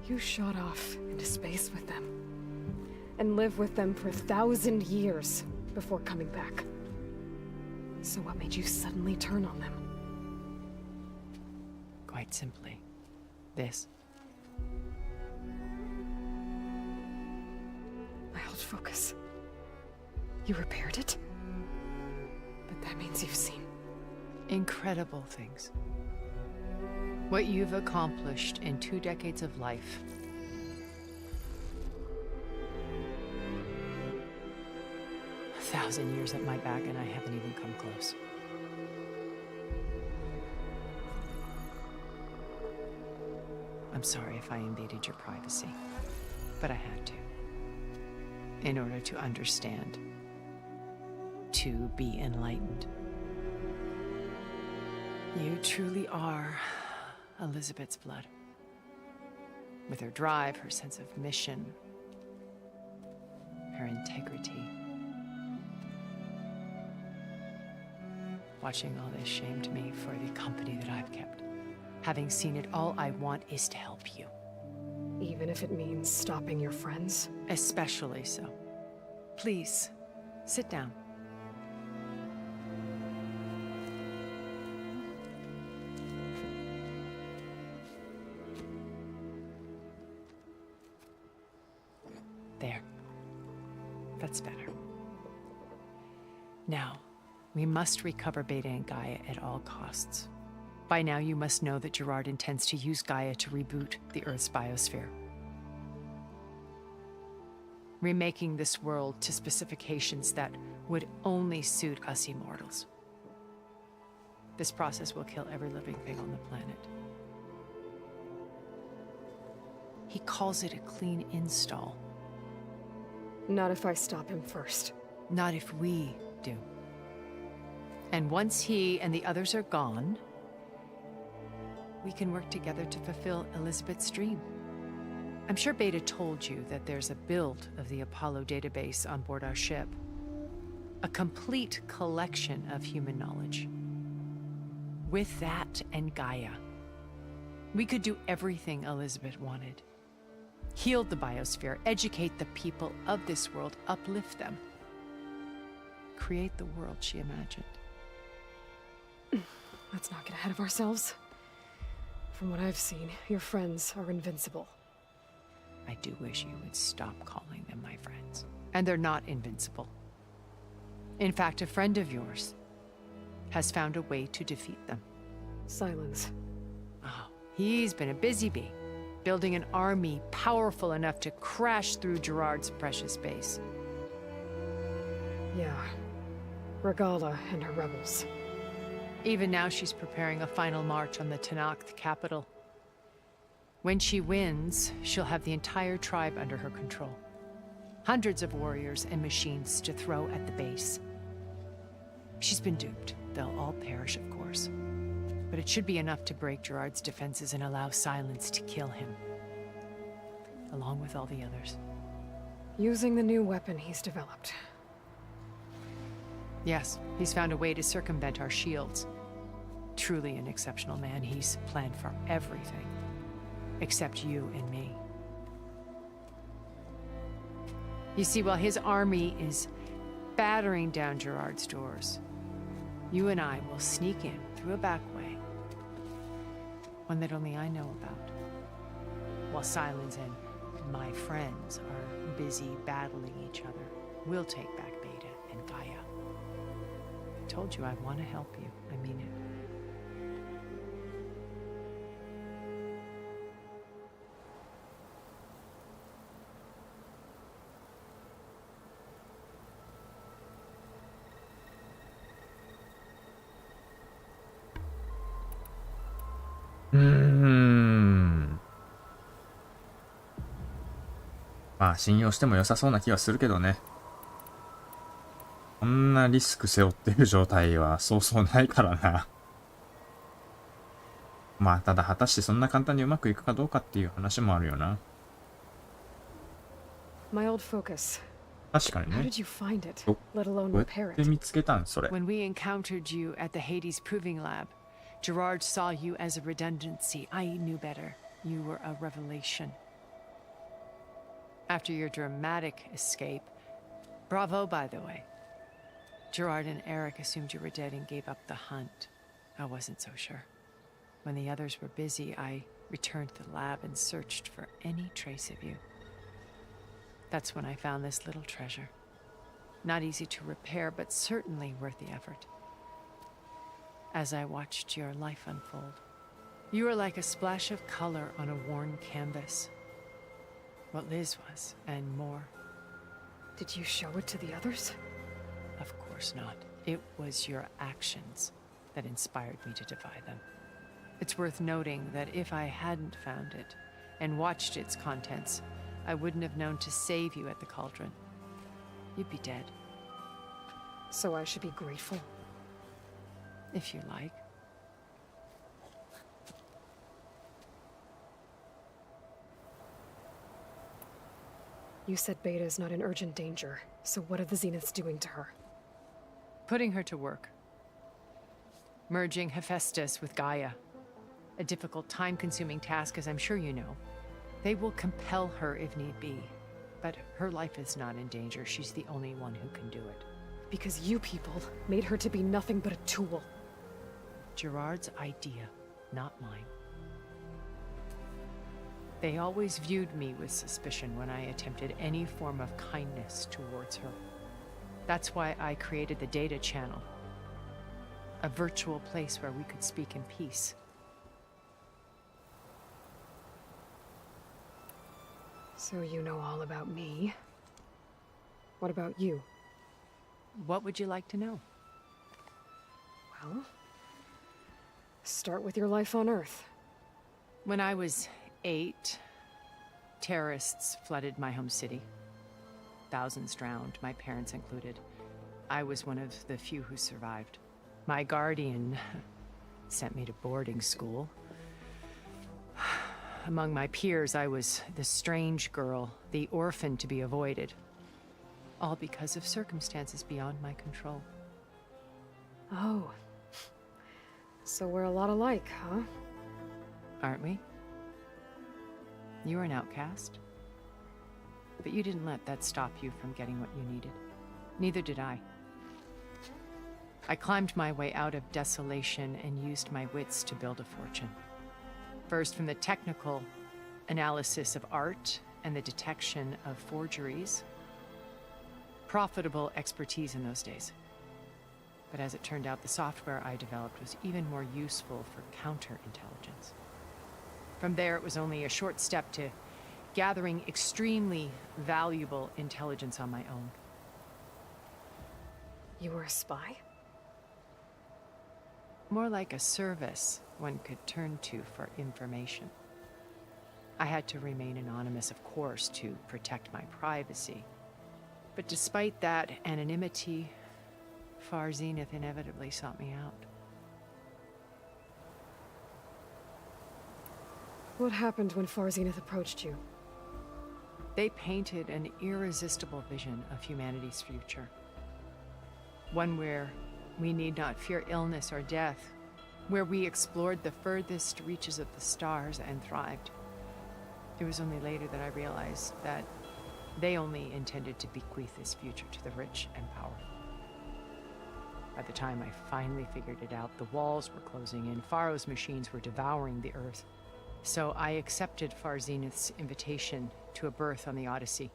You shot off into space with them, and lived with them for 1,000 years before coming back. So what made you suddenly turn on them? Quite simply, this. My old focus. You repaired it? But that means you've seen incredible things. What you've accomplished in 2 decades of life. A 1,000 years at my back, and I haven't even come close. I'm sorry if I invaded your privacy, but I had to. In order to understand. To be enlightened. You truly are Elizabeth's blood. With her drive, her sense of mission, her integrity. Watching all this shamed me for the company that I've kept. Having seen it, all I want is to help you. Even if it means stopping your friends? Especially so. Please, sit down. There. That's better. Now, we must recover Beta and Gaia at all costs. By now, you must know that Gerard intends to use Gaia to reboot the Earth's biosphere. Remaking this world to specifications that would only suit us immortals. This process will kill every living thing on the planet. He calls it a clean install. Not if I stop him first. Not if we do. And once he and the others are gone, we can work together to fulfill Elizabeth's dream. I'm sure Beta told you that there's a build of the Apollo database on board our ship. A complete collection of human knowledge. With that and Gaia, we could do everything Elizabeth wanted. heal the biosphere, educate the people of this world, uplift them. Create the world she imagined. Let's not get ahead of ourselves. From what I've seen, your friends are invincible. I do wish you would stop calling them my friends. And they're not invincible. In fact, a friend of yours has found a way to defeat them. Silence. Oh, he's been a busy bee, building an army powerful enough to crash through Gerard's precious base. Yeah. Regala and her rebels. Even now, she's preparing a final march on the Tenakth capital. When she wins, she'll have the entire tribe under her control. Hundreds of warriors and machines to throw at the base. She's been duped. They'll all perish, of course. But it should be enough to break Gerard's defenses and allow Silence to kill him. Along with all the others. Using the new weapon he's developed. Yes, he's found a way to circumvent our shields. Truly an exceptional man. He's planned for everything. Except you and me. You see, while his army is battering down Gerard's doors, you and I will sneak in through a back way. One that only I know about. While Silence and my friends are busy battling each other, we'll take back Beta and Gaia. I told you I want to help you. I mean it.まあ信用しても良さそうな気はするけどね。こんなリスク背負ってる状態はそうそうないからな。まあただ果たしてそんな簡単にうまくいくかどうかっていう話もあるよな。My old focus. 確かにね。How did you find it? ど Let alone うや repair って it? 見つけたんそれ。When we encountered you at the Hades Proving Lab, Gerard saw you as a redundancy. I knew better. You were a revelation. After your dramatic escape, bravo, by the way. Gerard and Eric assumed you were dead and gave up the hunt. I wasn't so sure. When the others were busy, I returned to the lab and searched for any trace of you. That's when I found this little treasure. Not easy to repair, but certainly worth the effort. As I watched your life unfold, you were like a splash of color on a worn canvas. What Liz was, and more. Did you show it to the others? Of course not. It was your actions that inspired me to defy them. It's worth noting that if I hadn't found it and watched its contents, I wouldn't have known to save you at the cauldron. You'd be dead. So I should be grateful? If you like. You said Beta is not in urgent danger, so what are the Zeniths doing to her? Putting her to work. Merging Hephaestus with Gaia. A difficult, time-consuming task, as I'm sure you know. They will compel her if need be. But her life is not in danger. She's the only one who can do it. Because you people made her to be nothing but a tool. Gerard's idea, not mine. They always viewed me with suspicion when I attempted any form of kindness towards her. That's why I created the data channel. A virtual place where we could speak in peace. So you know all about me. What about you? What would you like to know? Well, start with your life on Earth. When I was 8, terrorists flooded my home city. Thousands drowned, my parents included. I was one of the few who survived. My guardian sent me to boarding school. Among my peers, I was the strange girl, the orphan to be avoided. All because of circumstances beyond my control. Oh. So we're a lot alike, huh? Aren't we? You're an outcast. But you didn't let that stop you from getting what you needed. Neither did I. I climbed my way out of desolation and used my wits to build a fortune. First from the technical analysis of art and the detection of forgeries. Profitable expertise in those days. But as it turned out, the software I developed was even more useful for counterintelligence. From there, it was only a short step to gathering extremely valuable intelligence on my own. You were a spy? More like a service one could turn to for information. I had to remain anonymous, of course, to protect my privacy. But despite that anonymity, Far Zenith inevitably sought me out. What happened when Far Zenith approached you? They painted an irresistible vision of humanity's future. One where we need not fear illness or death, where we explored the furthest reaches of the stars and thrived. It was only later that I realized that they only intended to bequeath this future to the rich and powerful. By the time I finally figured it out, the walls were closing in, Pharaoh's machines were devouring the earth. So I accepted Far Zenith's invitation to a berth on the Odyssey.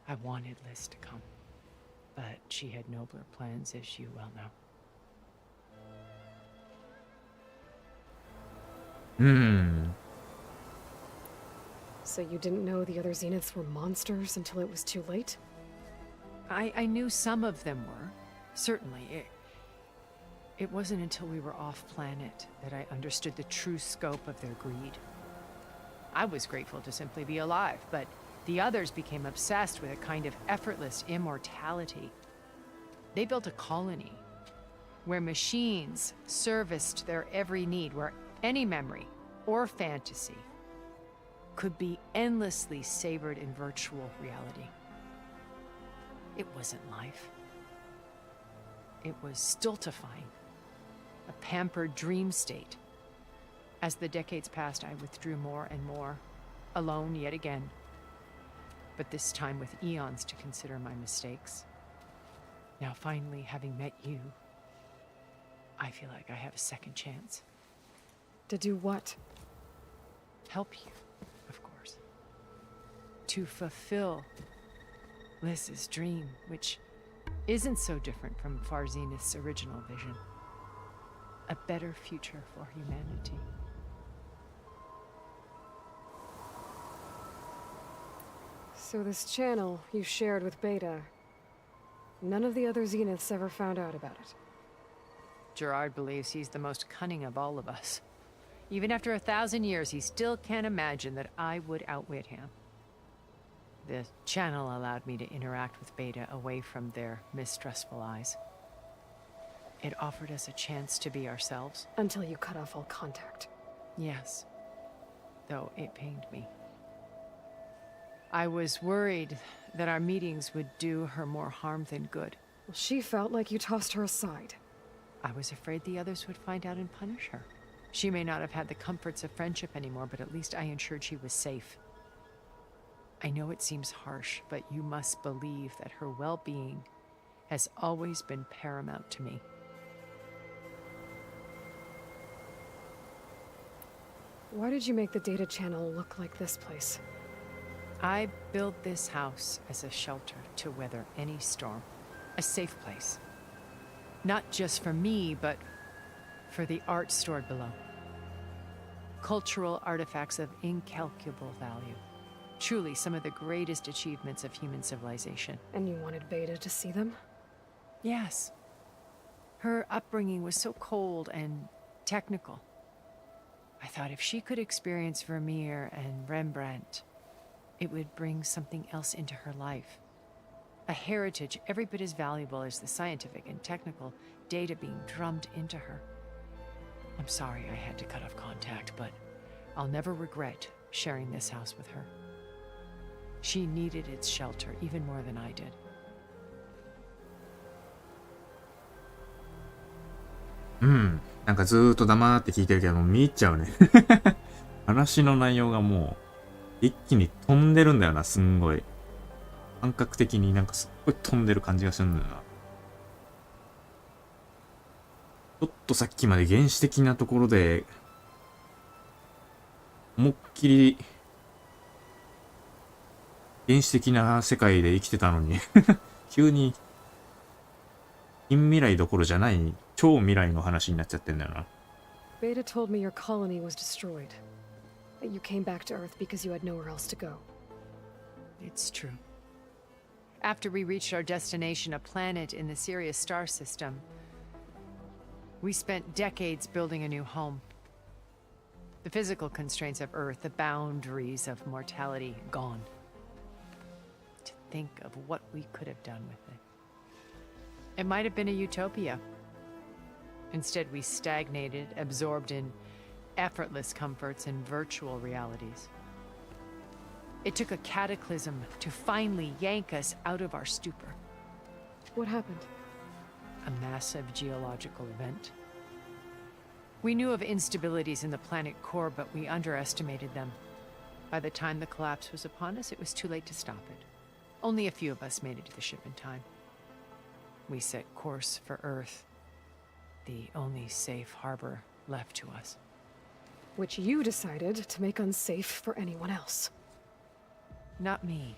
I wanted Liz to come, but she had nobler plans, as you well know. So you didn't know the other Zeniths were monsters until it was too late? I knew some of them were, certainly. It wasn't until we were off-planet that I understood the true scope of their greed. I was grateful to simply be alive, but the others became obsessed with a kind of effortless immortality. They built a colony where machines serviced their every need, where any memory or fantasy could be endlessly savored in virtual reality. It wasn't life. It was stultifying, a pampered dream state. As the decades passed, I withdrew more and more, alone yet again, but this time with eons to consider my mistakes. Now finally, having met you, I feel like I have a second chance. To do what? Help you, of course. To fulfill Liz's dream, which isn't so different from Far Zenith's original vision. A better future for humanity. So this channel you shared with Beta, none of the other Zeniths ever found out about it? Gerard believes he's the most cunning of all of us. Even after 1,000 years, he still can't imagine that I would outwit him. The channel allowed me to interact with Beta away from their mistrustful eyes. It offered us a chance to be ourselves. Until you cut off all contact. Yes. Though it pained me. I was worried that our meetings would do her more harm than good. Well, she felt like you tossed her aside. I was afraid the others would find out and punish her. She may not have had the comforts of friendship anymore, but at least I ensured she was safe. I know it seems harsh, but you must believe that her well-being has always been paramount to me. Why did you make the data channel look like this place? I built this house as a shelter to weather any storm. A safe place. Not just for me, but for the art stored below. Cultural artifacts of incalculable value. Truly some of the greatest achievements of human civilization. And you wanted Beta to see them? Yes. Her upbringing was so cold and technical. I thought if she could experience Vermeer and Rembrandt, it would bring something else into her life. A heritage every bit as valuable as the scientific and technical data being drummed into her. I'm sorry I had to cut off contact, but I'll never regret sharing this house with her. She needed its shelter even more than I did. なんかずーっと黙って聞いてるけど、もう見入っちゃうね。話の内容がも一気に飛んでるんだよな、すんごい。感覚的になんかすっごい飛んでる感じがするんだよな。ちょっとさっきまで原始的なところで、思いっきり、原始的な世界で生きてたのに、急に、近未来どころじゃない、超未来の話になっちゃってんだよな。Beta told me your colony was destroyed. That you came back to Earth because you had nowhere else to go. It's true. After we reached our destination, a planet in the Sirius star system, we spent decades building a new home. The physical constraints of Earth, the boundaries of mortality, gone. To think of what we could have done with it. It might have been a utopia. Instead, we stagnated, absorbed in effortless comforts and virtual realities. It took a cataclysm to finally yank us out of our stupor. What happened? A massive geological event. We knew of instabilities in the planet core, but we underestimated them. By the time the collapse was upon us, it was too late to stop it. Only a few of us made it to the ship in time. We set course for Earth, the only safe harbor left to us. Which you decided to make unsafe for anyone else. Not me.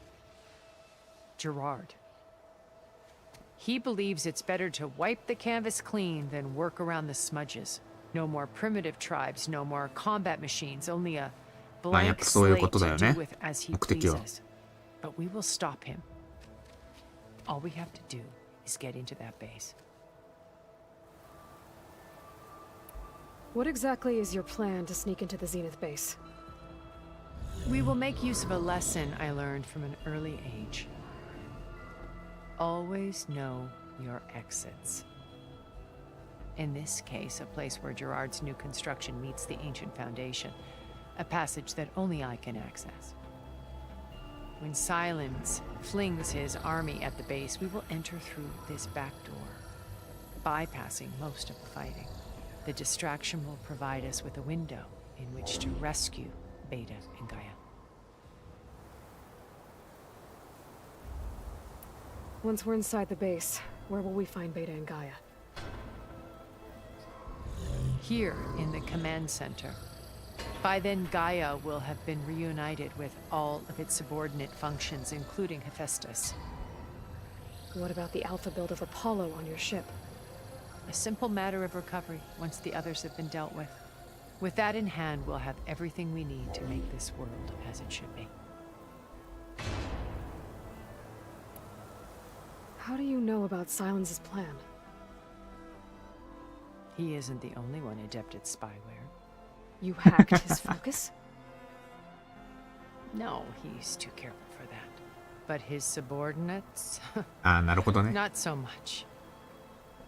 Gerard. He believes it's better to wipe the canvas clean than work around the smudges. No more primitive tribes, no more combat machines, only a blank slate to do with as he pleases. But we will stop him. All we have to do is get into that base. What exactly is your plan to sneak into the Zenith base? We will make use of a lesson I learned from an early age. Always know your exits. In this case, a place where Gerard's new construction meets the ancient foundation, a passage that only I can access. When Silence flings his army at the base, we will enter through this back door, bypassing most of the fighting. The distraction will provide us with a window in which to rescue Beta and Gaia. Once we're inside the base, where will we find Beta and Gaia? Here in the command center. By then, Gaia will have been reunited with all of its subordinate functions, including Hephaestus. What about the alpha build of Apollo on your ship? A simple matter of recovery once the others have been dealt with. With that in hand, we'll have everything we need to make this world as it should be. How do you know about Silence's plan? He isn't the only one adept at spyware. You hacked his focus? No, he's too careful for that. But his subordinates? なるほどね。 Not so much.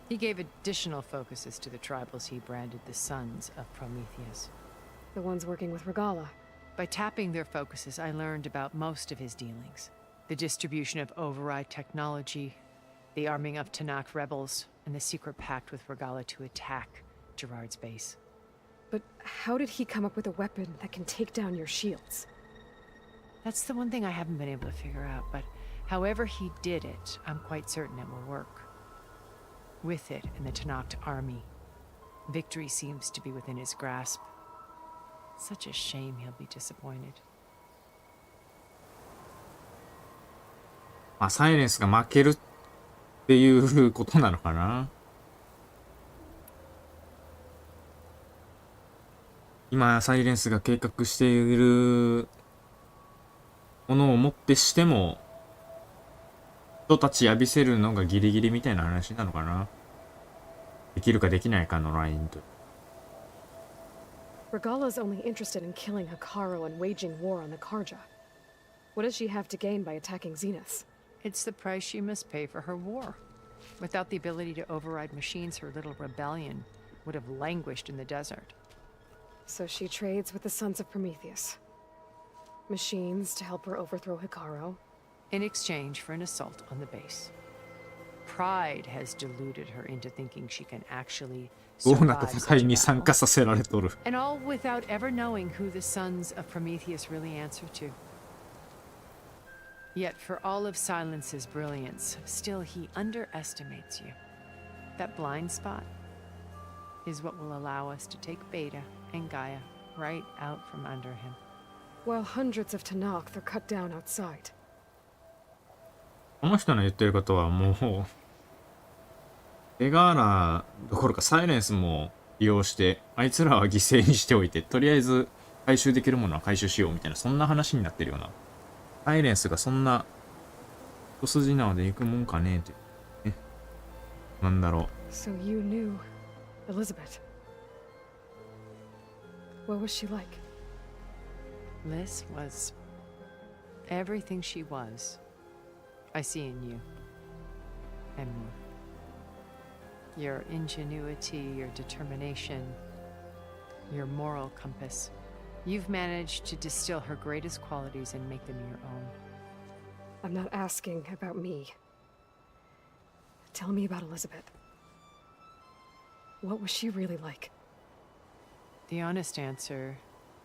He gave additional focuses to the tribals he branded the Sons of Prometheus. The ones working with Regala. By tapping their focuses, I learned about most of his dealings. The distribution of override technology, the arming of Tanakh rebels, and the secret pact with Regala to attack Gerard's base. But how did he come up with a weapon that can take down your shields? That's the one thing I haven't been able to figure out, but however he did it, I'm quite certain it will work. With it and the Tanakh army, victory seems to be within his grasp. Such a shame he'll be disappointed. まあ、サイレンスが負けるっていうことなのかな。今、サイレンスが計画しているものをもってしても、人たち浴びせるのがギリギリみたいな話なのかな。できるかできないかのラインと。Regala's only interested in killing Hikaru and waging war on the Karja. What does she have to gain by attacking Zenith? It's the price she must pay for her war. Without the ability to override machines, her little rebellion would have languished in the desert. So she trades with the Sons of Prometheus. Machines to help her overthrow Hikaru. In exchange for an assault on the base. Pride has deluded her into thinking she can actually survive such a battle. And all without ever knowing who the Sons of Prometheus really answer to. Yet for all of Silence's brilliance, still he underestimates you. That blind spot is what will allow us to take Beta and Gaia right out from under him. While hundreds of Tanakh are cut down outside. この人の言ってることはもう、エガーラどころかサイレンスも利用して、あいつらは犠牲にしておいて、とりあえず回収できるものは回収しようみたいな、そんな話になってるような。サイレンスがそんな一筋縄で行くもんかねって。なんだろう。So you knew Elizabeth. What was she like? Liz was everything she was. I see in you. And more. Your ingenuity, your determination, your moral compass. You've managed to distill her greatest qualities and make them your own. I'm not asking about me. Tell me about Elizabeth. What was she really like? The honest answer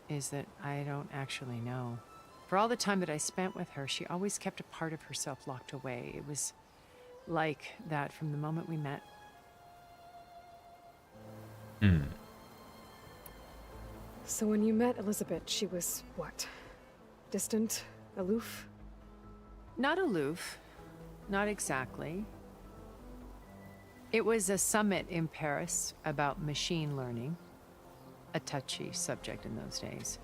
is that I don't actually know. For all the time that I spent with her, she always kept a part of herself locked away. It was like that from the moment we met. So when you met Elizabeth, she was what? Distant? Aloof? Not aloof. Not exactly. It was a summit in Paris about machine learning. A touchy subject in those days.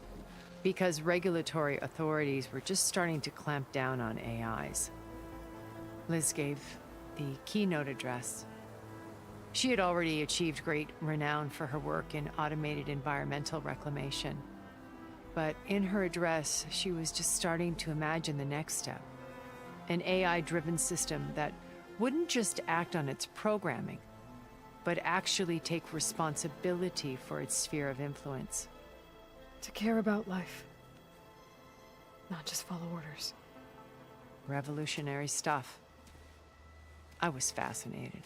Because regulatory authorities were just starting to clamp down on AIs. Liz gave the keynote address. She had already achieved great renown for her work in automated environmental reclamation. But in her address, she was just starting to imagine the next step. An AI-driven system that wouldn't just act on its programming, but actually take responsibility for its sphere of influence. To care about life. Not just follow orders. Revolutionary stuff. I was fascinated.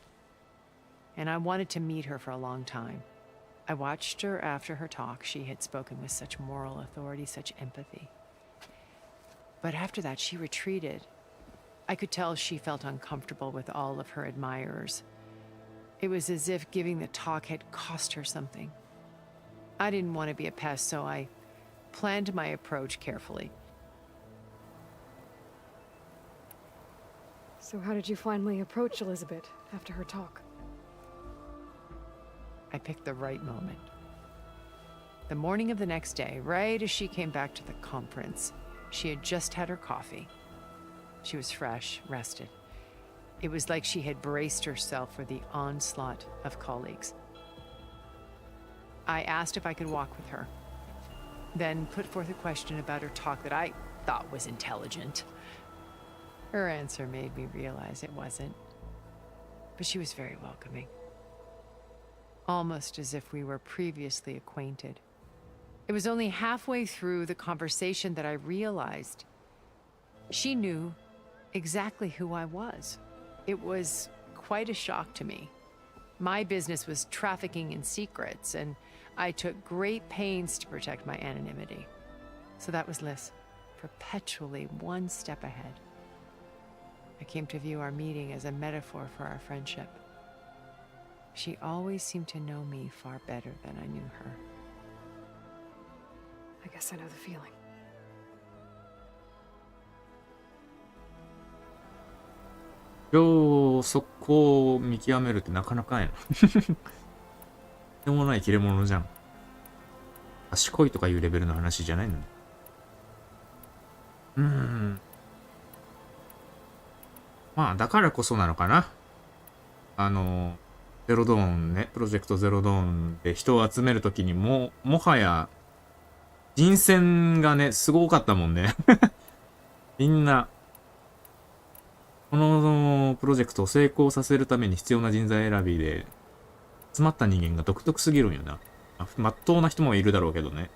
And I wanted to meet her for a long time. I watched her after her talk. She had spoken with such moral authority, such empathy. But after that, she retreated. I could tell she felt uncomfortable with all of her admirers. It was as if giving the talk had cost her something. I didn't want to be a pest, so I planned my approach carefully. So how did you finally approach Elizabeth after her talk? I picked the right moment. The morning of the next day, right as she came back to the conference, she had just had her coffee. She was fresh, rested. It was like she had braced herself for the onslaught of colleagues. I asked if I could walk with her, then put forth a question about her talk that I thought was intelligent. Her answer made me realize it wasn't, but she was very welcoming. Almost as if we were previously acquainted. It was only halfway through the conversation that I realized she knew exactly who I was. It was quite a shock to me. My business was trafficking in secrets, and I took great pains to protect my anonymity. So that was Liz, perpetually one step ahead. I came to view our meeting as a metaphor for our friendship. She always seemed to know me far better than I knew her. I guess I know the feeling. 秒速攻を見極めるってなかなかやな。でもない切れ者じゃん。賢いとかいうレベルの話じゃないの。まあだからこそなのかな。ゼロドーンね、プロジェクトゼロドーンで人を集めるときにもはや人選がねすごかったもんね。みんなこのプロジェクトを成功させるために必要な人材選びで詰まった人間が独特すぎるんよな。まっとうな人もいるだろうけどね。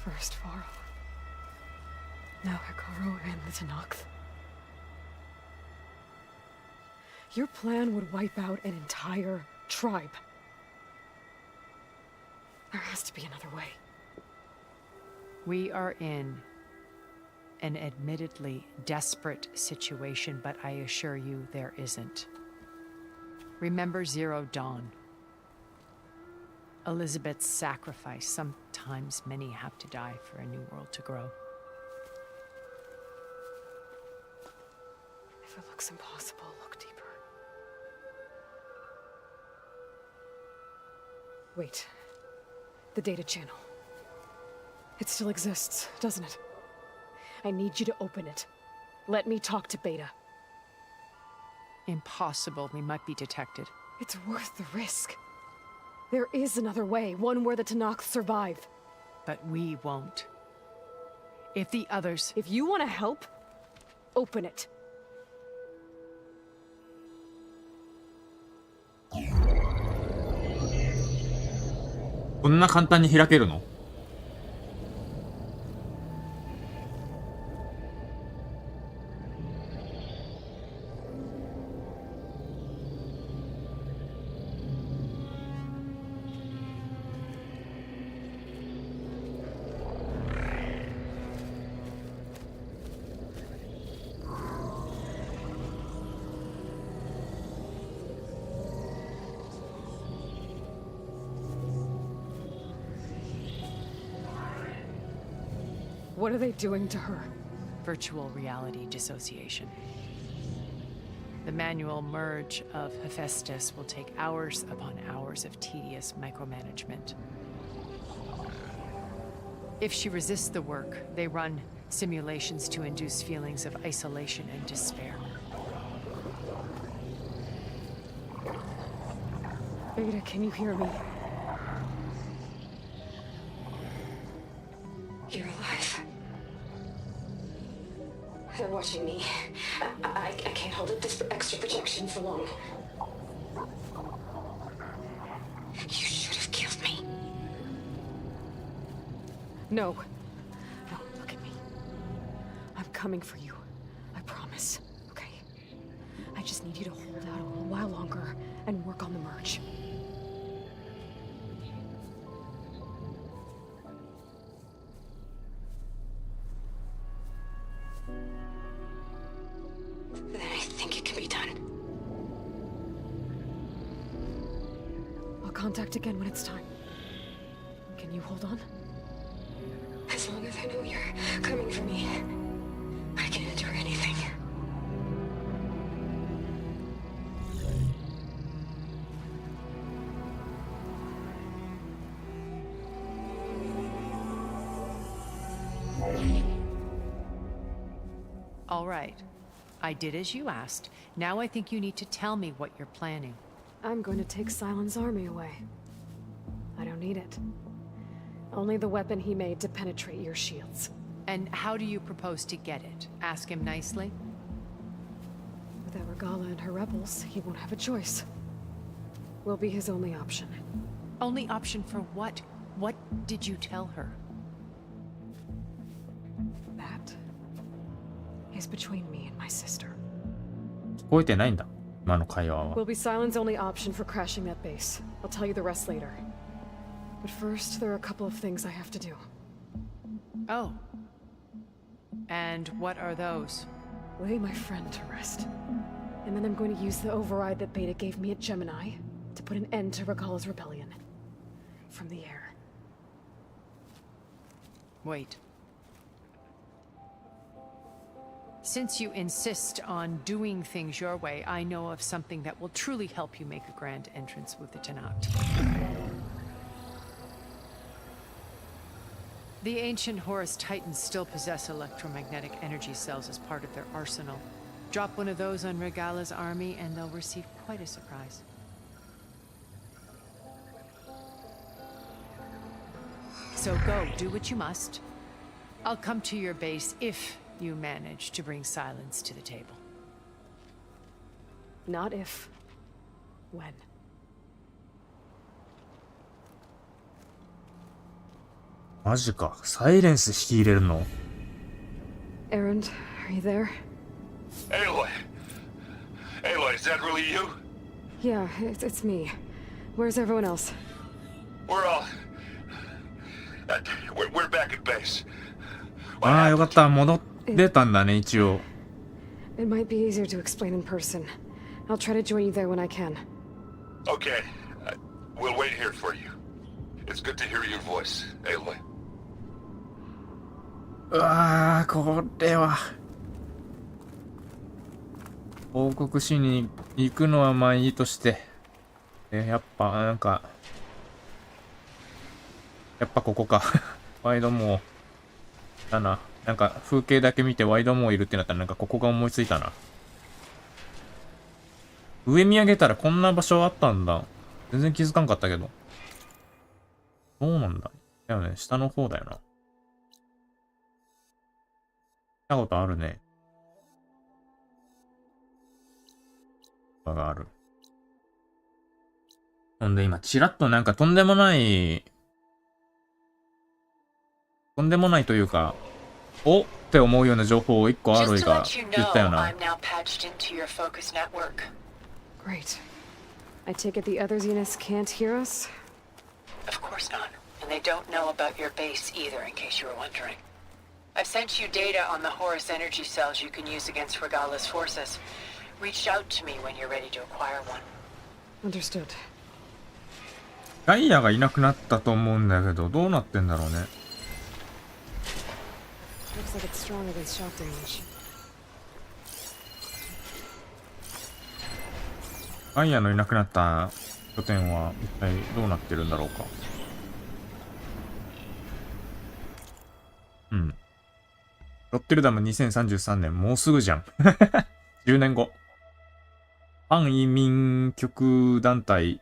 First Faro. Now Hikaru and the Tanakh. Your plan would wipe out an entire tribe. There has to be another way. We are in an admittedly desperate situation, but I assure you there isn't. Remember Zero Dawn. Elizabeth's sacrifice. Sometimes many have to die for a new world to grow. If it looks impossible, look deeper. Wait. The data channel. It still exists, doesn't it? I need you to open it. Let me talk to Beta. Impossible. We might be detected. It's worth the risk. There is another way, one where the Tanakh survive. But we won't. If the others... If you want to help, open it. こんな簡単に開けるの？What are they doing to her? Virtual reality dissociation. The manual merge of Hephaestus will take hours upon hours of tedious micromanagement. If she resists the work, they run simulations to induce feelings of isolation and despair. Beta, can you hear me? You're alive. They're watching me. I can't hold up this extra projection for long. You should have killed me. No. No, look at me. I'm coming for you. I promise. Okay? I just need you to hold out a little while longer and work on the merge. Then I think it can be done. I'll contact again when it's time. Can you hold on? As long as I know you're coming for me, I can endure anything. All right. I did as you asked. Now I think you need to tell me what you're planning. I'm going to take Silent's army away. I don't need it. Only the weapon he made to penetrate your shields. And how do you propose to get it? Ask him nicely? Without Regala and her rebels, he won't have a choice. We'll be his only option. Only option for what? What did you tell her? That is between me and my sister. 聞こえてないんだ、今の会話は。Will be Silent's only option for crashing that base. I'll tell you the rest later. But first, there are a couple of things I have to do. Oh. And what are those? Lay my friend to rest. And then I'm going to use the override that Beta gave me at Gemini to put an end to Regala's rebellion. From the air. Wait. Since you insist on doing things your way, I know of something that will truly help you make a grand entrance with the Tenakth. The ancient Horus Titans still possess electromagnetic energy cells as part of their arsenal. Drop one of those on Regala's army and they'll receive quite a surprise. So go, do what you must. I'll come to your base if you manage to bring silence to the table. Not if. When.マジか。サイレンス引き入れるの？ Erend, are you there? Aloy! Aloy, is that really you? Yeah, it's me. Where's everyone else? We're all... we're back at base. ああ、よかった。戻ってたんだね、一応。It might be easier to explain in person. I'll try to join you there when I can. Okay. We'll wait here for you. It's good to hear your voice, Aloy. うわー、これは。報告しに行くのはまあいいとして。やっぱ、なんか。やっぱここか。ワイドモー。だな。なんか風景だけ見てワイドモーいるってなったらなんかここが思いついたな。上見上げたらこんな場所あったんだ。全然気づかんかったけど。そうなんだ。だよね。下の方だよな。来たことあるね。がある。ほんで今チラッとなんかとんでもないというか、おって思うような情報を1個アロイが言ったよな。Great. I take it the other Zeniths can't hear us? Of course not. And they don't know about your base either, in case you were wondering. I've sent you data on the Horus energy cells you can use against Regala's forces. Reach out to me when you're ready to acquire one. Understood. ガイアがいなくなったと思うんだけど、どうなってんだろうね。Looks like it's strong against shock damage. ガイアのいなくなった拠点は一体どうなってるんだろうか。うん。ロッテルダム2033年、もうすぐじゃん。10年後。反移民極団体、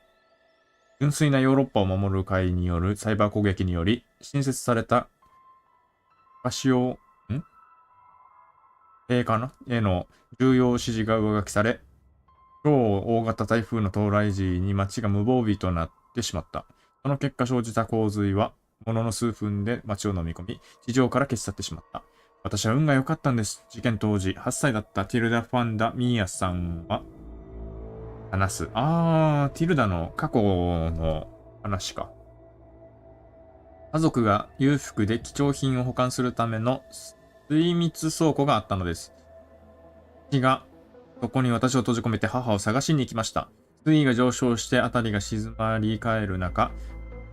純粋なヨーロッパを守る会によるサイバー攻撃により、新設された兵かなへの重要指示が上書きされ、超大型台風の到来時に街が無防備となってしまった。その結果生じた洪水は、ものの数分で街を飲み込み、地上から消し去ってしまった。私は運が良かったんです。事件当時、8歳だったティルダ・ファンダ・ミーヤさんは、話す。ティルダの過去の話か。家族が裕福で貴重品を保管するための水密倉庫があったのです。父がそこに私を閉じ込めて母を探しに行きました。水位が上昇して辺りが静まり返る中、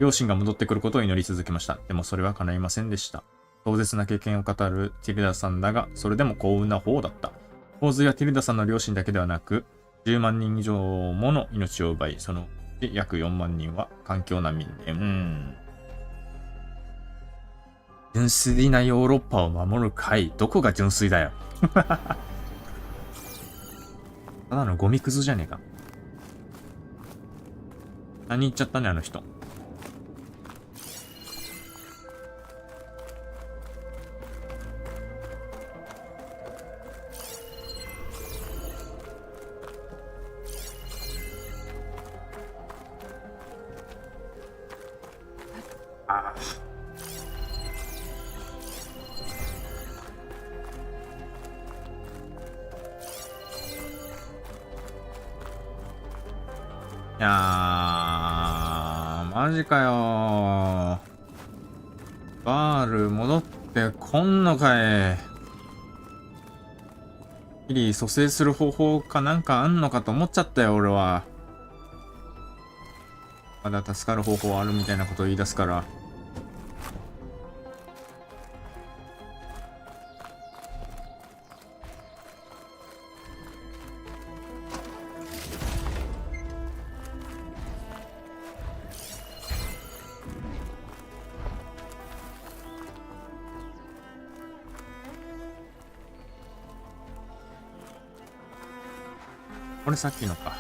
両親が戻ってくることを祈り続けました。でもそれは叶いませんでした。壮絶な経験を語るティルダさんだが、それでも幸運な方だった。洪水はティルダさんの両親だけではなく、10万人以上もの命を奪い、そのうち約4万人は環境難民で、純粋なヨーロッパを守る会、どこが純粋だよ。ただのゴミくずじゃねえか。何言っちゃったね、あの人。いやー、マジかよー。バール戻ってこんのかい。キリ蘇生する方法かなんかあんのかと思っちゃったよ、俺は。まだ助かる方法あるみたいなことを言い出すから。これさっきのか。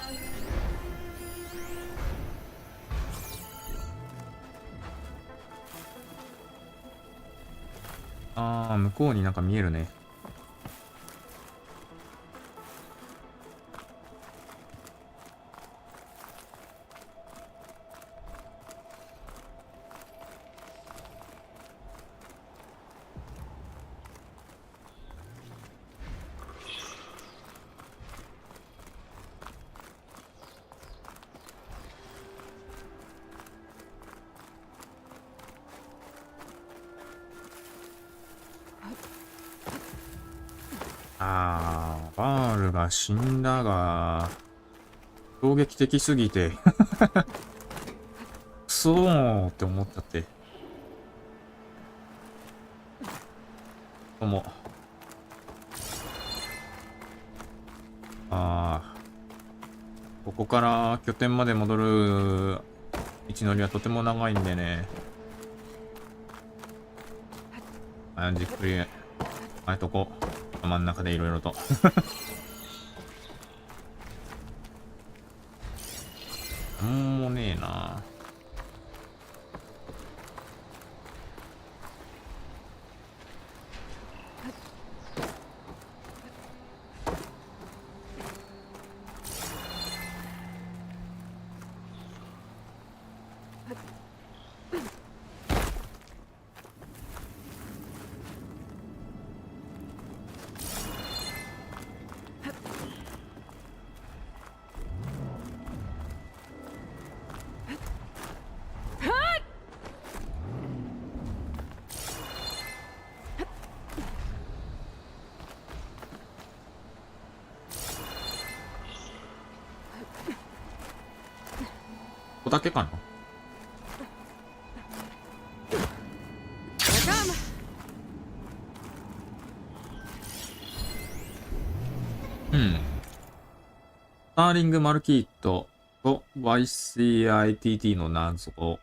向こうになんか見えるね。バールが死んだが、衝撃的すぎて、くそーって思っちゃって。どうも。ここから拠点まで戻る道のりはとても長いんでね。じっくり、とこ、真ん中でいろいろと。なんもねえな。ここだけかな。スターリング・マルキートと YCITT の謎。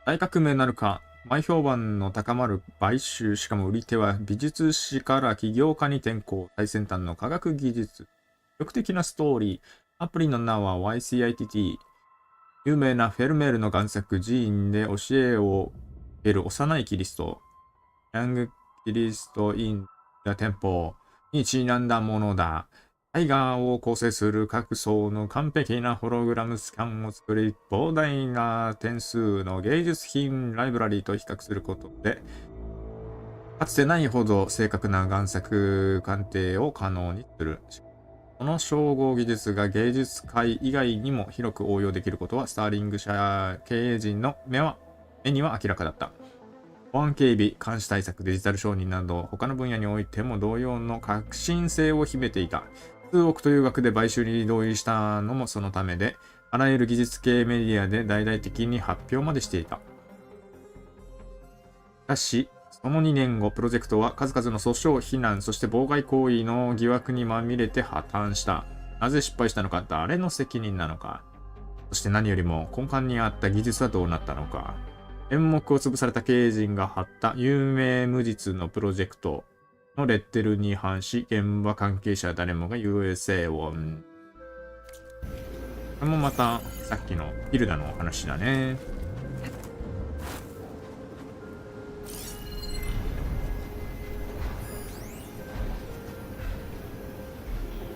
大革命なるか、前評判の高まる買収、しかも売り手は美術史から起業家に転向、最先端の科学技術。魅力的なストーリー。アプリの名は YCITT。有名なフェルメールの贋作寺院で教えを得る幼いキリスト、ヤングキリスト・イン・ザ・テンポにちなんだものだ。タイガーを構成する各層の完璧なホログラムスキャンを作り、膨大な点数の芸術品ライブラリーと比較することで、かつてないほど正確な贋作鑑定を可能にする。この称号技術が芸術界以外にも広く応用できることは、スターリング社経営陣の目には明らかだった。保安警備、監視対策、デジタル承認など、他の分野においても同様の革新性を秘めていた。数億という額で買収に同意したのもそのためで、あらゆる技術系メディアで大々的に発表までしていた。しかし、その2年後、プロジェクトは数々の訴訟、非難、そして妨害行為の疑惑にまみれて破綻した。なぜ失敗したのか、誰の責任なのか。そして何よりも根幹にあった技術はどうなったのか。演目を潰された経営陣が張った有名無実のプロジェクトのレッテルに反し、現場関係者誰もが USA を。これもまたさっきのヒルダの話だね。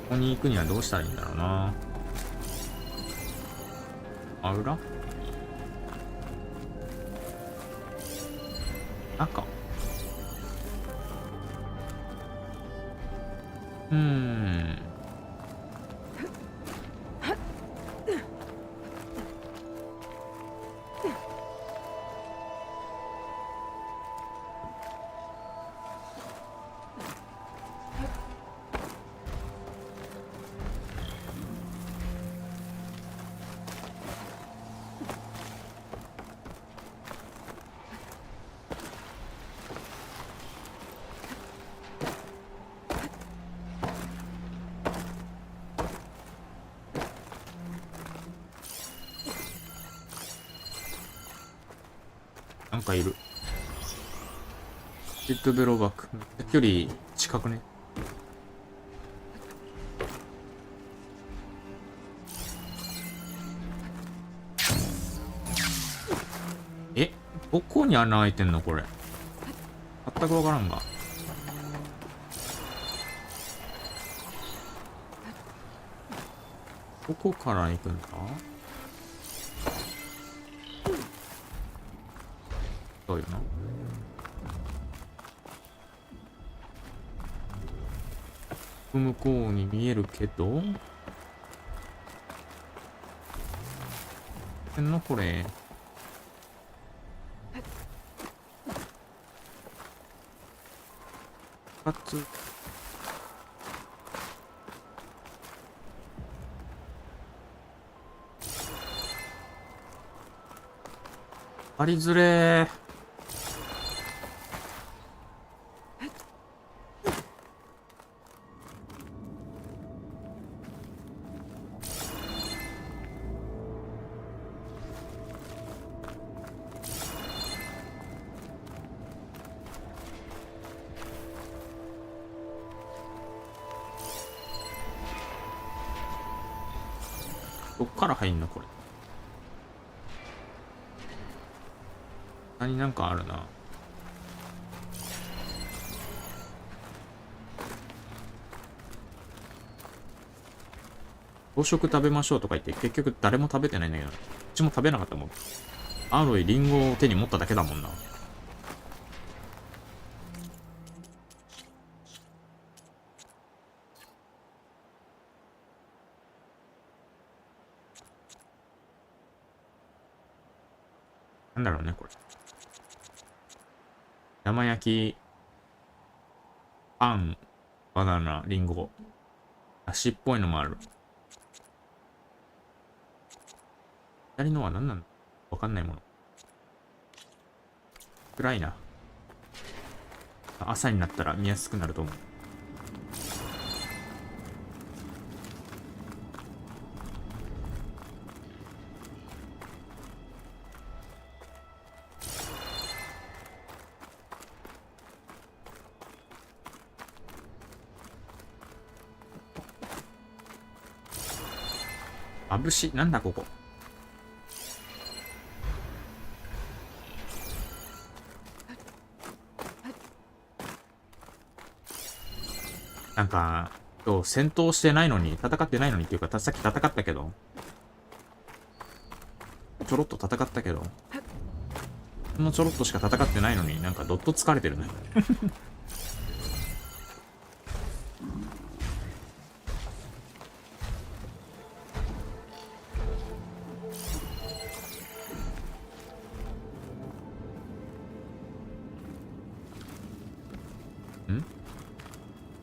ここに行くにはどうしたらいいんだろうな。裏？赤。なんかいる。ヒットベロバック。距離近くね。どこに穴開いてんのこれ。全くわからんが。どこから行くんだ？そうよな。向こうに見えるけど。これ。2つ。かりづれー。どっから入んのこれ。なんかあるな。朝食食べましょうとか言って結局誰も食べてないんだけど、うちも食べなかったもん。アロイリンゴを手に持っただけだもんな。なんだろうねこれ。生焼き、パン、バナナ、リンゴ。足っぽいのもある。左のは何なのわかんないもの。暗いな。朝になったら見やすくなると思う。まぶし、なんだここ。なんか、今日戦闘してないのに、戦ってないのにっていうか、さっき戦ったけど、ちょろっと戦ったけど、ほんのちょろっとしか戦ってないのに、なんかどっと疲れてるね。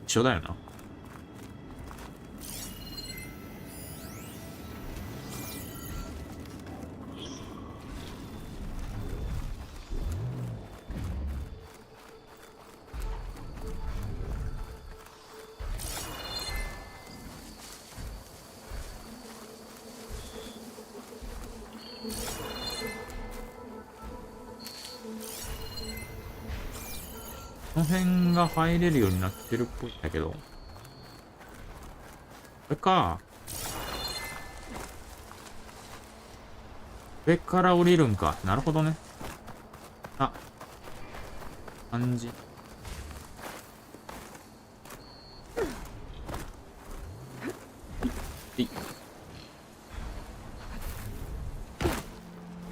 一緒だよな。この辺が入れるようになってるっぽいんだけど。これか。上から降りるんか。なるほどね。あ。感じ。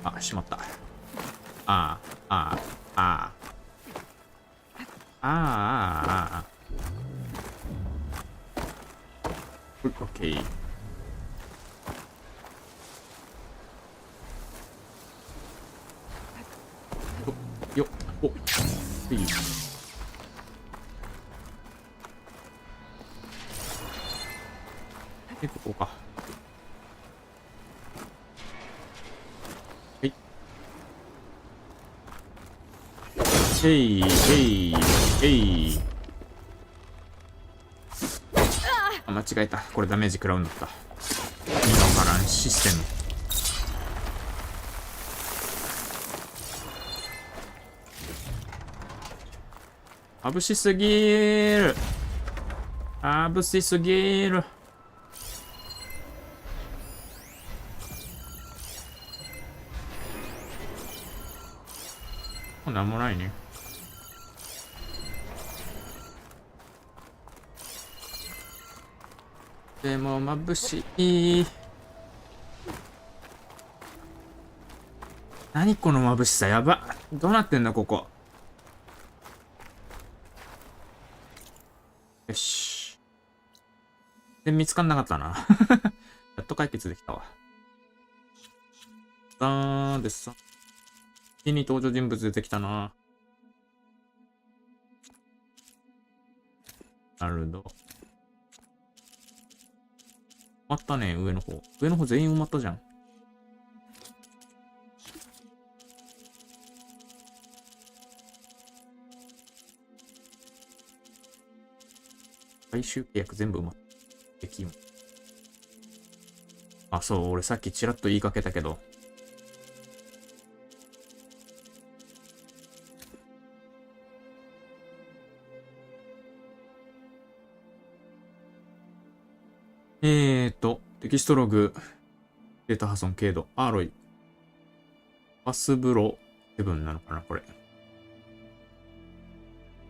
あ、しまった。ああ、ああ、ああ。ああ、オッケー。よっ、お、いい。で、ここか。はい。へい、へい。あ、間違えた。これダメージ食らうんだった。意味わからんシステム。眩しすぎーる。眩しすぎーる。もうなんもないね。でも眩しい。何この眩しさ、やば。どうなってんだここ。よし。で見つかんなかったな。やっと解決できたわ。でさ。次に登場人物出てきたな。なるほど。埋まったね、上の方。上の方全員埋まったじゃん。最終契約全部埋まってきん。あ、そう、俺さっきちらっと言いかけたけど。テキストログ、データ破損軽度、アーロイ、パスブロ7なのかな、これ。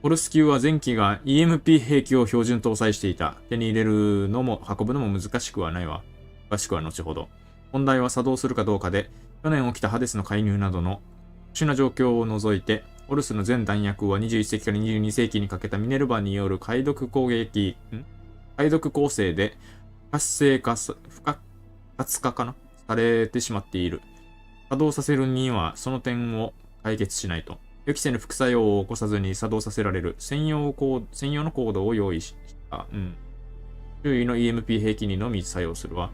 ホルス級は前期が EMP 兵器を標準搭載していた。手に入れるのも運ぶのも難しくはないわ。詳しくは後ほど。問題は作動するかどうかで、去年起きたハデスの介入などの特殊な状況を除いて、ホルスの全弾薬は21世紀から22世紀にかけたミネルヴァによる解読攻勢で不活化かなされてしまっている。作動させるにはその点を解決しないと。予期せぬ副作用を起こさずに作動させられる専用のコードを用意した。周囲の EMP 兵器にのみ作用するわ。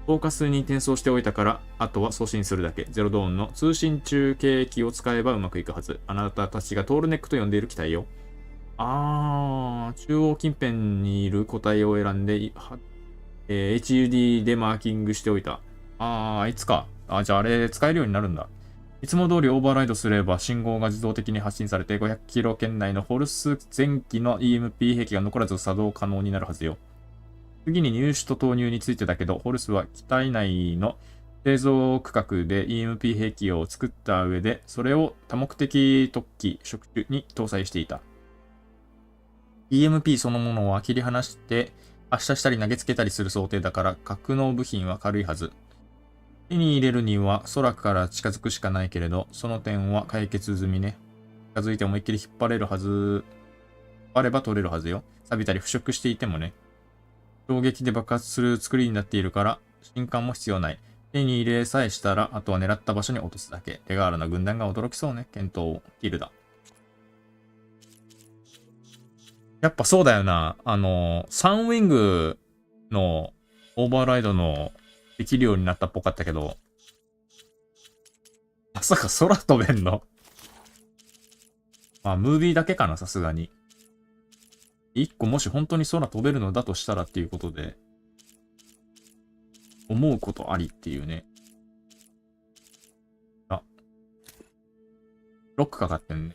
フォーカスに転送しておいたから、あとは送信するだけ。ゼロドーンの通信中継機を使えばうまくいくはず。あなたたちがトールネックと呼んでいる機体よ。中央近辺にいる個体を選んで、HUD でマーキングしておいた。あいつか。じゃああれ使えるようになるんだ。いつも通りオーバーライドすれば信号が自動的に発信されて500キロ圏内のホルス前期の EMP 兵器が残らず作動可能になるはずよ。次に入手と投入についてだけど、ホルスは機体内の製造区画で EMP 兵器を作った上で、それを多目的突起触手に搭載していた。EMP そのものは切り離して発射したり投げつけたりする想定だから格納部品は軽いはず。手に入れるには空から近づくしかないけれど、その点は解決済みね。近づいて思いっきり引っ張れるはず。あれば取れるはずよ。錆びたり腐食していてもね。衝撃で爆発する作りになっているから、新刊も必要ない。手に入れさえしたら、あとは狙った場所に落とすだけ。手柄な軍団が驚きそうね。検討を。ティルダ。やっぱそうだよな。サンウィングのオーバーライドのできるようになったっぽかったけど、まさか空飛べんの？まあ、ムービーだけかな、さすがに。一個もし本当に空飛べるのだとしたらっていうことで、思うことありっていうね。ロックかかってんね。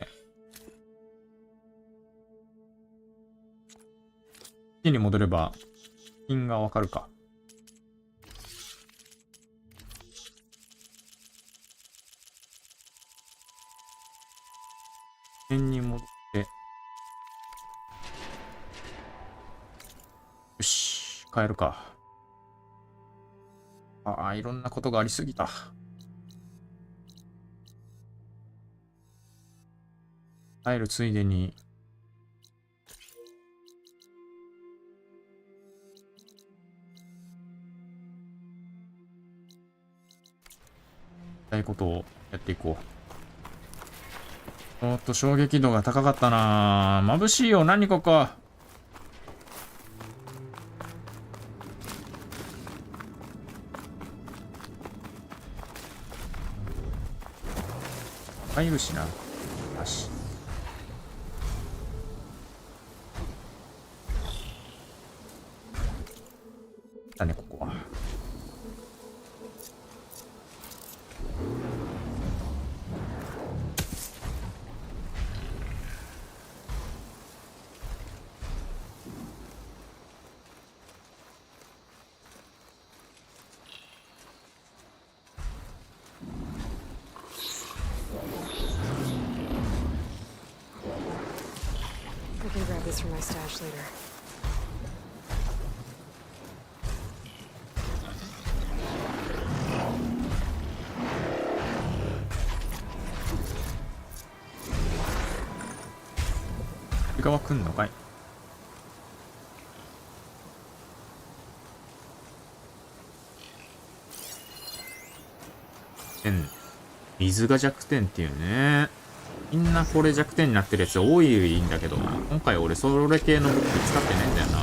地に戻れば、品がわかるか。点に戻って。よし、帰るか。いろんなことがありすぎた。帰るついでに、したいことをやっていこう。ちょっと衝撃度が高かったなぁ。眩しいよ、何ここ。入るしな。よし。だね、ここは。I can grab this from my stash later.右側来んのかい。水が弱点っていうね。みんなこれ弱点になってるやつ多いんだけど、今回俺それ系の武器使ってねえんだよな。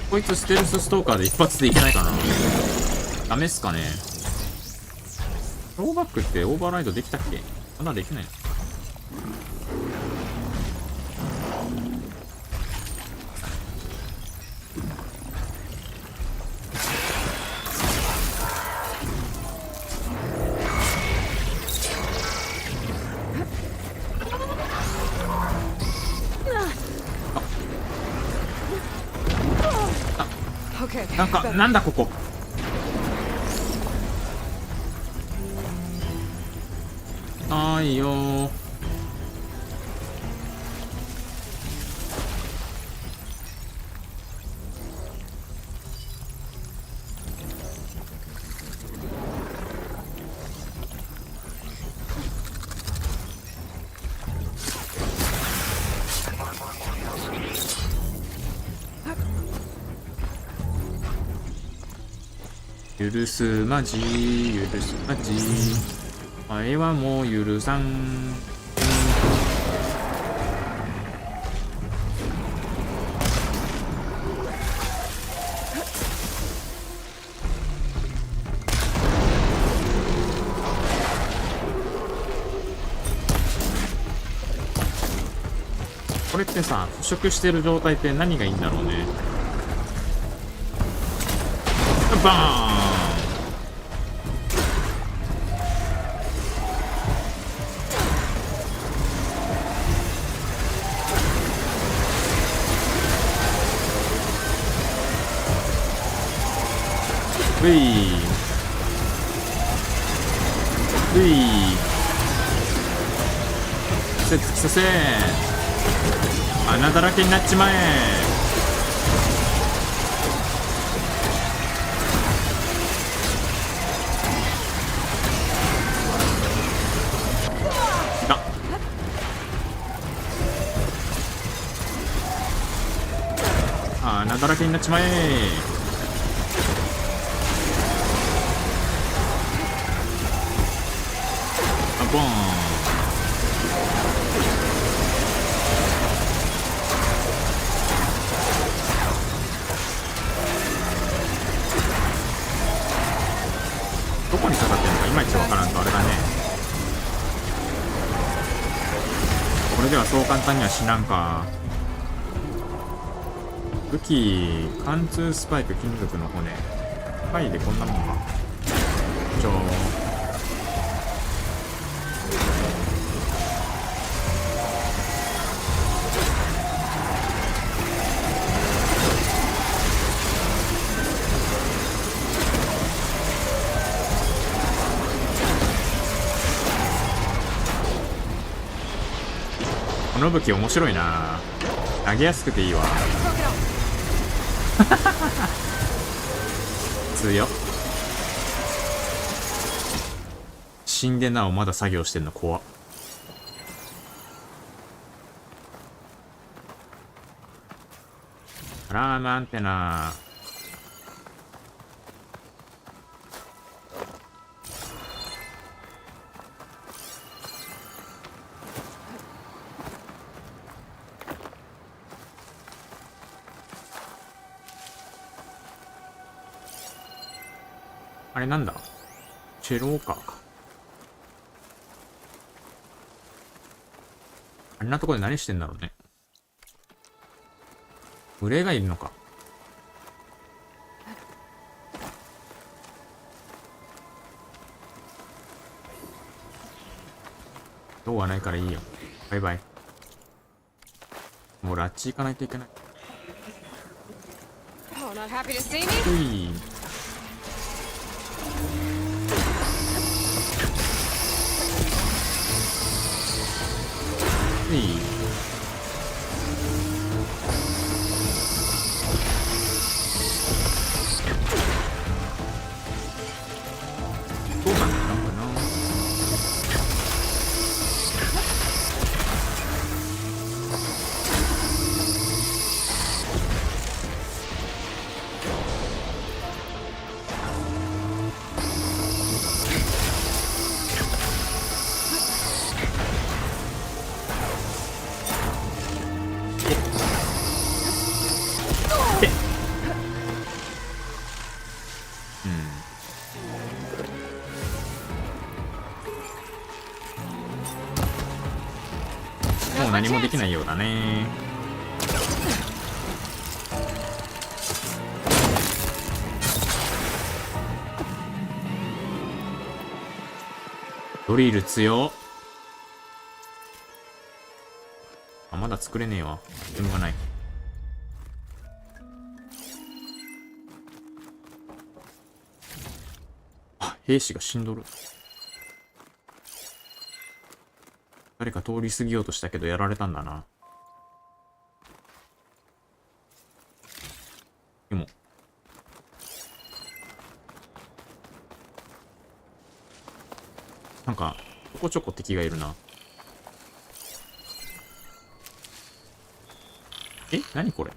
こいつステルスストーカーで一発でいけないかな。ダメっすかね。ローバックってオーバーライドできたっけ？まだできないの？なんだここ。あいいよー。許すまじ許すまじ、あれはもう許さん。これってさ、腐食してる状態って何がいいんだろうね。バーン。うい。突きさせ。穴だらけになっちまえ。穴だらけになっちまえ。ボーン。どこに刺さってるのかいまいちわからんとあれだね。これではそう簡単には死なんか。武器貫通スパイク金属の骨。はいでこんなもんか。この武器面白いな。投げやすくていいわ。強っ。死んでなおまだ作業してんの怖っ。アラームアンテナ。あれなんだ？チェローカーか。あんなとこで何してんだろうね。群れがいるのか。どうはないからいいよ。バイバイ。もうラッチ行かないといけない。うい。いい。どうなんだろうな。もう何もできないようだね。ドリル強っ。あ、まだ作れねえわ。ゲームがない。兵士が死んどる。誰か通り過ぎようとしたけどやられたんだな。でもなんかちょこちょこ敵がいるな。え、何これ。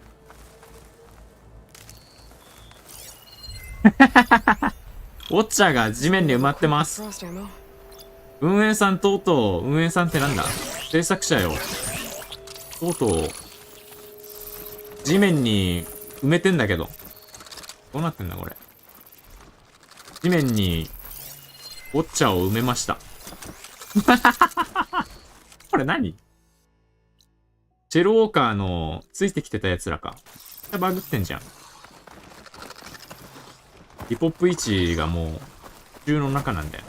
ウォッチャーが地面に埋まってます。運営さんとうとう、運営さんってなんだ、制作者よ。とうとう地面に埋めてんだけど、どうなってんだこれ。地面にウォッチャーを埋めました。これ何？シェルウォーカーのついてきてたやつらか。バグってんじゃん。リポップ1がもう銃の中なんだよ。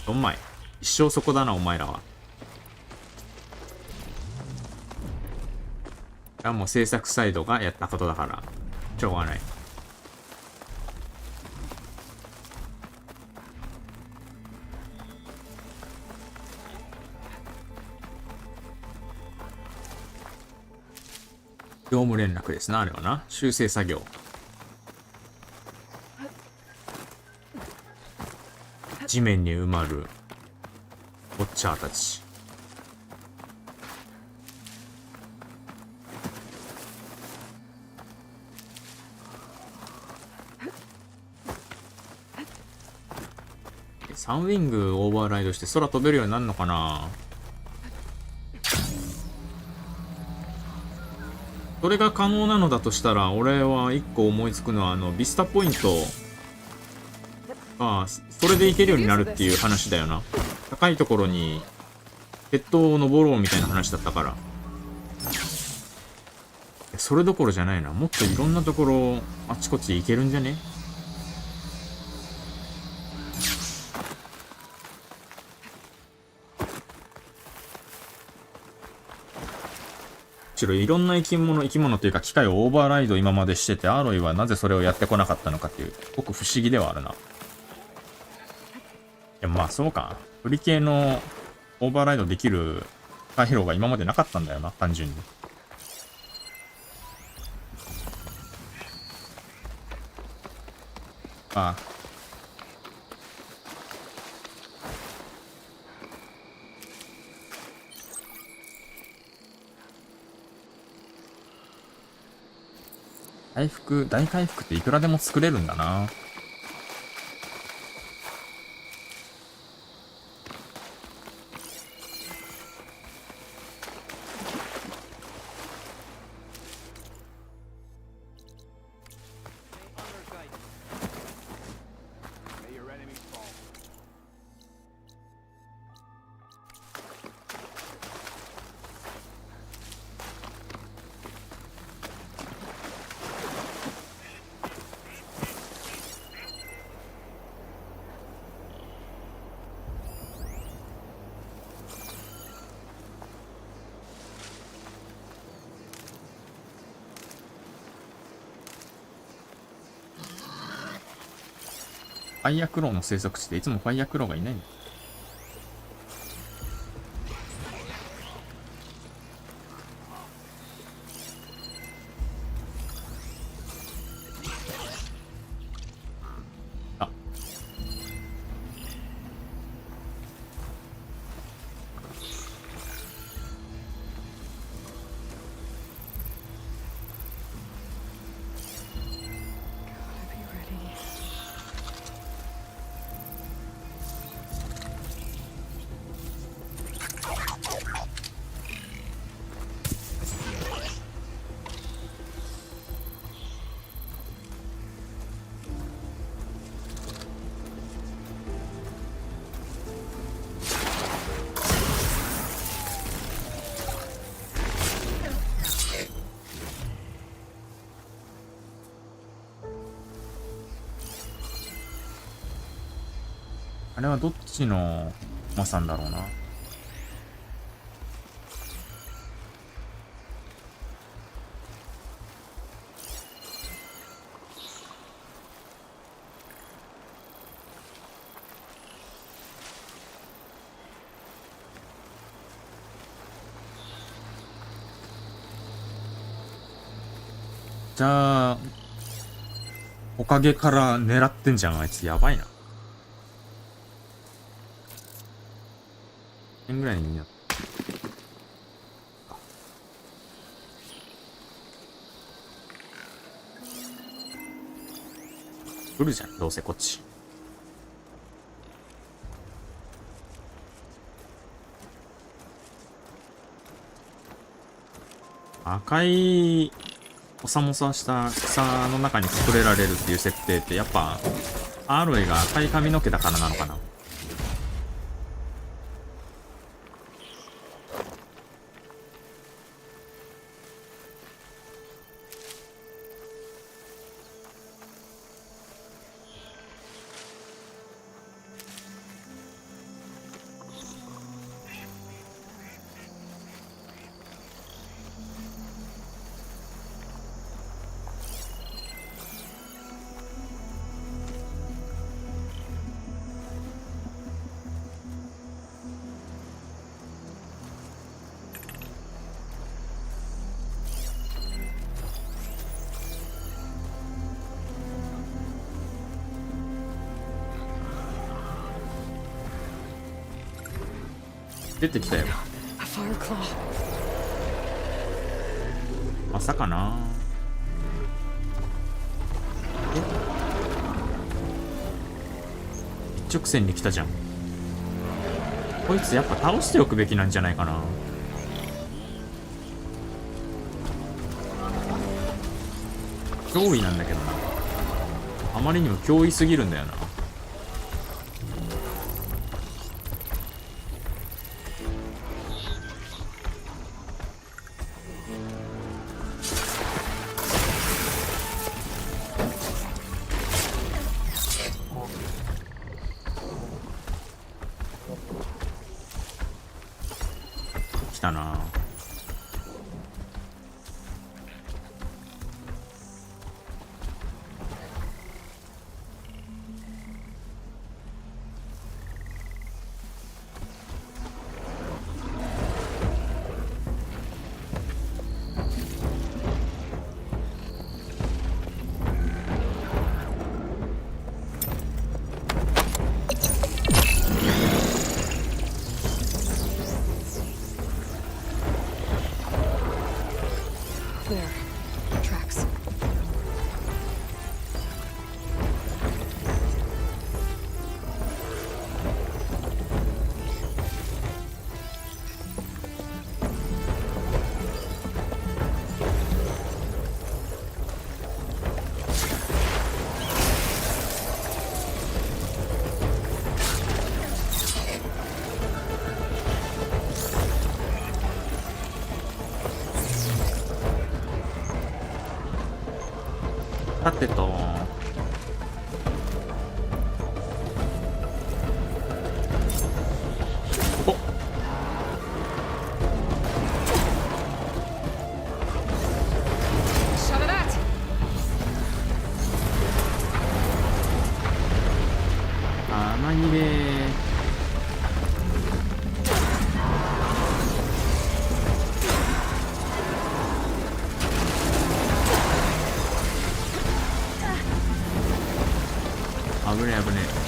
お前一生そこだなお前らは。もう制作サイドがやったことだからしょうがない。業務連絡ですな、あれはな。修正作業。地面に埋まるウォッチャーたち。サンウィングオーバーライドして空飛べるようになるのかな。それが可能なのだとしたら、俺は一個思いつくのは、ビスタポイント。ああ、それで行けるようになるっていう話だよな。高いところに、鉄塔を登ろうみたいな話だったから。それどころじゃないな。もっといろんなところ、あちこち行けるんじゃね？むしろいろんな生き物というか機械をオーバーライド今までしてて、アーロイはなぜそれをやってこなかったのかっていう、すごく不思議ではあるな。いや、まあそうか。プリ系のオーバーライドできる回路が今までなかったんだよな、単純に。ああ。大回復っていくらでも作れるんだな。ファイアクローの生息地でいつもファイアクローがいないんだ。あ。あれはどっちのマさんだろうな。じゃあ、木陰から狙ってんじゃん、あいつ。やばいな。円ぐらいになった。来るじゃん、どうせこっち。赤いおさもさした草の中に隠れられるっていう設定ってやっぱアーロイが赤い髪の毛だからなのかな。出てきたよ。まさかな。一直線に来たじゃん。こいつやっぱ倒しておくべきなんじゃないかな。脅威なんだけどな。あまりにも脅威すぎるんだよな。来たな。さてと、ここ甘いね。危ねえ危ねえ。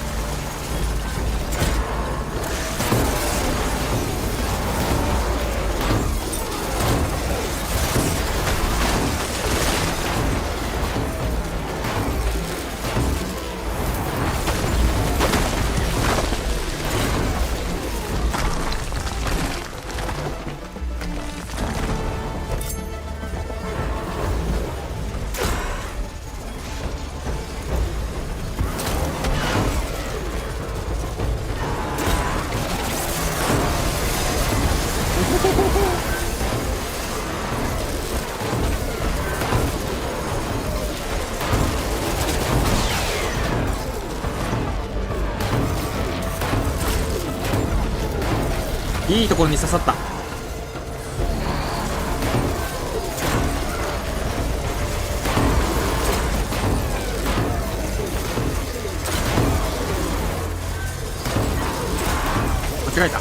いいところに刺さった。間違えた。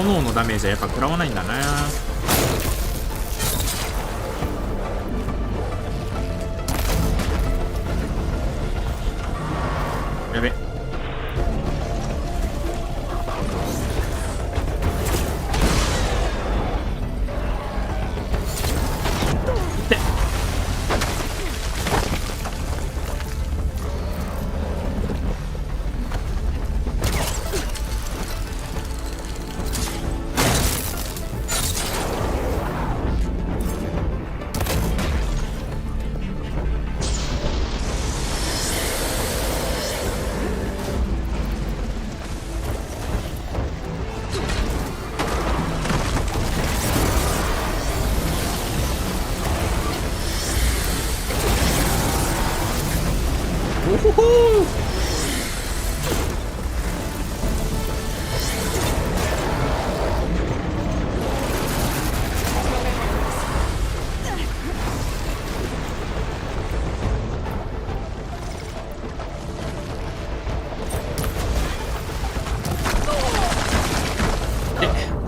炎のダメージはやっぱ食らわないんだな。やべ。おほほー。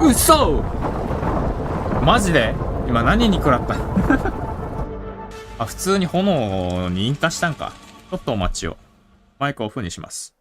うそマジで今何に食らったあ、普通に炎に引火したんか。ちょっとお待ちを。マイクオフにします。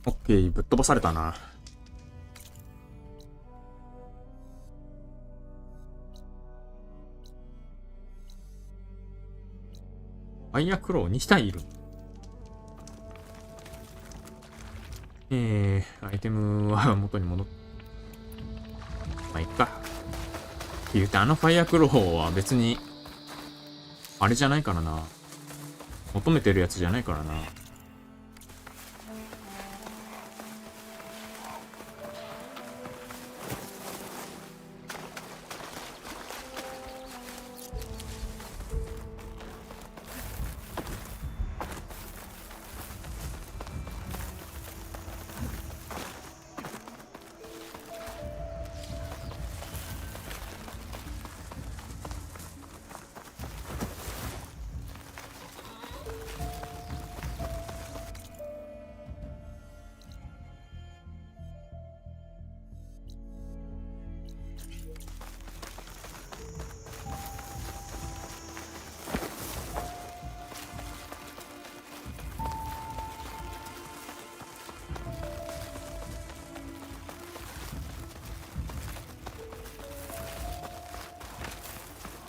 オッケー、ぶっ飛ばされたな。ファイアクロー2体いる。アイテムは元に戻っ。まあ、いっか。って言うて、あのファイアクローは別に、あれじゃないからな。求めてるやつじゃないからな。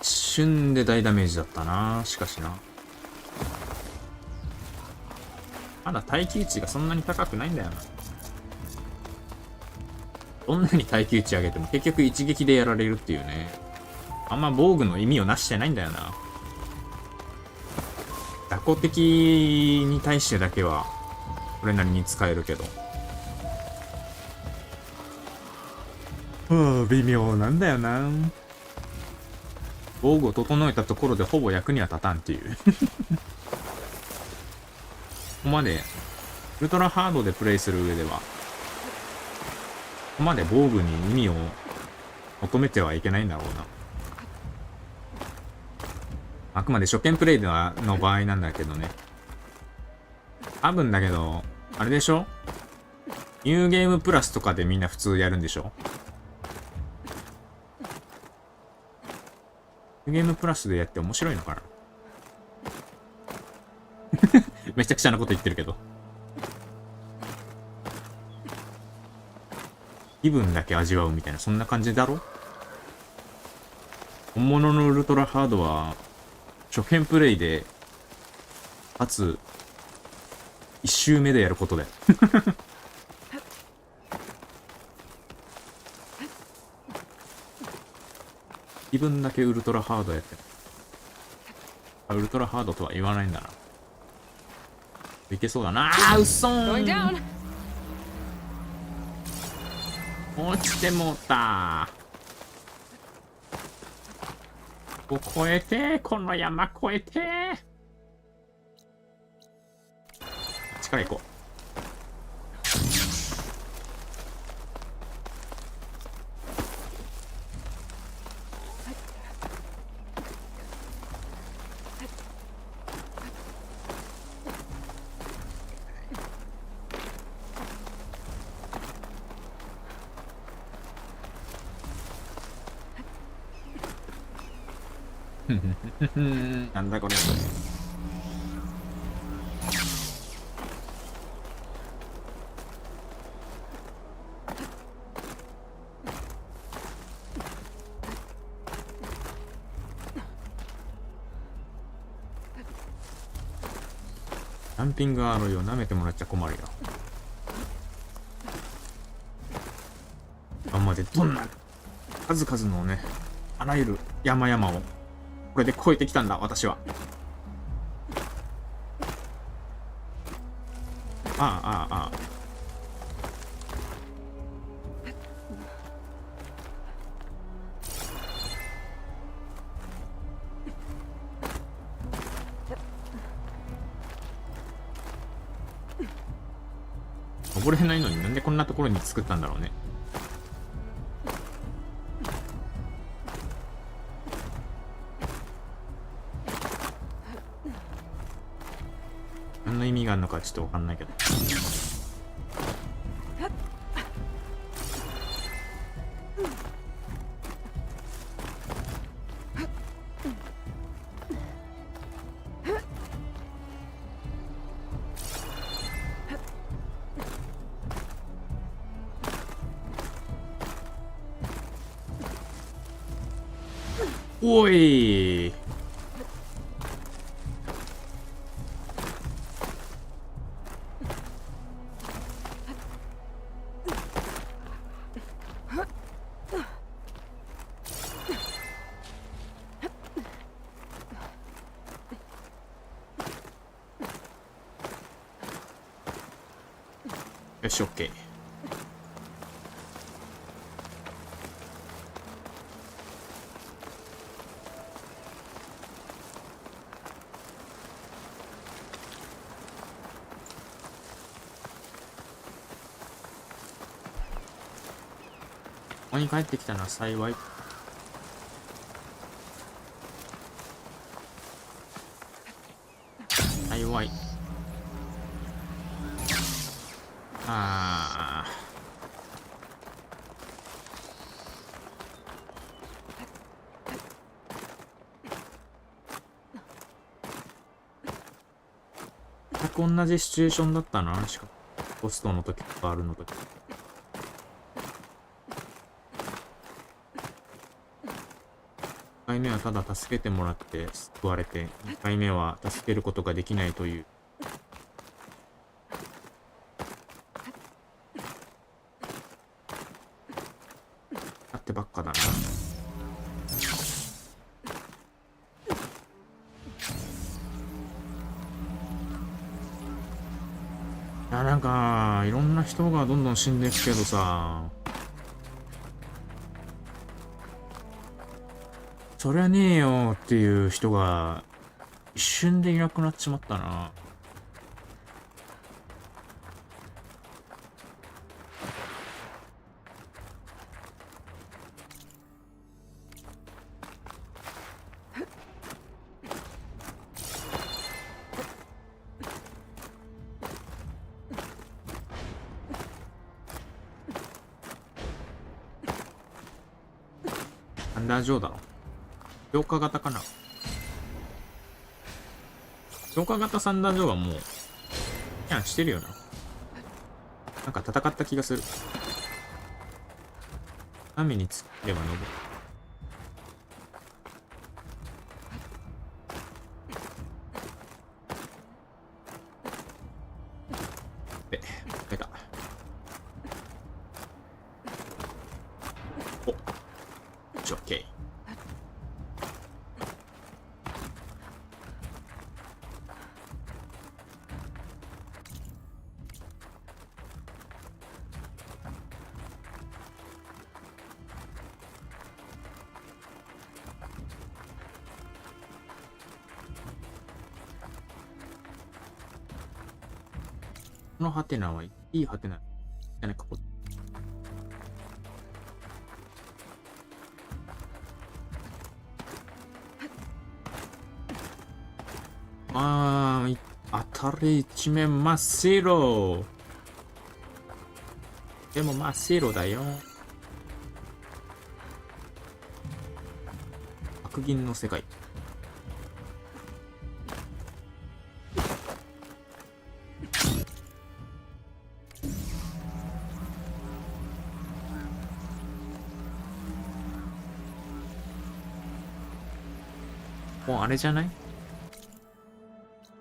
一瞬で大ダメージだったな。しかしな。まだ耐久値がそんなに高くないんだよな。どんなに耐久値上げても結局一撃でやられるっていうね。あんま防具の意味をなしてないんだよな。雑魚敵に対してだけはそれなりに使えるけど。微妙なんだよな。防具を整えたところでほぼ役には立たんっていう。ここまで、ウルトラハードでプレイする上では、ここまで防具に意味を求めてはいけないんだろうな。あくまで初見プレイの場合なんだけどね。多分だけど、あれでしょ？ニューゲームプラスとかでみんな普通やるんでしょ？ゲームプラスでやって面白いのかなめちゃくちゃなこと言ってるけど。気分だけ味わうみたいな、そんな感じだろ。本物のウルトラハードは、初見プレイで、かつ、1周目でやることで。気分だけウルトラハードやってる。ウルトラハードとは言わないんだな。いけそうだな。うっそーん。落ちてもうた。ここ越えて、この山越えて。力行こう。なんだこれ。キャンピングアロイを舐めてもらっちゃ困るよ。今までどんな数々のね、あらゆる山々をこれで越えてきたんだ、私は。ああ。登れないのになんでこんなところに作ったんだろうね。何の意味があるのかちょっとわかんないけど。おい。よし、OK。ここに帰ってきたのは幸い。幸い。ああ。全く同じシチュエーションだったな。しかもポストの時とかあるの時。1回目はただ助けてもらって救われて、2回目は助けることができないという。あってばっかだな。いや、なんかいろんな人がどんどん死んでいくけどさ、そりゃねえよっていう人が一瞬でいなくなっちまったな。アンダージョーだろ。強化型かな。強化型三段上はもうキャンしてるよな。なんか戦った気がする。雨につけば登る。出た。お、オッケー。このハテナはいいハテナじゃないか、こ当たり一面真っ白。でも真っ白だよ。白銀の世界。もうあれじゃない？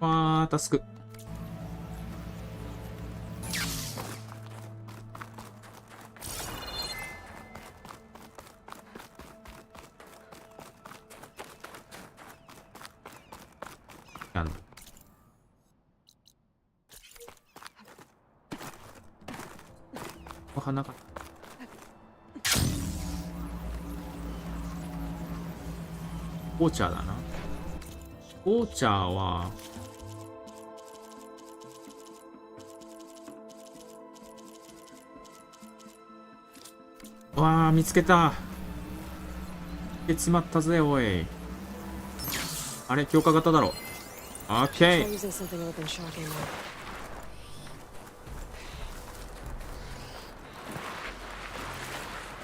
わー、タスク。なんだ。お花が。オーチャーだな。オーチャーは、わあ、見つけた。で、詰まったぜ、おい。あれ、強化型だろ。オッケー。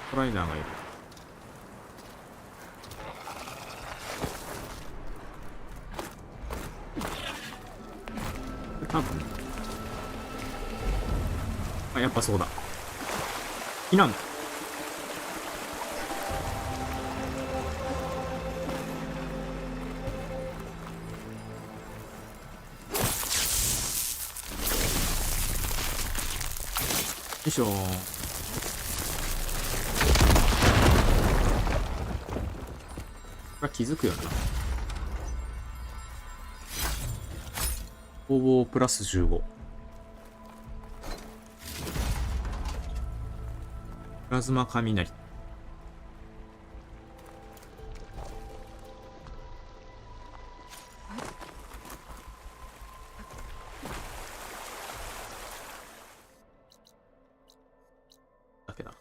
トライダーがいる。多分。あ、やっぱそうだ。避難。よいしょ。これは気づくよな。攻防プラス15。プラズマ雷。だけだ。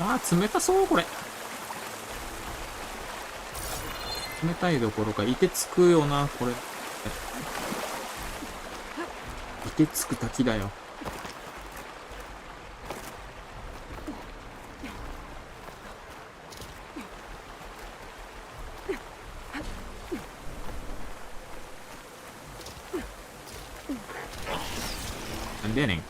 あー、冷たそう、これ。冷たいどころか、いてつくよな、これ。いてつく滝だよ。なんでやねん。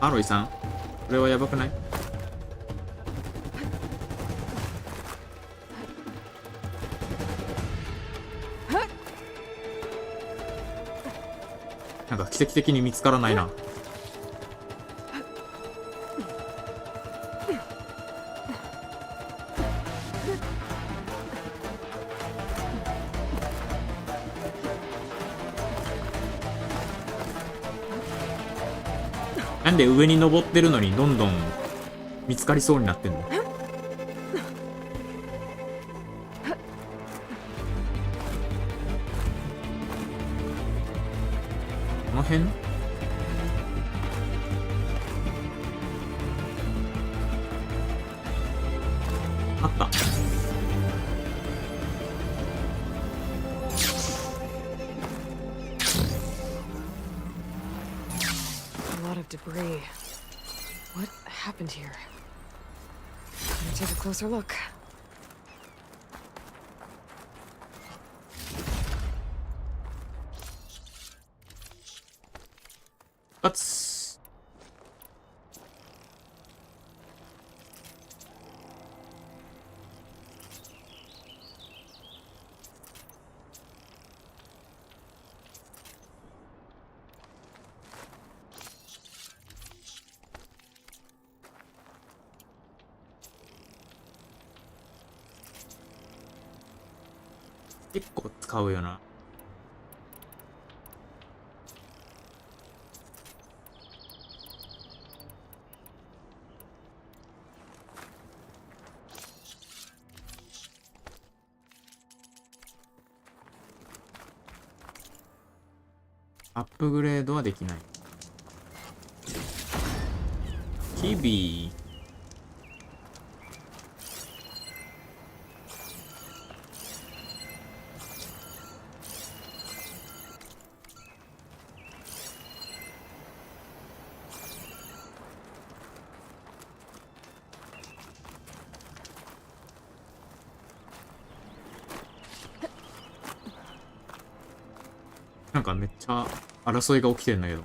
ハロイさん、これはやばくない？なんか奇跡的に見つからないな。なんで上に登ってるのにどんどん見つかりそうになってんの？この辺？ lot of debris. What happened here? Let me take a closer look. Let's... 結構使うよな。アップグレードはできない。キビー。なんかめっちゃ争いが起きてんだけど。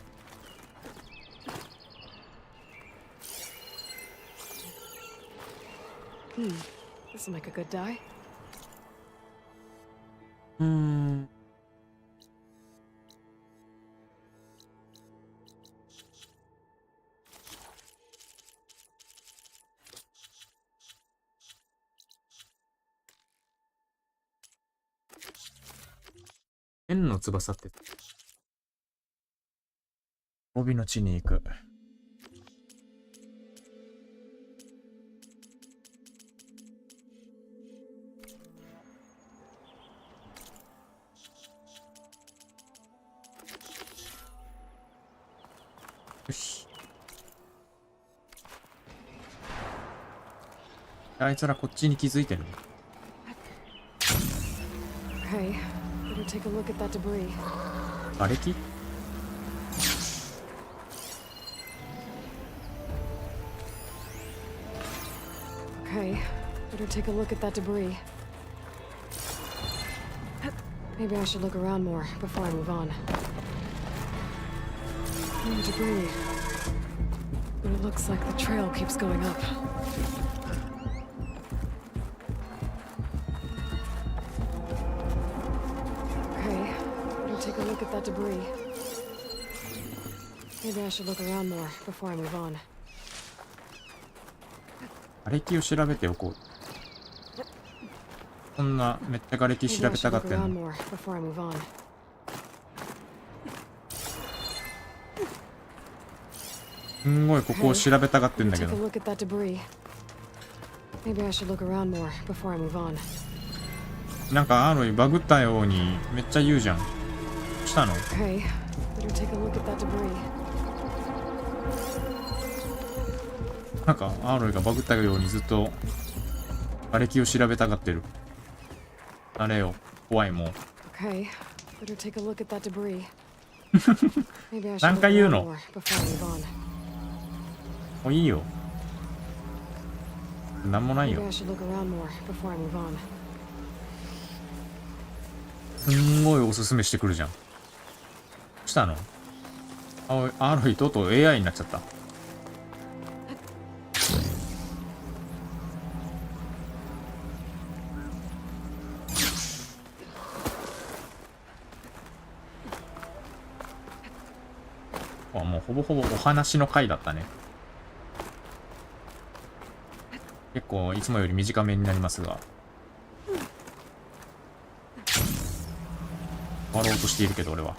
This will make a good dye. 天の翼って帯の地に行く。よし。あいつらこっちに気づいてる。Okay, better take a look at that debris. 瓦礫？ Okay, better take a look at that debris. Maybe I should look around more before I move on. More debris. But it looks like the trail keeps going up. Okay, better take a look at that debris. Maybe I should look around more before I move on. 瓦礫を調べておこう。そんなめっちゃ瓦礫調べたがってんの。すんごいここを調べたがってんだけど。なんかアーロイバグったようにめっちゃ言うじゃん。したの？なんかアーロイがバグったようにずっと瓦礫を調べたがってる。あれよ、怖いもう。何回言うの？もういいよ。なんもないよ。すんごいおすすめしてくるじゃん。どうしたの？アーロイとうとう AI になっちゃった。もうほぼほぼお話の回だったね。結構いつもより短めになりますが、終わろうとしているけど俺は。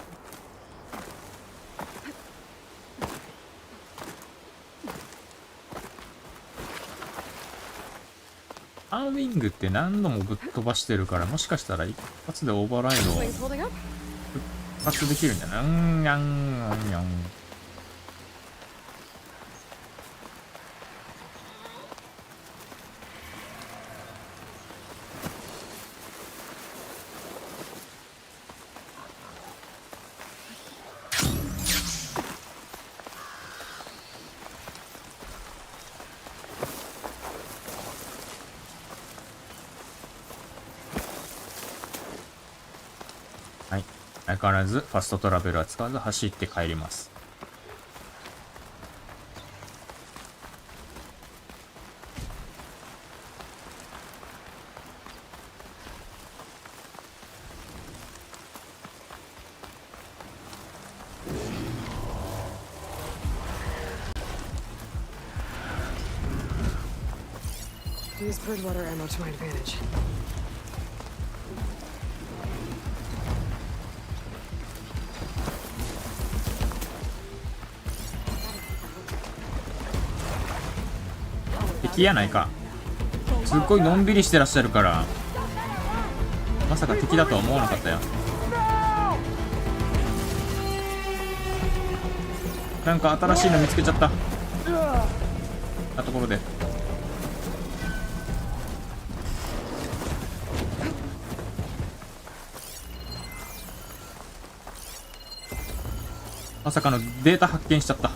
アーウィングって何度もぶっ飛ばしてるから、もしかしたら一発でオーバーライドを復活できるんじゃない？んやんやん。相変わらずファストトラベルは使わず走って帰ります。Use Birdwater ammo to my advantage. 敵やないか。すっごいのんびりしてらっしゃるから、まさか敵だとは思わなかったよ。なんか新しいの見つけちゃった。なところでまさかのデータ発見しちゃった。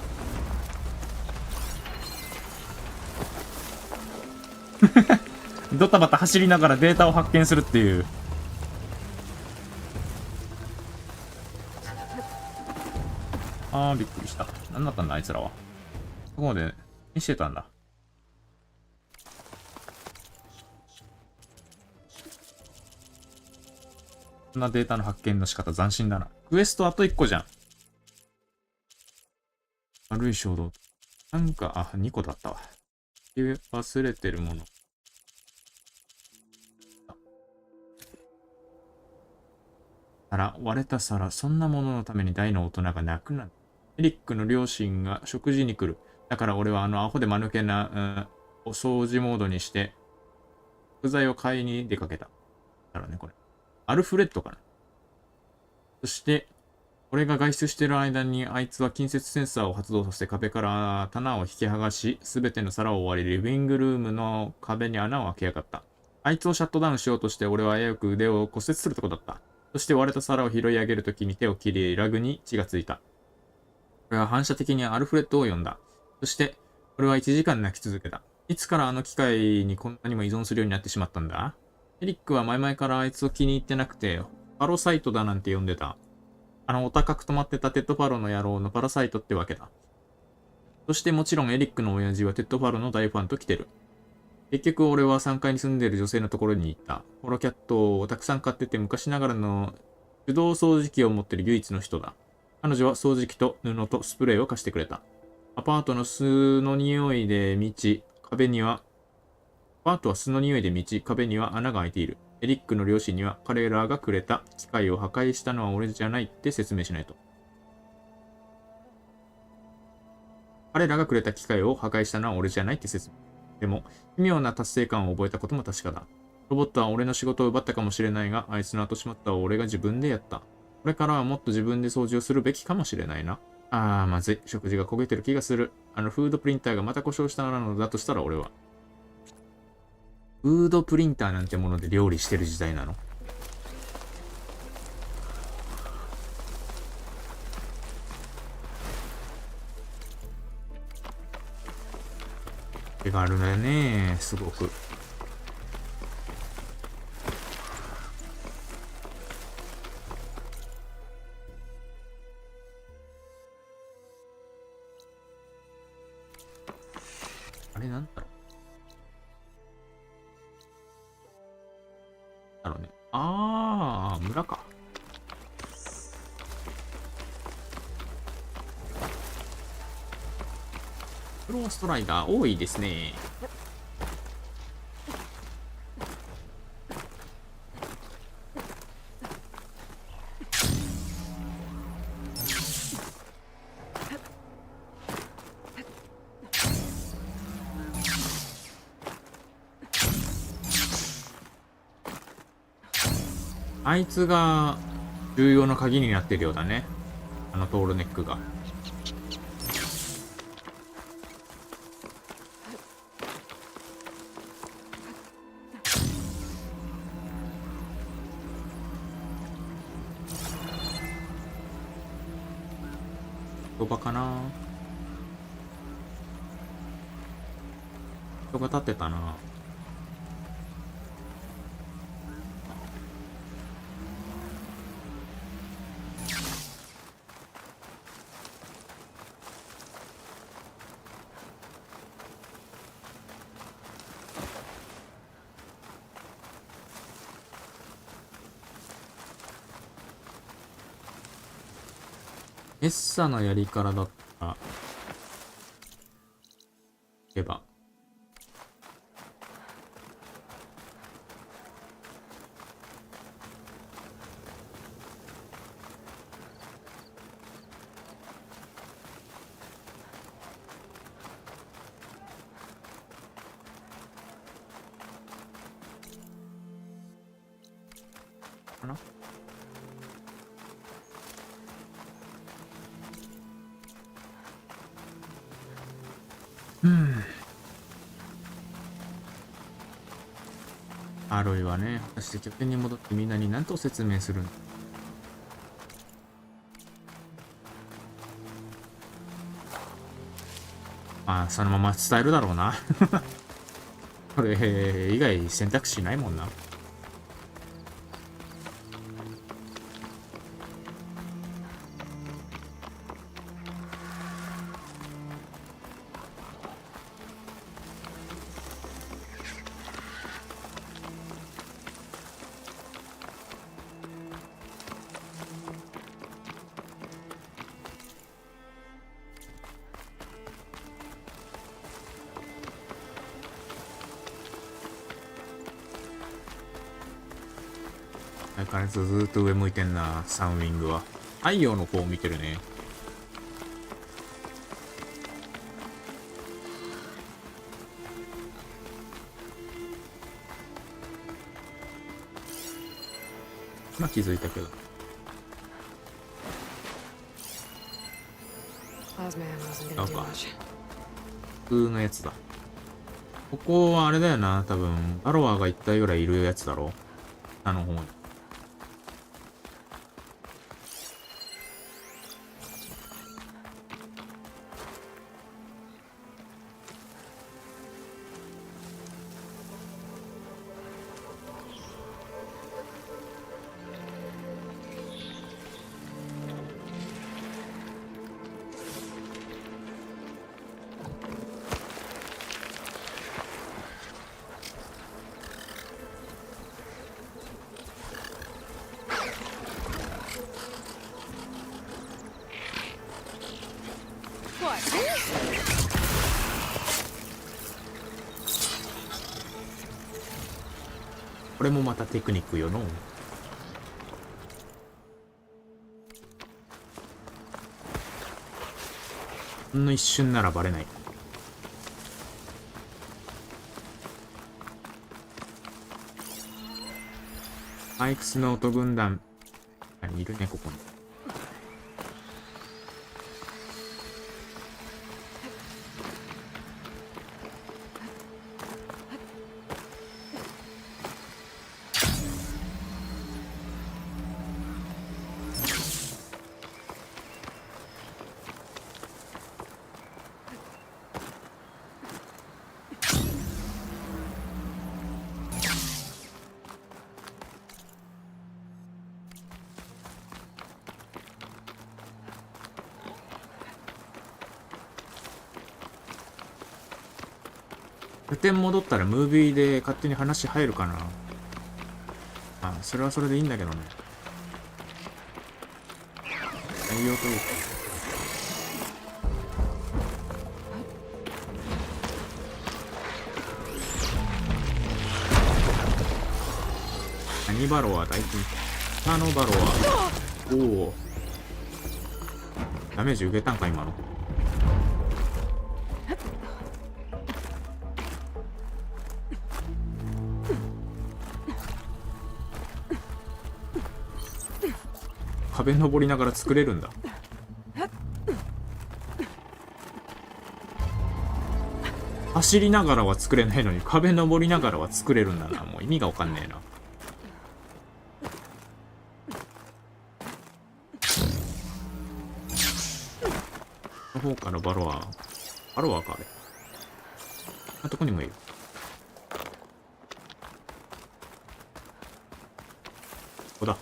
ドタバタ走りながらデータを発見するっていう。あーびっくりした。何だったんだあいつらは。そこまで見してたんだ。こんなデータの発見の仕方斬新だな。クエストあと1個じゃん。悪い衝動。なんか、2個だったわ。忘れてるもの。割れた皿、そんなもののために大の大人が泣くなんて。エリックの両親が食事に来る。だから俺はアホで間抜けな、お掃除モードにして、食材を買いに出かけた。だろうね、これ。アルフレッドかな。そして、俺が外出してる間に、あいつは近接センサーを発動させて壁から棚を引き剥がし、すべての皿を割り、リビングルームの壁に穴を開けやがった。あいつをシャットダウンしようとして、俺は危うく腕を骨折するとこだった。そして割れた皿を拾い上げるときに手を切り、ラグに血がついた。俺は反射的にアルフレッドを呼んだ。そして、俺は1時間泣き続けた。いつからあの機械にこんなにも依存するようになってしまったんだ？エリックは前々からあいつを気に入ってなくて、パロサイトだなんて呼んでた。お高く止まってたテッドファロの野郎のパラサイトってわけだ。そしてもちろんエリックの親父はテッドファロの大ファンと来てる。結局俺は3階に住んでる女性のところに行った。ホロキャットをたくさん買ってて昔ながらの手動掃除機を持ってる唯一の人だ。彼女は掃除機と布とスプレーを貸してくれた。アパートは巣の匂いで満ち、壁には穴が開いている。エリックの両親には彼らがくれた機械を破壊したのは俺じゃないって説明しないと。彼らがくれた機械を破壊したのは俺じゃないって説明。でも、奇妙な達成感を覚えたことも確かだ。ロボットは俺の仕事を奪ったかもしれないが、あいつの後始末は俺が自分でやった。これからはもっと自分で掃除をするべきかもしれないな。まずい。食事が焦げてる気がする。フードプリンターがまた故障したのだとしたら俺は。フードプリンターなんてもので料理してる時代なの？手があるんだよね、すごく。あれなんだろう。だろうね。村か。フローストライダー多いですね。あいつが重要な鍵になってるようだね。トールネックが。人場かな？人が立ってたな。エッサのやり方だったら、言えば。かな。アロイはね、果たして拠点に戻ってみんなに何と説明するんだ。まあ、そのまま伝えるだろうな。これ以外選択肢ないもんな。相変わらずずーっと上向いてんな、サンウィングは。太陽の方を見てるね。今気づいたけど。なんか普通のやつだ。ここはあれだよな、多分バロワーが1体ぐらいいるやつだろ。下の方に。これもまたテクニックよの。ほんの一瞬ならバレない。アイクスの音軍団いるね、ここに。拠点戻ったらムービーで勝手に話入るかな。あ、それはそれでいいんだけどね。内容というか。何バロは大金。下のバロは。おお。ダメージ受けたんか今の。壁登りながら作れるんだ。走りながらは作れないのに壁登りながらは作れるんだな。もう意味がわかんねえな。の方からバロワーかあれ。あとこにもいる。ここだ。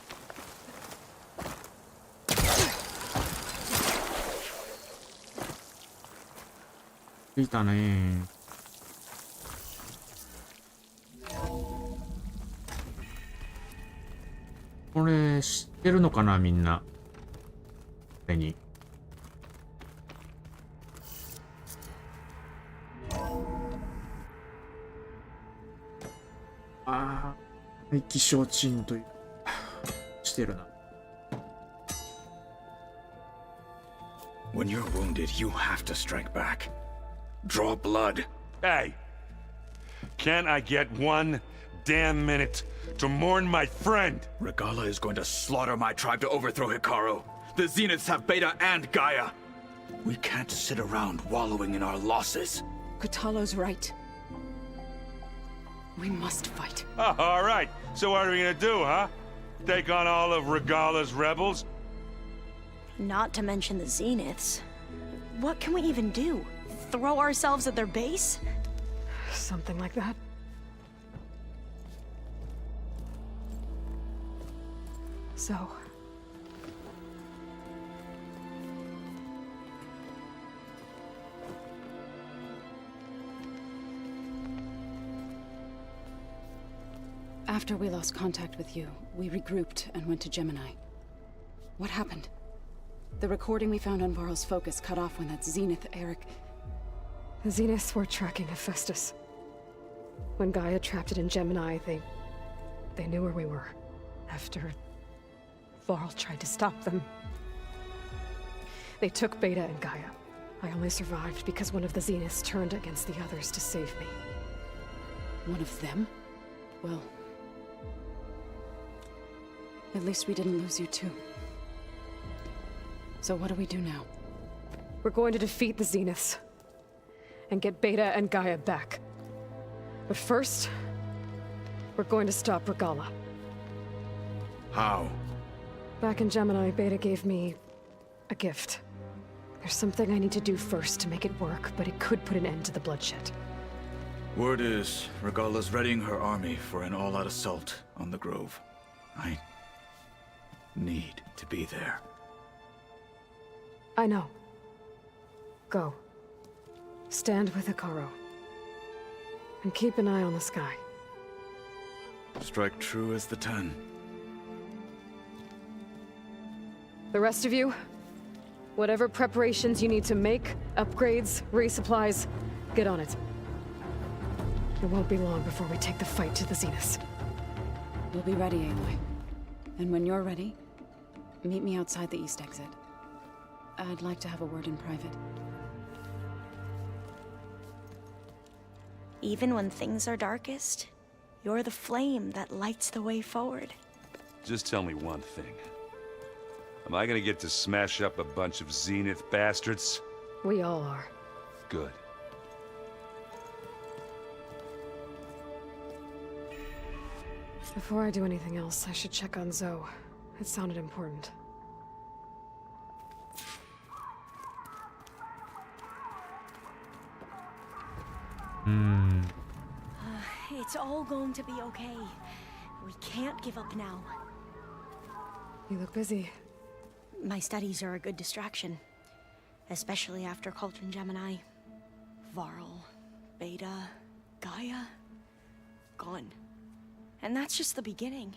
着いたねー。これ知ってるのかなみんな。手に気象チーンというしてるな。 When you're wounded, you have to strike back. Draw blood. Hey! Can't I get one damn minute to mourn my friend? Regalla is going to slaughter my tribe to overthrow Hikaru. The Zeniths have Beta and Gaia. We can't sit around wallowing in our losses. Kotallo's right. We must fight. Oh, all right. So what are we gonna do, huh? Take on all of Regalla's rebels? Not to mention the Zeniths. What can we even do? Throw ourselves at their base? Something like that. So... After we lost contact with you, we regrouped and went to Gemini. What happened? The recording we found on Varl's focus cut off when that Zenith, Eric... The Zeniths were tracking Hephaestus. When Gaia trapped it in Gemini, they knew where we were. After... Varl tried to stop them. They took Beta and Gaia. I only survived because one of the Zeniths turned against the others to save me. One of them? Well... At least we didn't lose you too. So what do we do now? We're going to defeat the Zeniths. And get Beta and Gaia back. But first... we're going to stop Regalla. How? Back in Gemini, Beta gave me... a gift. There's something I need to do first to make it work, but it could put an end to the bloodshed. Word is, Regalla's readying her army for an all-out assault on the Grove. I... need to be there. I know. Go. Stand with Hikaru. And keep an eye on the sky. Strike true as the 10. The rest of you, whatever preparations you need to make, upgrades, resupplies, get on it. It won't be long before we take the fight to the Zeniths. We'll be ready, Aloy. And when you're ready, meet me outside the east exit. I'd like to have a word in private. Even when things are darkest, you're the flame that lights the way forward. Just tell me one thing. Am I gonna get to smash up a bunch of Zenith bastards? We all are. Good. Before I do anything else, I should check on Zoe. It sounded important. It's all going to be okay. We can't give up now. You look busy. My studies are a good distraction. Especially after Cauldron Gemini. Varl, Beta, Gaia... gone. And that's just the beginning.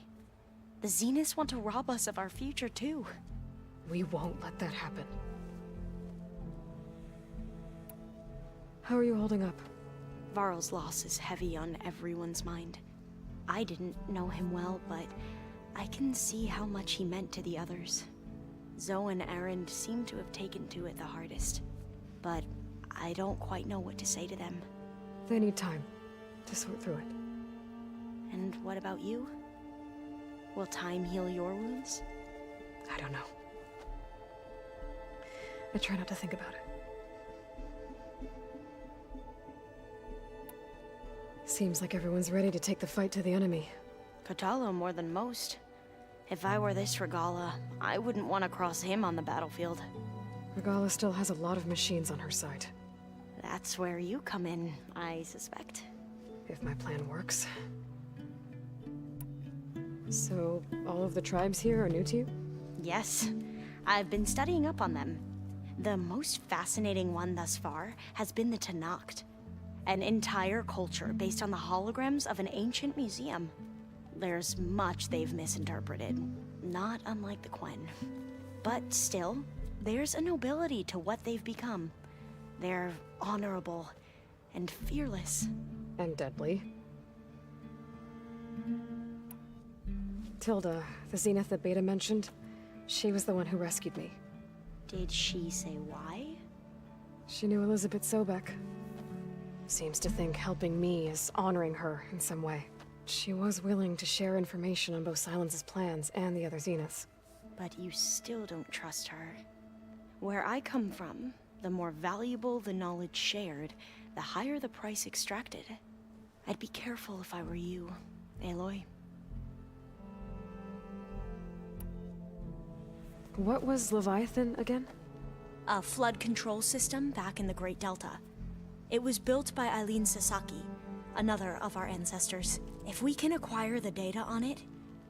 The Zeniths want to rob us of our future, too. We won't let that happen. How are you holding up? Varl's loss is heavy on everyone's mind. I didn't know him well, but I can see how much he meant to the others. Zoe and Erend seem to have taken to it the hardest. But I don't quite know what to say to them. They need time to sort through it. And what about you? Will time heal your wounds? I don't know. I try not to think about it. Seems like everyone's ready to take the fight to the enemy. Kotallo more than most. If I were this Regalla, I wouldn't want to cross him on the battlefield. Regalla still has a lot of machines on her side. That's where you come in, I suspect. If my plan works. So, all of the tribes here are new to you? Yes. I've been studying up on them. The most fascinating one thus far has been the Tenakth. An entire culture based on the holograms of an ancient museum. There's much they've misinterpreted, not unlike the Quen. But still, there's a nobility to what they've become. They're honorable and fearless. And deadly. Matilda, the Zenith that Beta mentioned, she was the one who rescued me. Did she say why? She knew Elizabeth Sobek. Seems to think helping me is honoring her in some way. She was willing to share information on both Silence's plans and the other Zeniths. But you still don't trust her. Where I come from, the more valuable the knowledge shared, the higher the price extracted. I'd be careful if I were you, Aloy. What was Leviathan again? A flood control system back in the Great Delta. It was built by Eileen Sasaki, another of our ancestors. If we can acquire the data on it,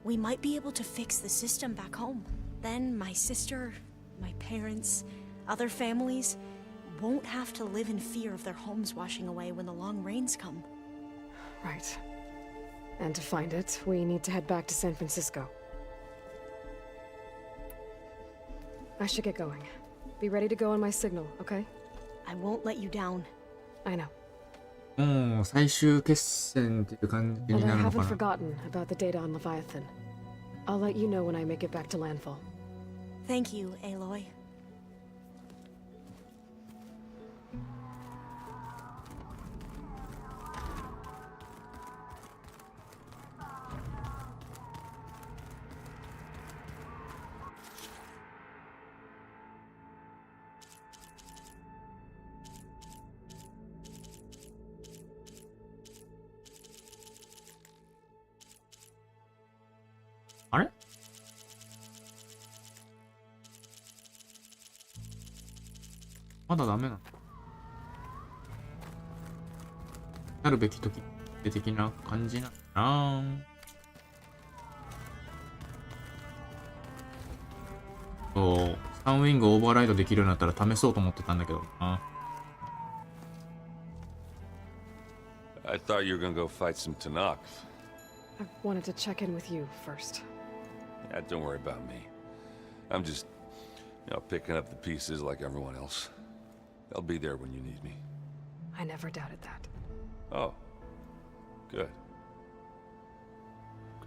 we might be able to fix the system back home. Then my sister, my parents, other families won't have to live in fear of their homes washing away when the long rains come. Right. And to find it, we need to head back to San Francisco. I should get going. Be ready to go on my signal, okay? I won't let you down. I know. もう最終決戦っていう感じに And な I るの haven't かな。 forgotten about the data on Leviathan. I'll let you know when I make it back to landfall. Thank you, Aloy.あれまだダメなのなるべき時的な感じなのかな。そう、サンウィングオーバーライドできるようになったら試そうと思ってたんだけどな。I thought you were gonna go fight some Tanakh. I wanted to check in with you first. Yeah, don't worry about me. I'm just, picking up the pieces like everyone else. I'll be there when you need me. I never doubted that. Oh, good.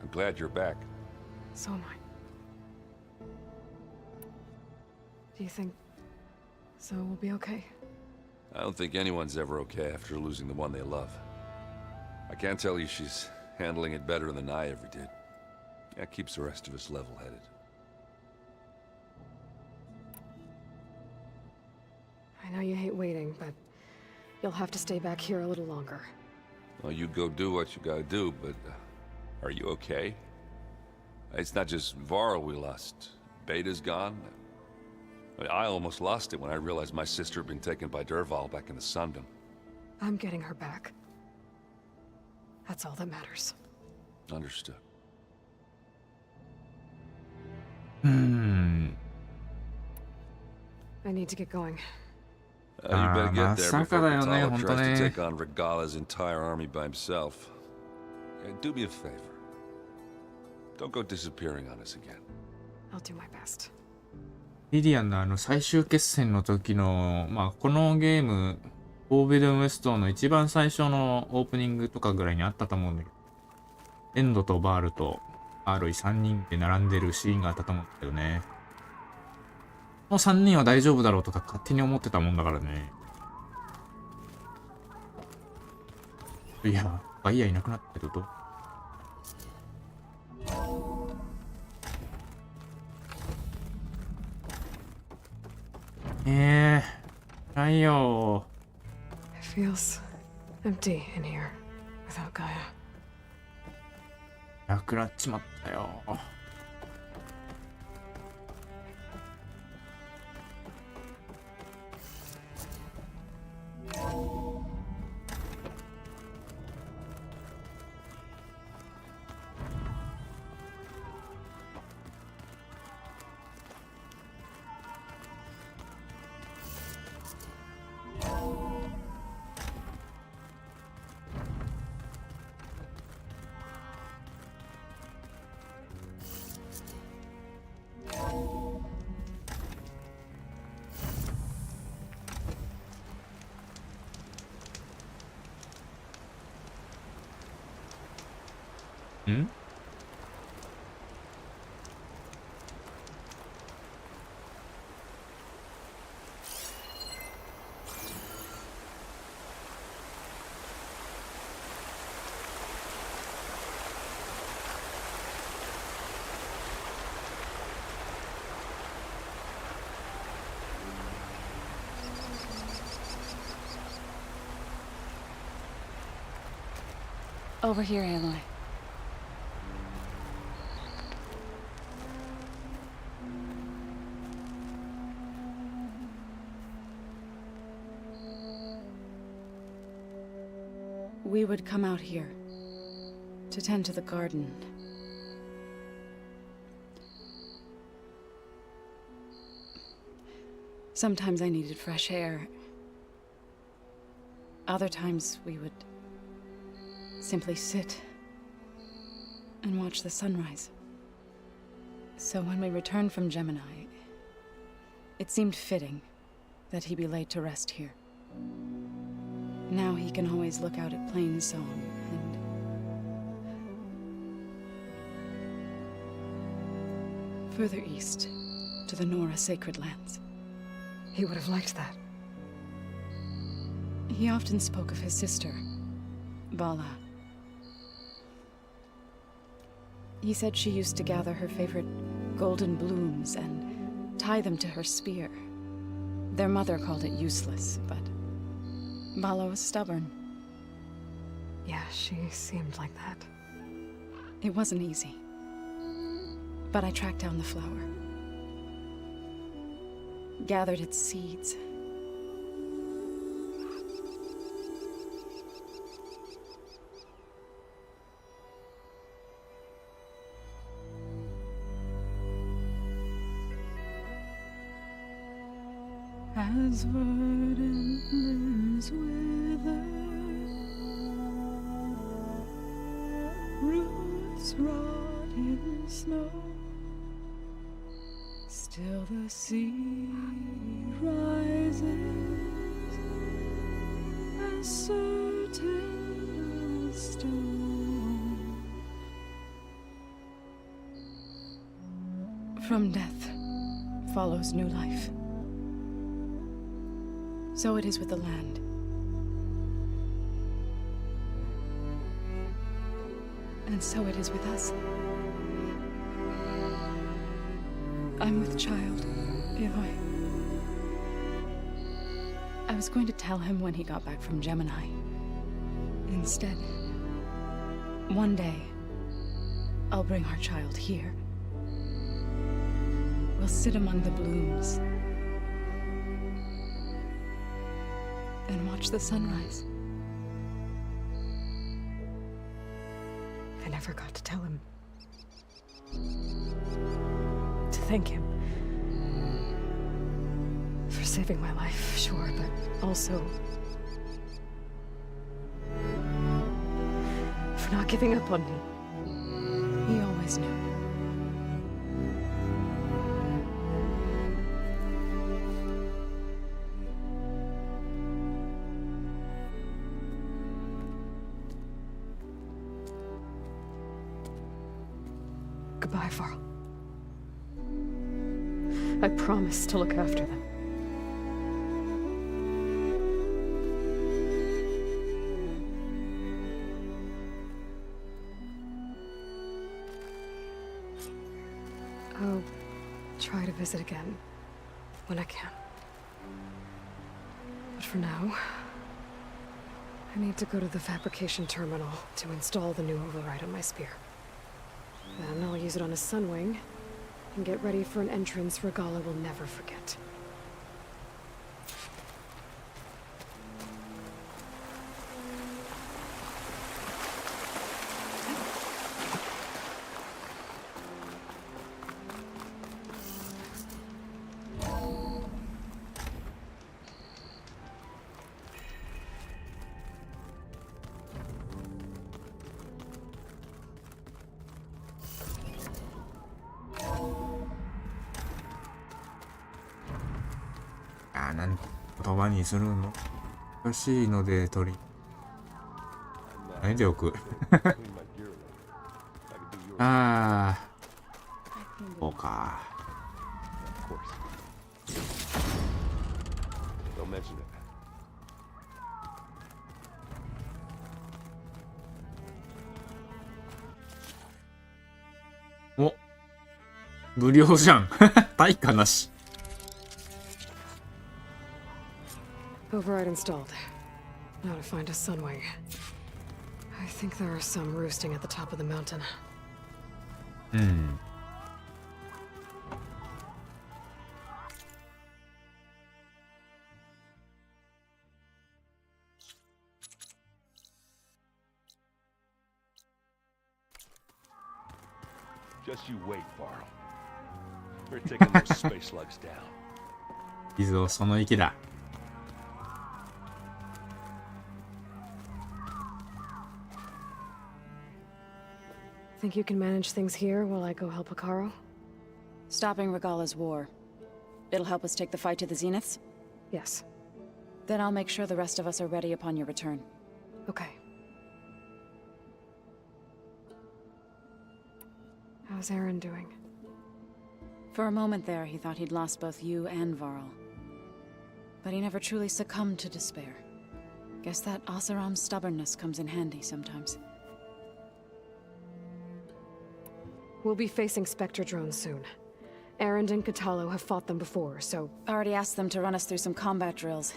I'm glad you're back. So am I. Do you think so we'll be okay? I don't think anyone's ever okay after losing the one they love. I can't tell you she's handling it better than I ever did. That keeps the rest of us level-headed. I know you hate waiting, but you'll have to stay back here a little longer. Well, you go do what you gotta do, but are you okay? It's not just Varl we lost. Beta's gone. I almost lost it when I realized my sister had been taken by Derval back in the Sundom. I'm getting her back. That's all that matters. Understood. I need to get going. You better get there before まさかだよね、 Katala 本当 tries to ね。 take on Regala's entire army by himself. Do me a favor. Don't go disappearing on us again. I'll do my best. リディアンの最終決戦の時の、このゲーム、フォービドンウエストの一番最初のオープニングとかぐらいにあったと思うんだけど、エンドとバールとアーロイ3人で並んでるシーンがあったと思うんだけどね。この3人は大丈夫だろうとか勝手に思ってたもんだからね。いや、バイヤーいなくなったってこと？ないよ。It feels empty in here without Gaia. なくなっちまったよ。Over here, Aloy. We would come out here to tend to the garden. Sometimes I needed fresh air. Other times we would simply sit and watch the sunrise. So when we returned from Gemini, it seemed fitting that he be laid to rest here. Now he can always look out at Plain Song and... further east, to the Nora Sacred Lands. He would have liked that. He often spoke of his sister, Bala. He said she used to gather her favorite golden blooms and tie them to her spear. Their mother called it useless, but Bala was stubborn. Yeah, she seemed like that. It wasn't easy. But I tracked down the flower. Gathered its seeds. As verdant limbs wither, roots rot in snow, still the sea rises, as certain as stone. From death follows new life. So it is with the land. And so it is with us. I'm with child, Aloy. I was going to tell him when he got back from Gemini. Instead, one day, I'll bring our child here. We'll sit among the blooms and watch the sunrise. I never got to tell him. To thank him. For saving my life, sure, but also... for not giving up on me. He always knew. Goodbye, Varl. I promise to look after them. I'll try to visit again when I can. But for now, I need to go to the fabrication terminal to install the new override on my spear. Then I'll use it on a sunwing and get ready for an entrance Regala will never forget.なん言葉にするの難しいので取りないでおくああそうかお無料じゃん対価なしOverride installed. Now to find a sunwing. I think there are some roosting at the top of the mountain. Just you wait, Varl. We're taking those space slugs down. いいぞ、その息だ。Think you can manage things here while I go help Akaro? Stopping Regala's war. It'll help us take the fight to the Zeniths? Yes. Then I'll make sure the rest of us are ready upon your return. Okay. How's Aaron doing? For a moment there, he thought he'd lost both you and Varl. But he never truly succumbed to despair. Guess that Oseram's stubbornness comes in handy sometimes. We'll be facing Spectre drones soon. Aaron and Katalo have fought them before, so... Already asked them to run us through some combat drills.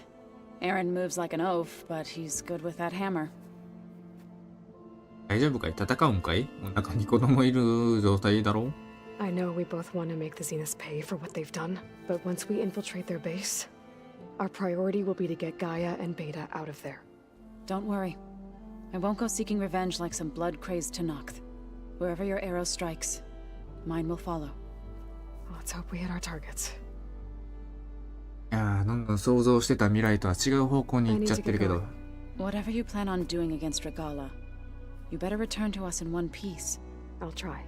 Aaron moves like an oaf, but he's good with that hammer. 大丈夫かい？戦うんかい？お腹に子供いる状態だろう？ I know we both want to make the Zeniths pay for what they've done, but once we infiltrate their base, our priority will be to get Gaia and Beta out of there. Don't worry. I won't go seeking revenge like some blood-crazed Tenakth. Wherever your arrow strikes, mine will follow. Let's hope we hit our targets. いやー、どんどん想像してた未来とは違う方向に行っちゃってるけど。Whatever you plan on doing against Regala, you better return to us in one piece. I'll try.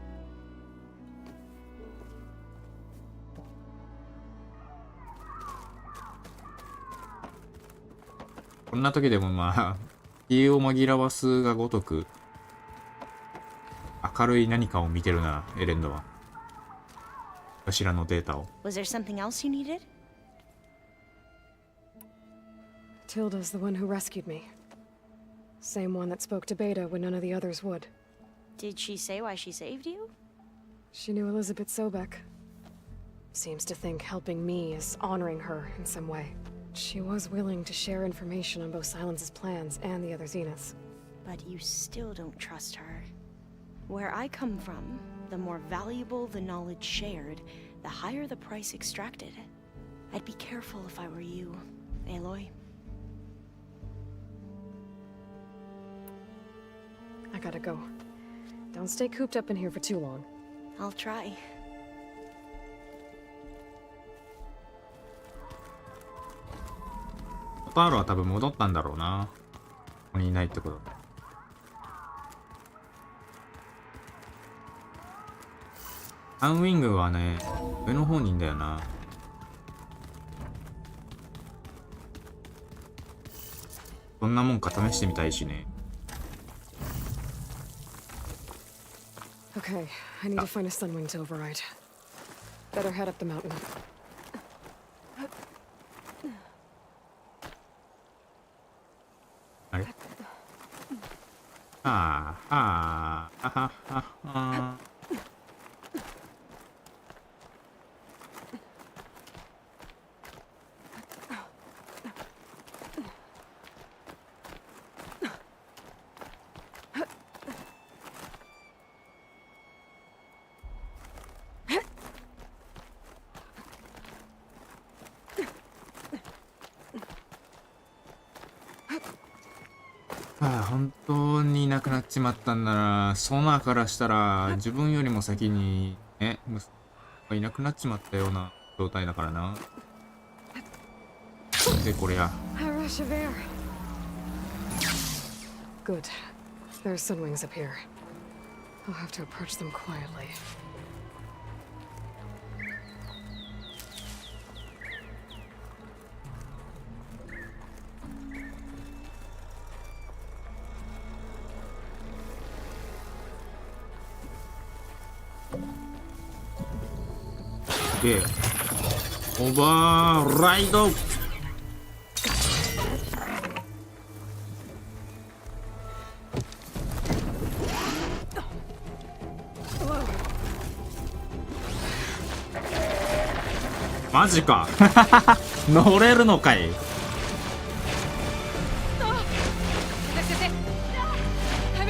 こんな時でもまあ、気を紛らわすがごとく、明るい何かを見てるな、エレンドは。こちらのデータを。Was there something else you needed? Tilda's the one who rescued me. Same one that spoke to Beta when none of the others would. Did she say why she saved you? She knew Elizabeth Sobek. Seems to think helping me is honoring her in some way. She was willing to share information on both Silence's plans and the other Zeniths. But you still don't trust her. Where I come from, the more valuable the knowledge shared, the higher the price extracted. I'd be careful if I were you, Aloy. I gotta go. Don't stay cooped up in here for too long. I'll try. パールは多分戻ったんだろうな。ここにいないってことで。アンウィングはね、上の方にいんだよな。どんなもんか試してみたいしね。Okay, I need to find a Sunwing to override. Better head up the mountain. あれ？ああ、ああ、あははは。本当にいなくなっちまったんなら、ソナーからしたら自分よりも先にね、息子がいなくなっちまったような状態だからな。で、これや。Good. There's Sunwings up here. I'll have to approach them quietly.オーバーライド。マジか。乗れるのかい。I'm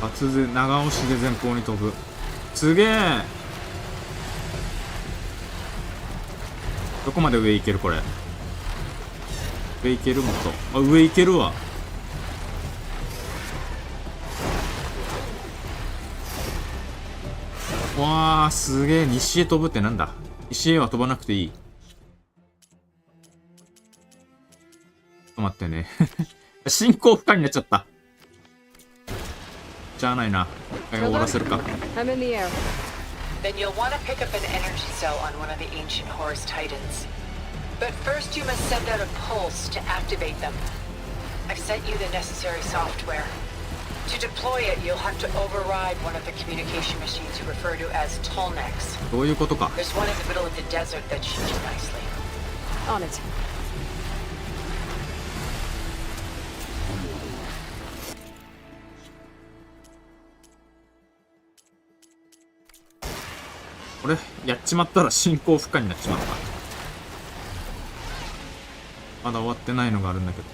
突然長押しで前方に飛ぶ。すげえ。どこまで上行けるこれ。上行けるもっと。あ、上行けるわ。わあ、すげえ。西へ飛ぶってなんだ。西へは飛ばなくていい。ちょっと待ってね。進行不可になっちゃった。じゃあないな。終わらせるか。I'm in the air. Then you'll want to pick up an energy cell on one of the ancient Horus Titans. But first you must send out a pulse to activate them. I've sent you the necessary software. To deploy it, you'll have to override one of the communication machines you refer to as Tolnecs. どういうことか。 There's one in the middle of the desert that should do nicely. On it. これやっちまったら進行不可になっちまった。まだ終わってないのがあるんだけど。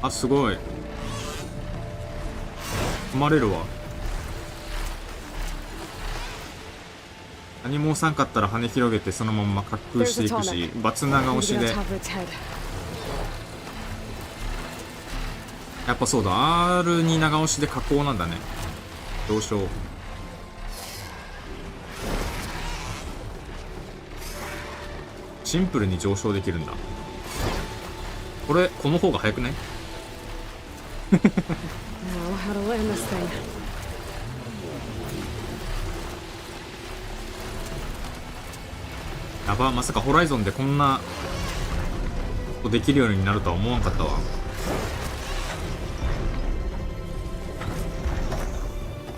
あ、すごい。踏まれるわ。何も押さんかったら羽広げてそのまんま滑空していくし、バツ長押しで。やっぱそうだ、R に長押しで加工なんだね。上昇。シンプルに上昇できるんだ。これ、この方が早くない？やば、まさかホライゾンでこんなことできるようになるとは思わんかったわ。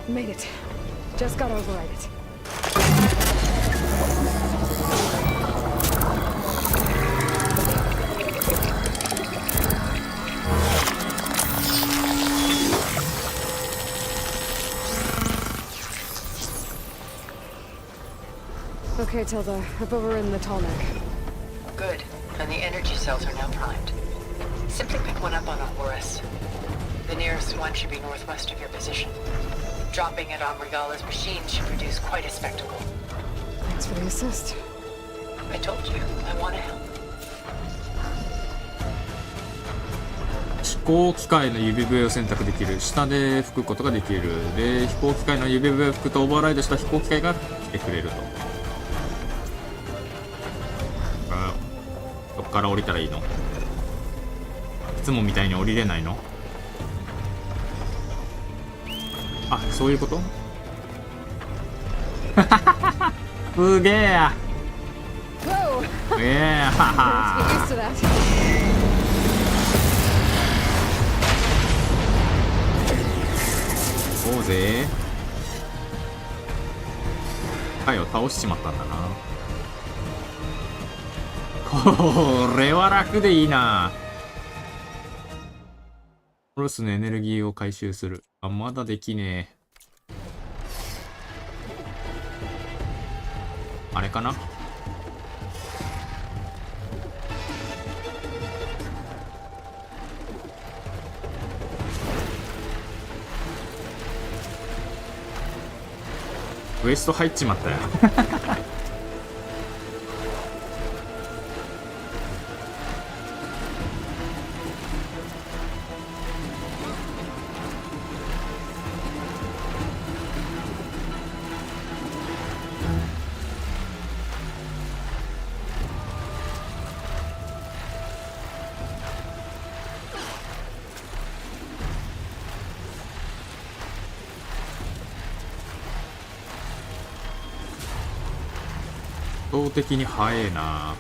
Made it. Just gotta override it. Okay, Tilda. I've overridden the Tallneck. Good. And the energy cells are now primed. Simply pick one up on a Horus. The nearest one should be northwest of your position. Dropping it on Regala's machine should produce quite a spectacle. Thanks for the assist. I told you, I want to help. 飛行機械の指笛を選択できる。下で吹くことができる。で、飛行機械の指笛を吹くとオーバーライドした飛行機械が来てくれると。どっから降りたらいいの？いつもみたいに降りれないの？あ、そういうこと？すげえや。はは。そうぜ。貝を倒しちまったんだな。これは楽でいいな。ホロスのエネルギーを回収する。あ、まだできねえ。あれかな？ウエスト入っちまったよ。圧倒的に速えな。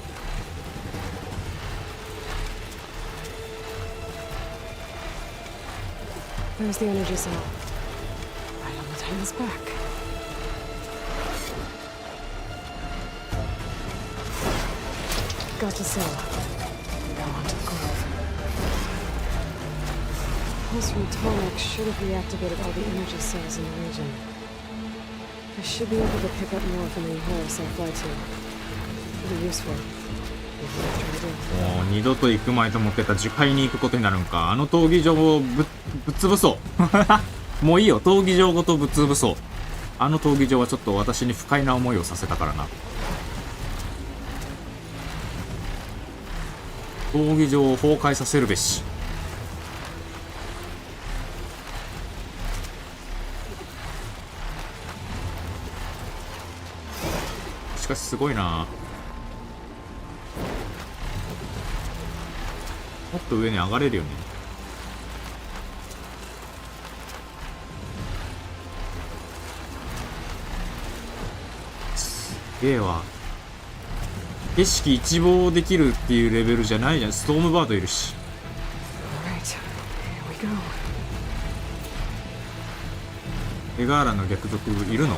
There's the energy cell. Right on the Titan's back. Got the cell. Now onto the grove. Pulse from Tallneck should have reactivated all the energy cells in the region. I should be able to pick up more from any horse I fly to. It'll be useful. もう二度と行くまいと思ってた樹海に行くことになるんか。あの闘技場をぶっ潰そうもういいよ、闘技場ごとぶっ潰そう。あの闘技場はちょっと私に不快な思いをさせたからな。闘技場を崩壊させるべし。しかしすごいな。もっと上に上がれるよね。すげえわ。景色一望できるっていうレベルじゃないじゃん。ストームバードいるし。エガーラの逆賊いるの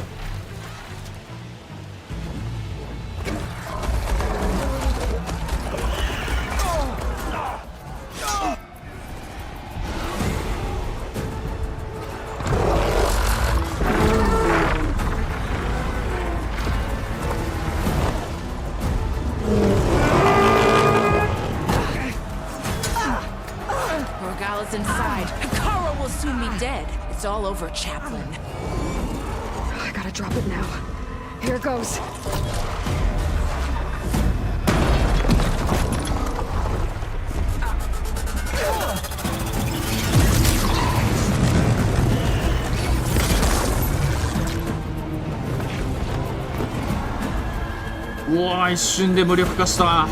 ？Inside. Kara will soon be dead. It's all over, Chaplain. I gotta drop it now. Here goes. Wow, 一瞬で無力化した。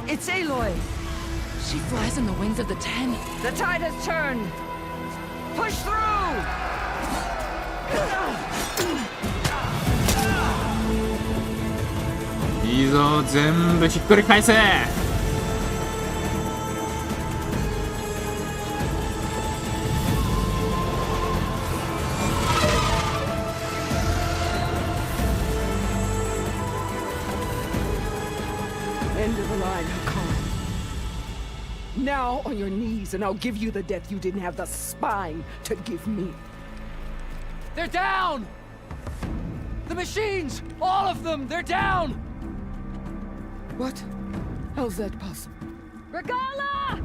It's Aloy. She flies on the wings of the Ten. The tide has turned. Push through. いいぞ、全部ひっくり返せ。Now on your knees, and I'll give you the death you didn't have the spine to give me. They're down! The machines! All of them! They're down! What? How's that possible? Regala!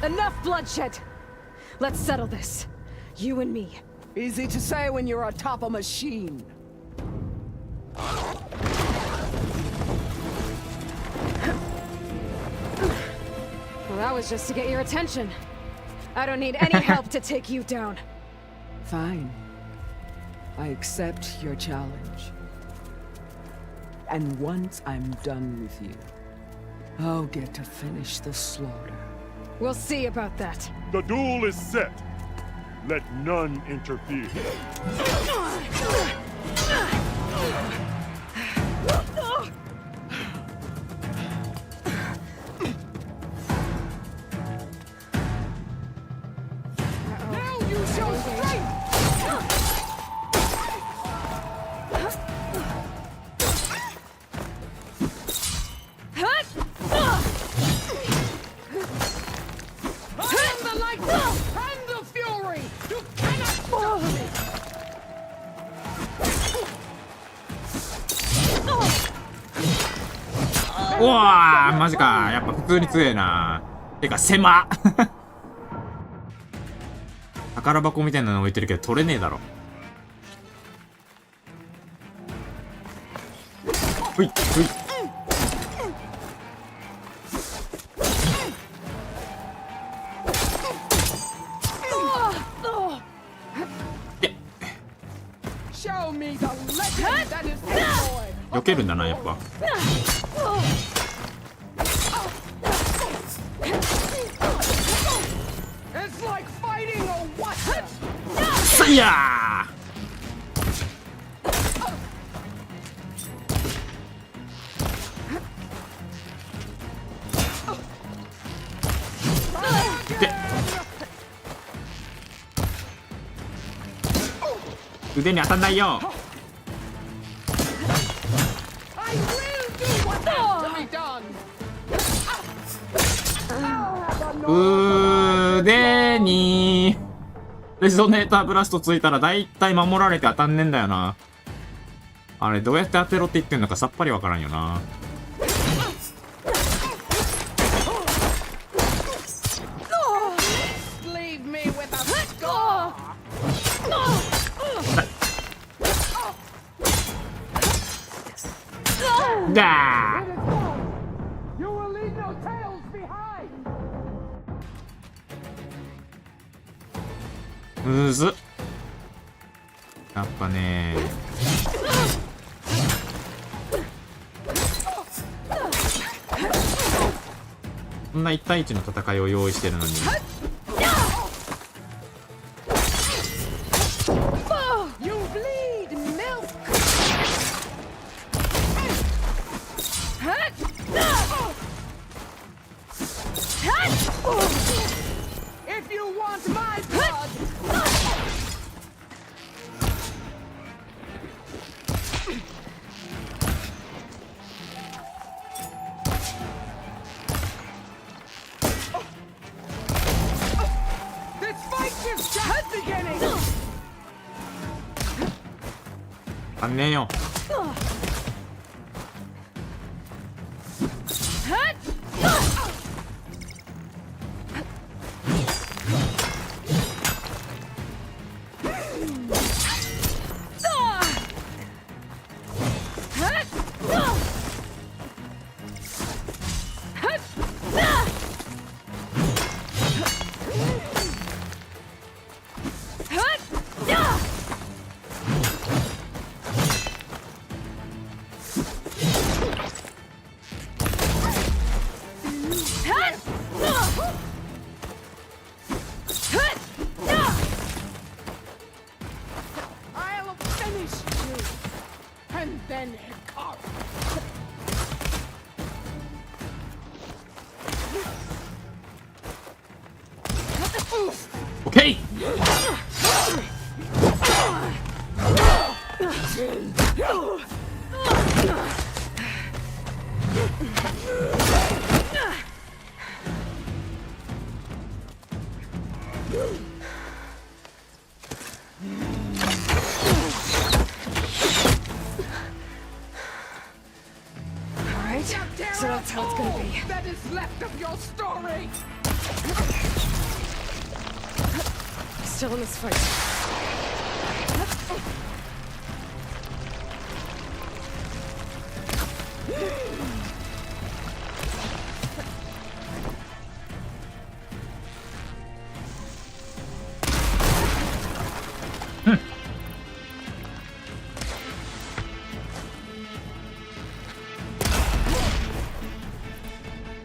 Enough bloodshed! Let's settle this. You and me. Easy to say when you're atop a machine. Well, that was just to get your attention. I don't need any help to take you down. Fine. I accept your challenge. And once I'm done with you, I'll get to finish the slaughter. We'll see about that. The duel is set. Let none interfere. Now you show strength! I am the light and the fury! You cannot stop me! うわー、マジか。やっぱ普通に強えな。てか狭宝箱みたいなの置いてるけど取れねえだろ。ふいふい。避けるんだな、やっぱ。さいやーで腕に当たんないよ。腕にレゾネーターブラストついたらだいたい守られて当たんねんだよな。あれどうやって当てろって言ってんのかさっぱりわからんよな。だーむずっ。やっぱねこんな1対1の戦いを用意してるのにあんねえよ。オッケー。So that's how it's gonna be. That is left of your story. Still in this fight.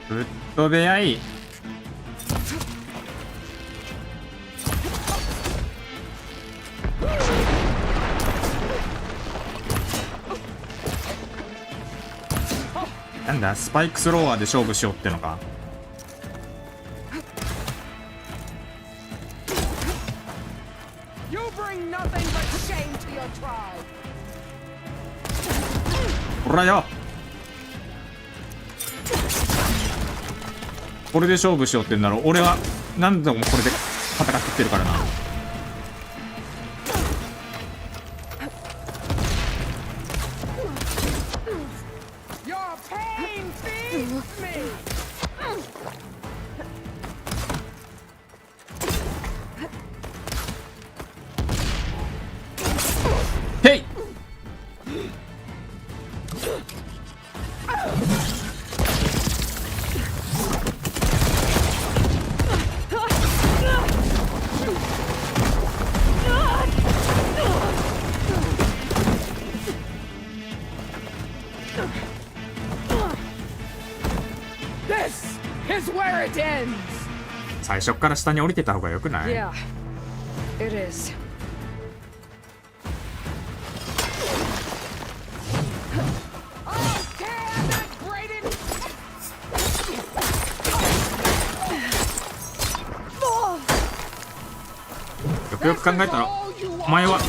ぶっ飛べ合い。なんだスパイクスローワーで勝負しようってのか。ほらよ、これで勝負しようってんだろ。俺は何度もこれで戦ってきてるからな。へい。最初から下に降りてた方がよくない？ Yeah, it is.よくよく考えたらお前は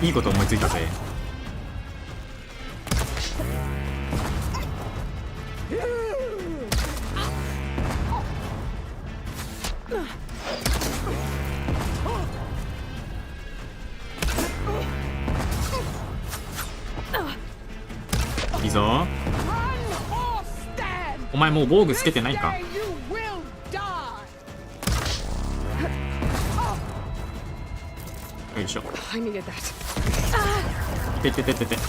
いいこと思いついたぜ。いいぞ。お前もう防具つけてないか。よいしょ。ててててて。さ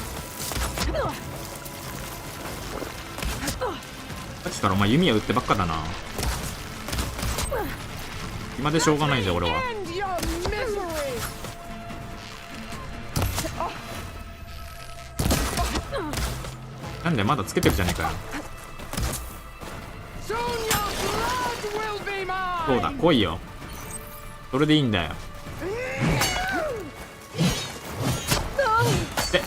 っきからお前弓矢撃ってばっかだな。暇でしょうがないじゃん俺は。なんでまだつけてるじゃねえかよ。そうだ来いよ。それでいいんだよ。で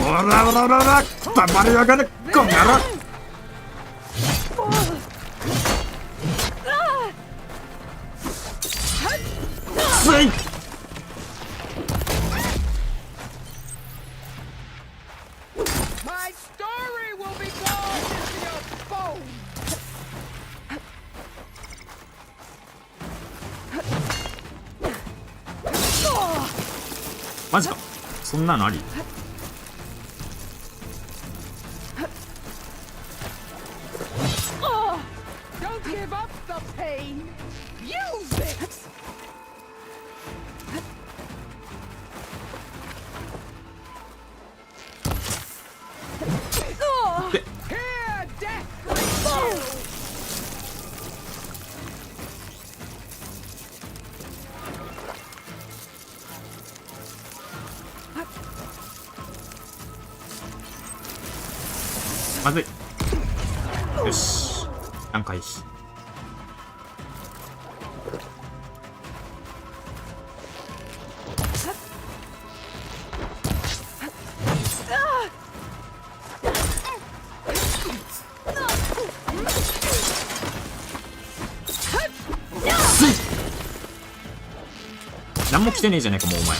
おらおらおらおら黙りやがれこんなら。ついマジか。そんなのあり。まずい。よし何回何も来てねえじゃねえかもうお前。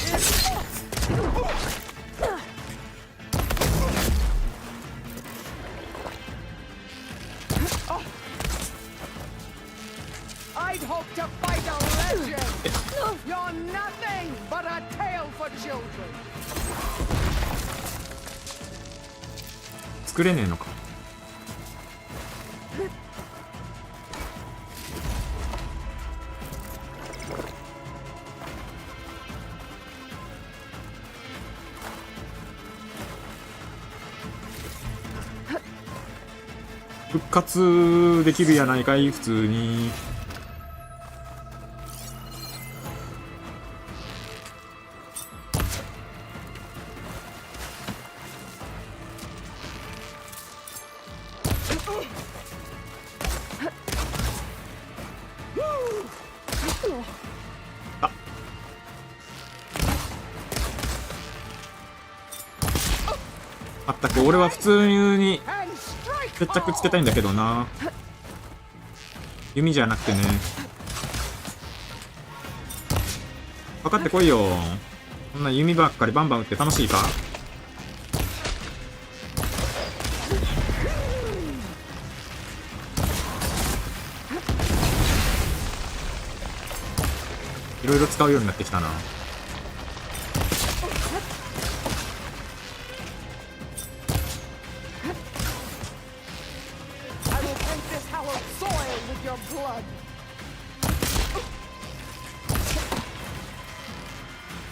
作れねえのか。復活できるやないかい普通に。あったく俺は普通に決着つけたいんだけどな。弓じゃなくてね。かかってこいよ。こんな弓ばっかりバンバン打って楽しいか。いろいろ使うようになってきたな。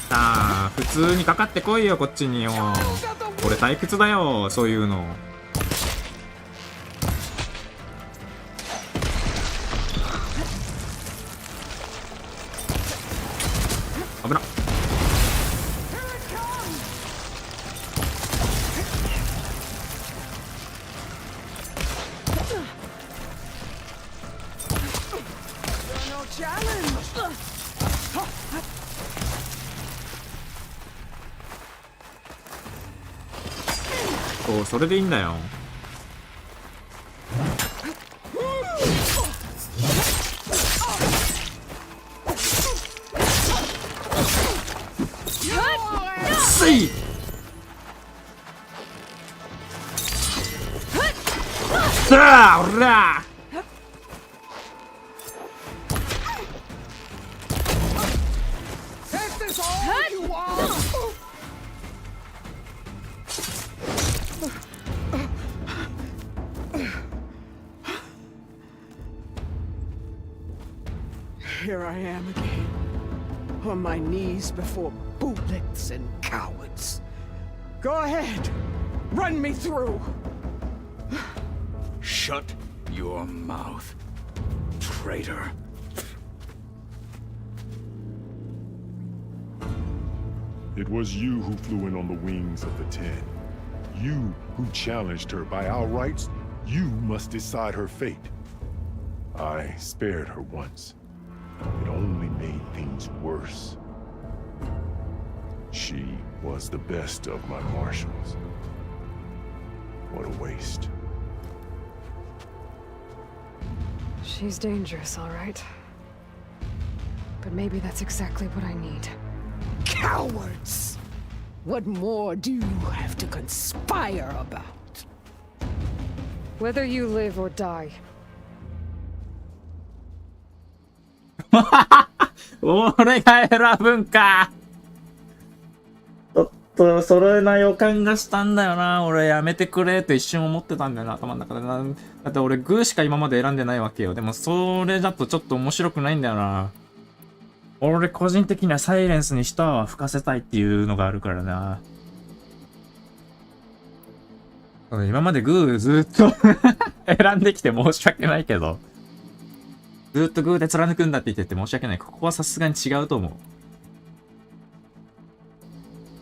さあ普通にかかってこいよこっちによ。俺退屈だよそういうの。危なっ。そうそれでいいんだよ。せいさあおらHere I am again, on my knees before bootlets and cowards. Go ahead, run me through. Shut your mouth, traitor. It was you who flew in on the wings of the 10. You who challenged her by our rights. You must decide her fate. I spared her once. It only made things worse. She was the best of my marshals. What a waste. She's dangerous, all right. But maybe that's exactly what I need. Cowards! What more do you have to conspire about? Whether you live or die. 俺が選ぶんか。ちょっとそれな予感がしたんだよな。俺やめてくれと一瞬思ってたんだよな、頭の中でな。だって俺グーしか今まで選んでないわけよ。でもそれだとちょっと面白くないんだよな。俺個人的にはサイレンスに一泡吹かせたいっていうのがあるからな。今までグーずっと選んできて申し訳ないけど。ずっとグーで貫くんだって言ってて申し訳ない。ここはさすがに違うと思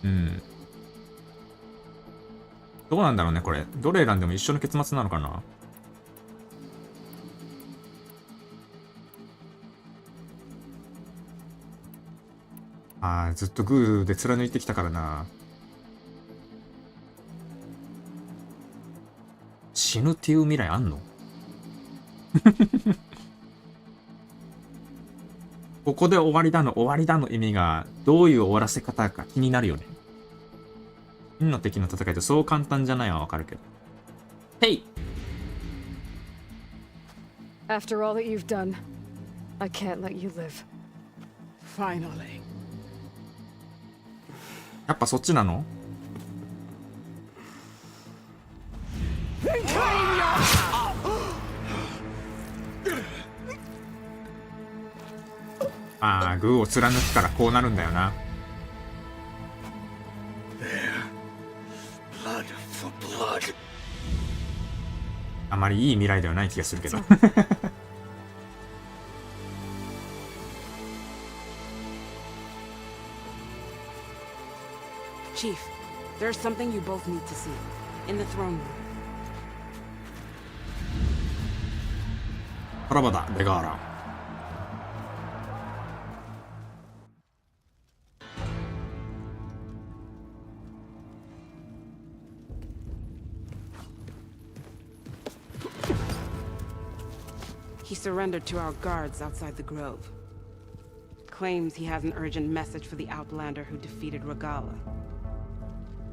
う。うん。どうなんだろうね、これ。どれ選んでも一緒の結末なのかな。ああ、ずっとグーで貫いてきたからな。死ぬっていう未来あんのここで終わりだの意味がどういう終わらせ方か気になるよね。真の敵の戦いってそう簡単じゃないはわかるけど。へい After all that you've done, I can't let you live. Finally. やっぱそっちなの？ああ、グーを貫くからこうなるんだよな。あまりいい未来ではない気がするけど。Chief, there's something you both need to see. In the throne room. さらばだ、ベガーラ。He surrendered to our guards outside the grove. Claims he has an urgent message for the Outlander who defeated Regala.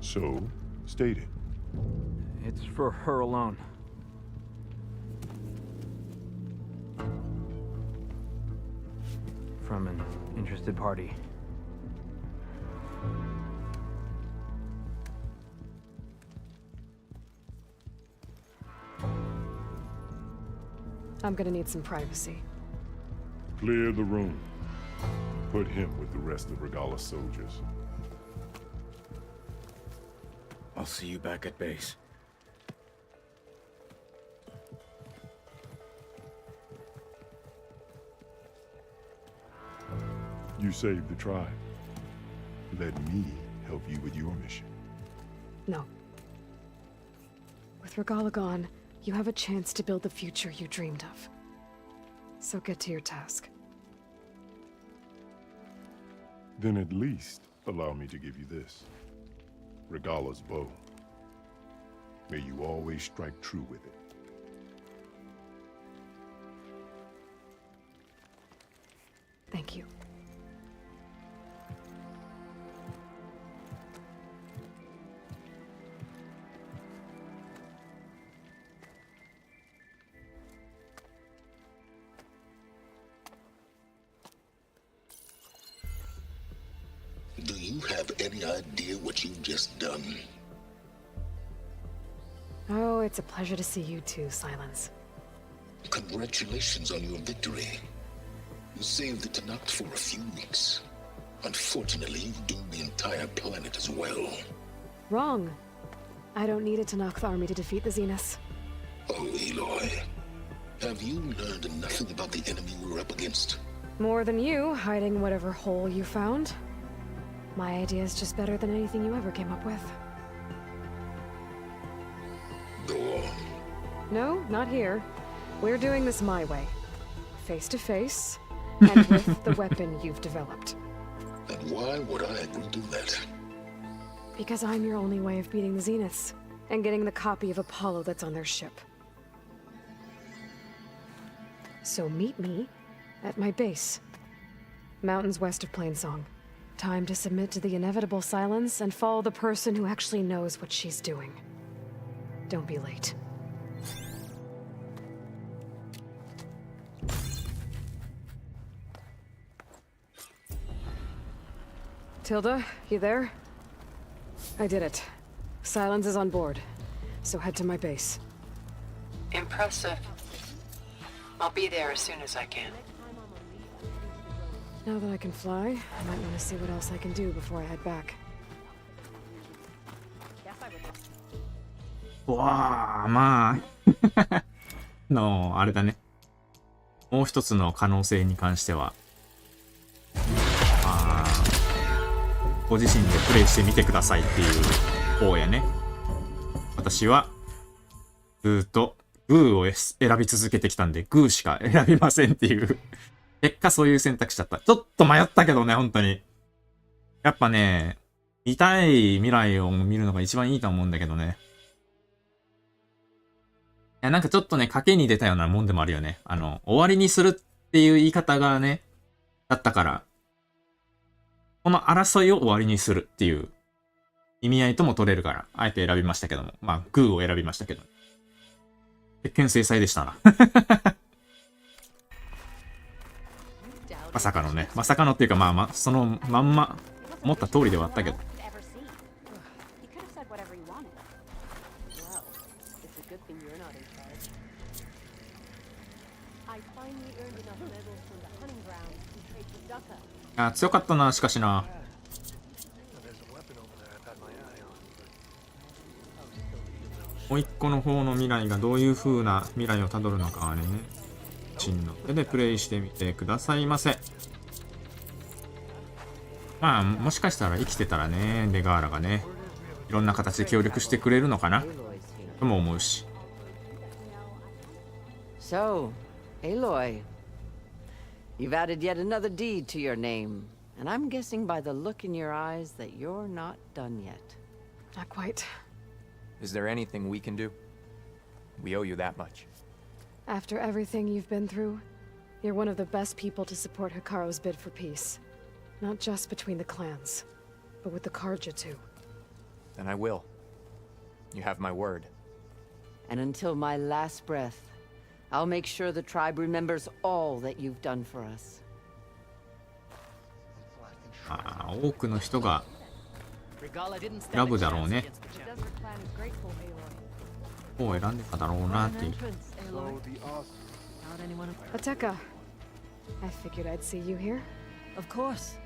So, state it. It's for her alone. From an Interested party. I'm gonna need some privacy. Clear the room. Put him with the rest of Regalla's soldiers. I'll see you back at base. You saved the tribe. Let me help you with your mission. No. With Regalla gone, you have a chance to build the future you dreamed of. So get to your task. Then at least allow me to give you this. Regalla's bow. May you always strike true with it. Thank you. Do you have any idea what you've just done? Oh, it's a pleasure to see you too, Silence. Congratulations on your victory. You saved the Tanakh for a few weeks. Unfortunately, you've doomed the entire planet as well. Wrong. I don't need a Tanakh army to defeat the Zeniths. Oh, Aloy. Have you learned nothing about the enemy we're up against? More than you, hiding whatever hole you found. My idea is just better than anything you ever came up with. Go on. No, not here. We're doing this my way. Face to face, and with the weapon you've developed. And why would I agree to that? Because I'm your only way of beating the Zeniths, and getting the copy of Apollo that's on their ship. So meet me at my base. Mountains west of Plainsong. Time to submit to the inevitable silence and follow the person who actually knows what she's doing. Don't be late. Tilda, you there? I did it. Silence is on board, so head to my base. Impressive. I'll be there as soon as I can. Now that I can fly, I might want to see what else I can do before I head back. わあ、まああれだね。もう一つの可能性に関しては、ご自身でプレイしてみてくださいっていう方やね。私は、ずっとグーを選び続けてきたんで、グーしか選びませんっていう。結果そういう選択肢だった。ちょっと迷ったけどね、本当に。やっぱね、見たい未来を見るのが一番いいと思うんだけどね。いや、なんかちょっとね、賭けに出たようなもんでもあるよね。終わりにするっていう言い方がね、だったから、この争いを終わりにするっていう意味合いとも取れるから、あえて選びましたけども。まあ、グーを選びましたけど。鉄拳制裁でしたな。まさかのね。まさかのっていうか、まあそのまんま、思った通りではあったけど。あ、強かったな、しかしな。もう一個の方の未来がどういう風な未来をたどるのかはね、真の手でプレイしてみてくださいませ。まあ、もしかしたら生きてたらね、レガーラがね、いろんな形で協力してくれるのかなとも思うし。So, Aloy, you've added yet another deed to your name, and I'm guessing by the look in your eyes that you're not done yet. Not quite. Is there anything we can do? We owe you that much. After everything you've been through, you're one of the best people to support Hikaru's bid for peace. Not just between the clans, but with the Karja too. Then I will. You have my word. And until my last breath, I'll make sure the tribe remembers all that you've done for us. 多くの人が選ぶだろうね。を選んでただろうなっていう。Ateka, I figured I'd see you here. Of course.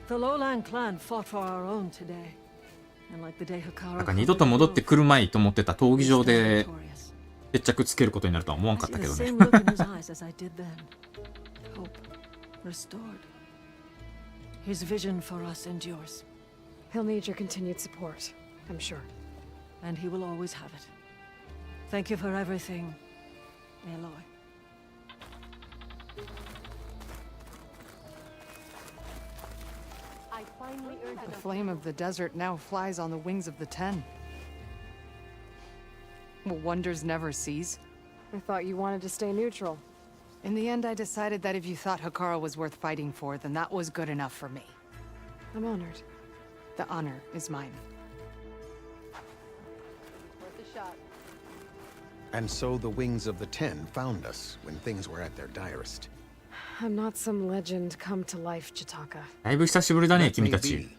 The Lowland clan fought for our own today. And like the day Hikaru なんか二度と戻ってくるまいと思ってた闘技場で決着つけることになるとは思わんかったけどね。same look in his eyes as I did then. Hope restored. His vision for us endures. He'll need your continued support, I'm sure. And he will always have it. Thank you for everything, Aloy. The flame of the desert now flies on the wings of the 10. Will wonders never cease? I thought you wanted to stay neutral. In the end, I decided that if you thought Hikaru was worth fighting for, then that was good enough for me. I'm honored. The honor is mine. Worth a shot. And so the wings of the 10 found us when things were at their direst. I'm not some legend come to life, Chitaka. だいぶ久しぶりだね、 That 君 may たち。 be,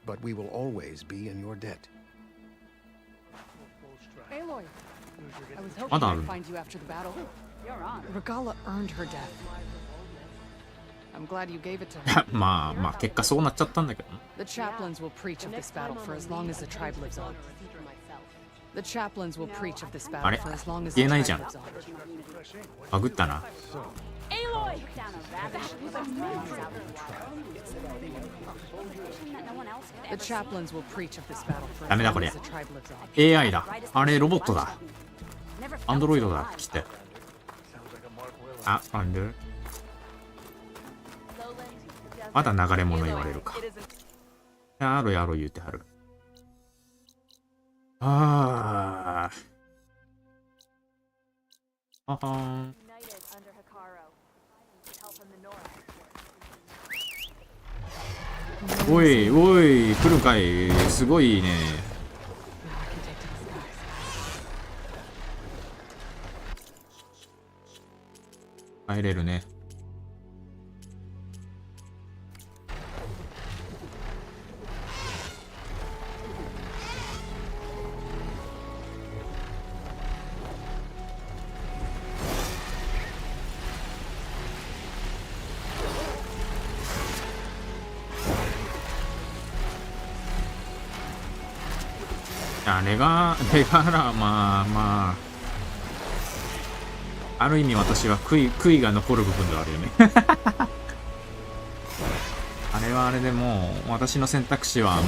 but we will always be in your debt. Aloy, I was ま hoping だある I'd の？ find you after the battle. Regala earned her death. I'm glad you gave it to her. まあ結果そうなっちゃったんだけどね。 The chaplains will preach of this battle for as long as the tribe lives on. The chaplains will preach of this あ battle れ for as long as the 言えない tribe じゃん。 lives on. バグったな。 Aloy! The chaplains will preach of this battle for ダ as メだ long これ。 as the tribe lives on. AI だ。あれロボットだ。アンドロイドだってきて。あ、なんで？まだ流れ物言われるか。やろやろ言うてはる。ああ。ははん。おいおい来るかい。すごいね。帰れるね。レガーラまあある意味私は悔いが残る部分ではあるよねあれはあれでもう私の選択肢はもう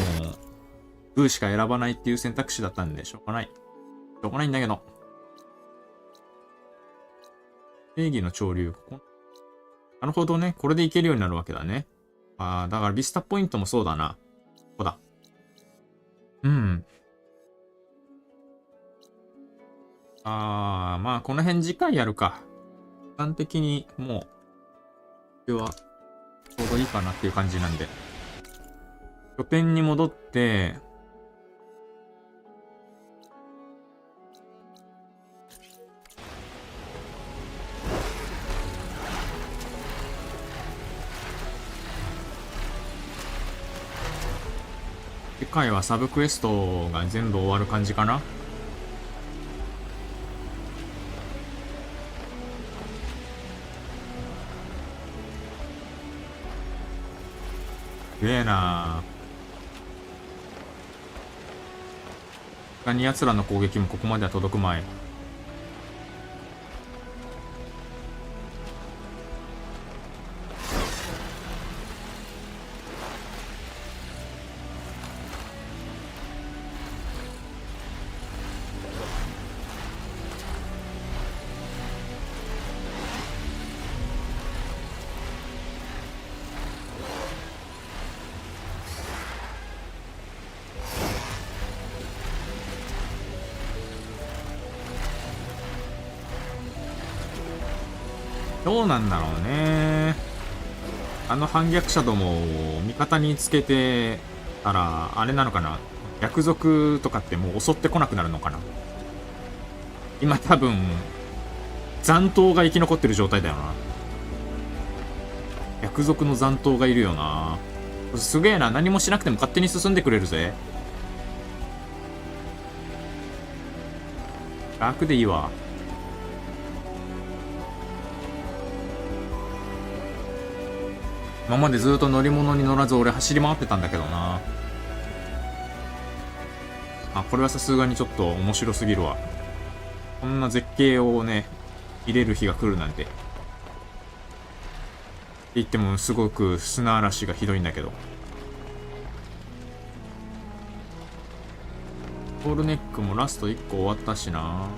グーしか選ばないっていう選択肢だったんでしょうがないんだけど。正義の潮流、ここなるほどね、これでいけるようになるわけだね。だからビスタポイントもそうだな。ここだ。まあこの辺次回やるか。一般的にもうこれはちょうどいいかなっていう感じなんで、拠点に戻って次回はサブクエストが全部終わる感じかな。すげえな。他に奴らの攻撃もここまでは届くまい。どうなんだろうね。あの反逆者どもを味方につけてたらあれなのかな。逆賊とかってもう襲ってこなくなるのかな。今多分残党が生き残ってる状態だよな。逆賊の残党がいるよな。すげえな。何もしなくても勝手に進んでくれるぜ。楽でいいわ。今までずっと乗り物に乗らず俺走り回ってたんだけどな。あ、これはさすがにちょっと面白すぎるわ。こんな絶景をね、入れる日が来るなんて。って言ってもすごく砂嵐がひどいんだけど。ボールネックもラスト1個終わったしな。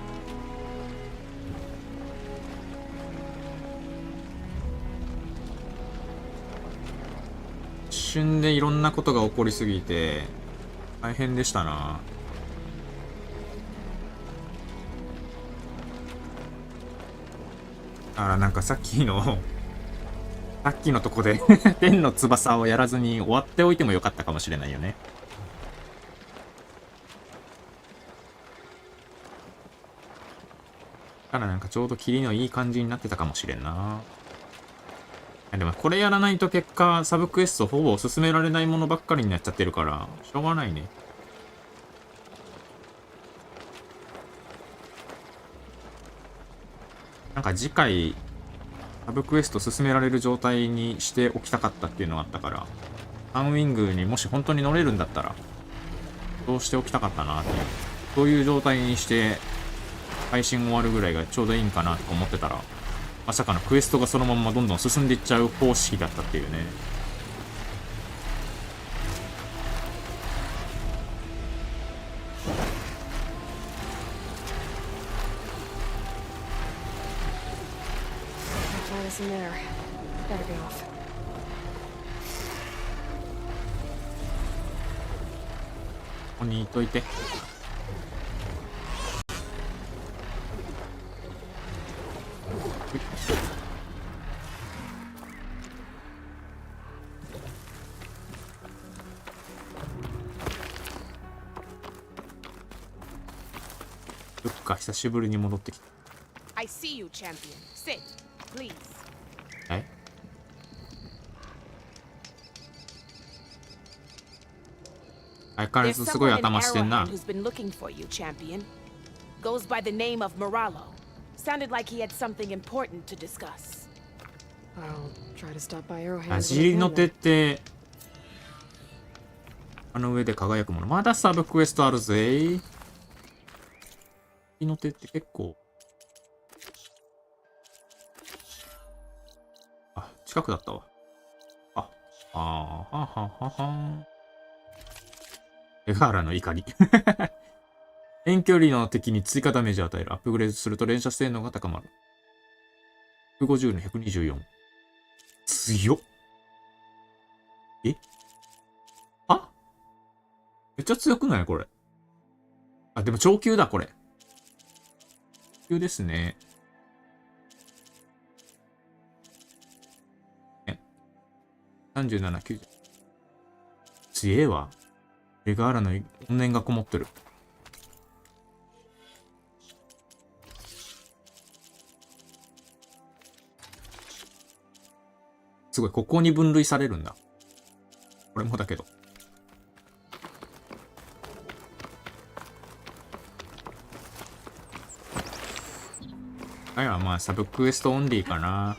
一瞬でいろんなことが起こりすぎて大変でしたな。だからなんかさっきのとこで天の翼をやらずに終わっておいてもよかったかもしれないよね。だからなんかちょうどキリのいい感じになってたかもしれんな。でもこれやらないと結果サブクエストほぼ進められないものばっかりになっちゃってるからしょうがないね。なんか次回サブクエスト進められる状態にしておきたかったっていうのがあったから、アンウィングにもし本当に乗れるんだったらそうしておきたかったなっていう、そういう状態にして配信終わるぐらいがちょうどいいんかなと思ってたら、まさかのクエストがそのままどんどん進んでいっちゃう方式だったっていうね。In there. Better be off. ここにいといて。そっか、久しぶりに戻ってきた。I see you, champion. Sit, please. え？相変わらずすごい頭してんな。Who's been looking for you, champion. Goes by the name of Moralo. Sounded like he had something important to discuss. I'll try to stop by Arrowhead. 矢尻の手ってあの上で輝くもの。まだサブクエストあるぜ。矢尻の手って結構。あ、近くだったわ。はは。エガーラの怒り。遠距離の敵に追加ダメージを与える。アップグレードすると連射性能が高まる。150の124。強っ。え？あ？めっちゃ強くないこれ。あ、でも超級だ、これ。級ですね。37、90。強えわ。エガーラの怨念がこもってる。すごい、ここに分類されるんだ。これもだけど。あいはまあサブクエストオンリーかな。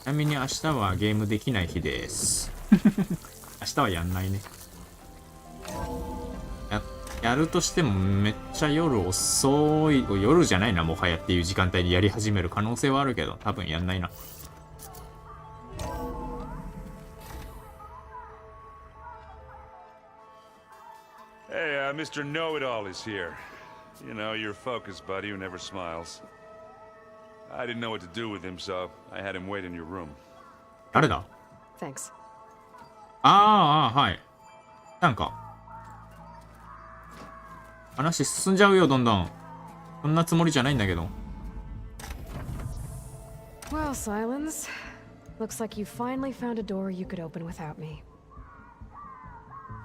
ちなみに明日はゲームできない日です。明日はやんないね。やるとしてもめっちゃ夜遅い、夜じゃないな、もはやっていう時間帯にやり始める可能性はあるけど、多分やんないな。Hey, Mr. Know-It-All is here. You know, your focus buddy who never smiles. I didn't know what to do with him, so I had him wait in your room. 誰だ？ Thanks. はい。なんか話進んじゃうよ、どんどん。そんなつもりじゃないんだけど。Well, Silence. Looks like you finally found a door you could open without me.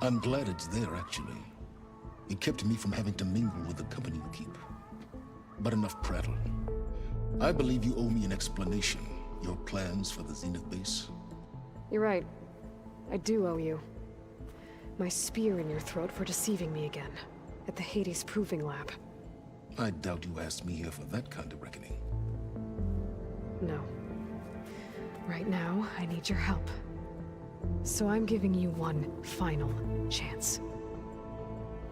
I'm glad it's there, actually. It kept me from having to mingle with the company you keep. But enough prattle. I believe you owe me an explanation Your plans for the Zenith base? You're right. I do owe you. My spear in your throat for deceiving me again. At the Hades Proving Lab. I doubt you asked me here for that kind of reckoning. No. Right now, I need your help. So I'm giving you one final chance.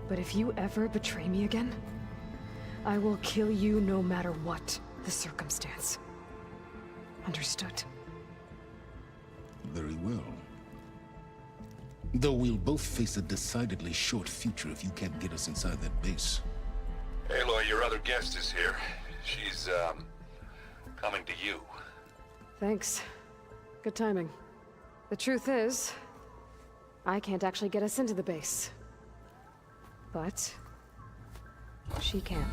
But if you ever betray me again, I will kill you no matter what the circumstance. Understood? Very well. Though we'll both face a decidedly short future if you can't get us inside that base. Aloy, your other guest is here. She's, coming to you. Thanks. Good timing. The truth is, I can't actually get us into the base. But she can.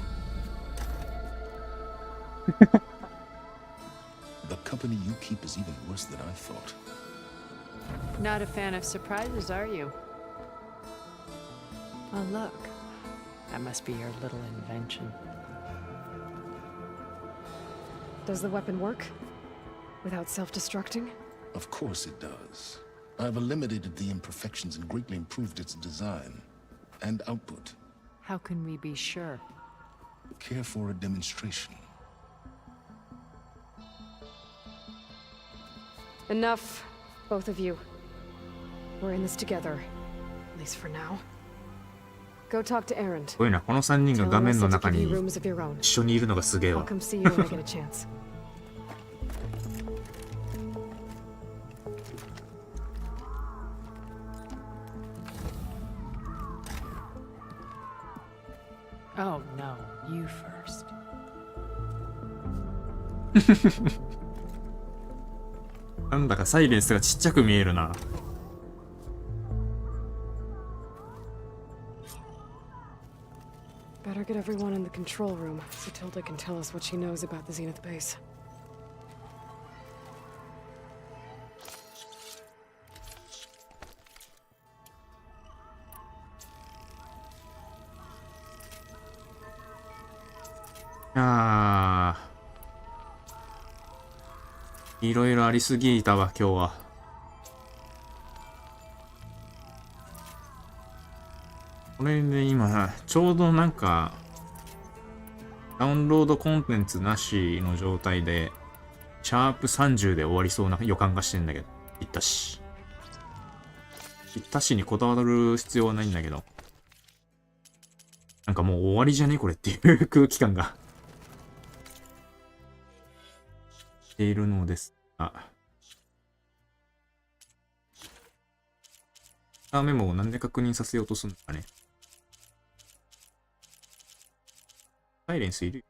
The company you keep is even worse than I thought. Not a fan of surprises, are you? Oh, look. That must be your little invention. Does the weapon work? Without self-destructing? Of course it does. I've eliminated the imperfections and greatly improved its design and output. How can we be sure? Care for a demonstration? Enough, both of you. We're in this together, at least for now. Go talk to Erend. すごいな、この3人が画面の中に Tell Alyssa to give you rooms of your own. 一緒にいるのがすげえ I'll わ。 come see you when I get a chance. Oh no, you first. なんだかサイレンスがちっちゃく見えるな。Better get everyone in the control room so Tilda can tell us what she knows about the Zenith base. Ah. いろいろありすぎたわ、今日は。これで今、ちょうどなんか、ダウンロードコンテンツなしの状態で、シャープ30で終わりそうな予感がしてんだけど、言ったし。言ったしにこだわる必要はないんだけど。なんかもう終わりじゃねこれっていう空気感が。しているのですが。メモをなんで確認させようとするのかね。サイレンスいる？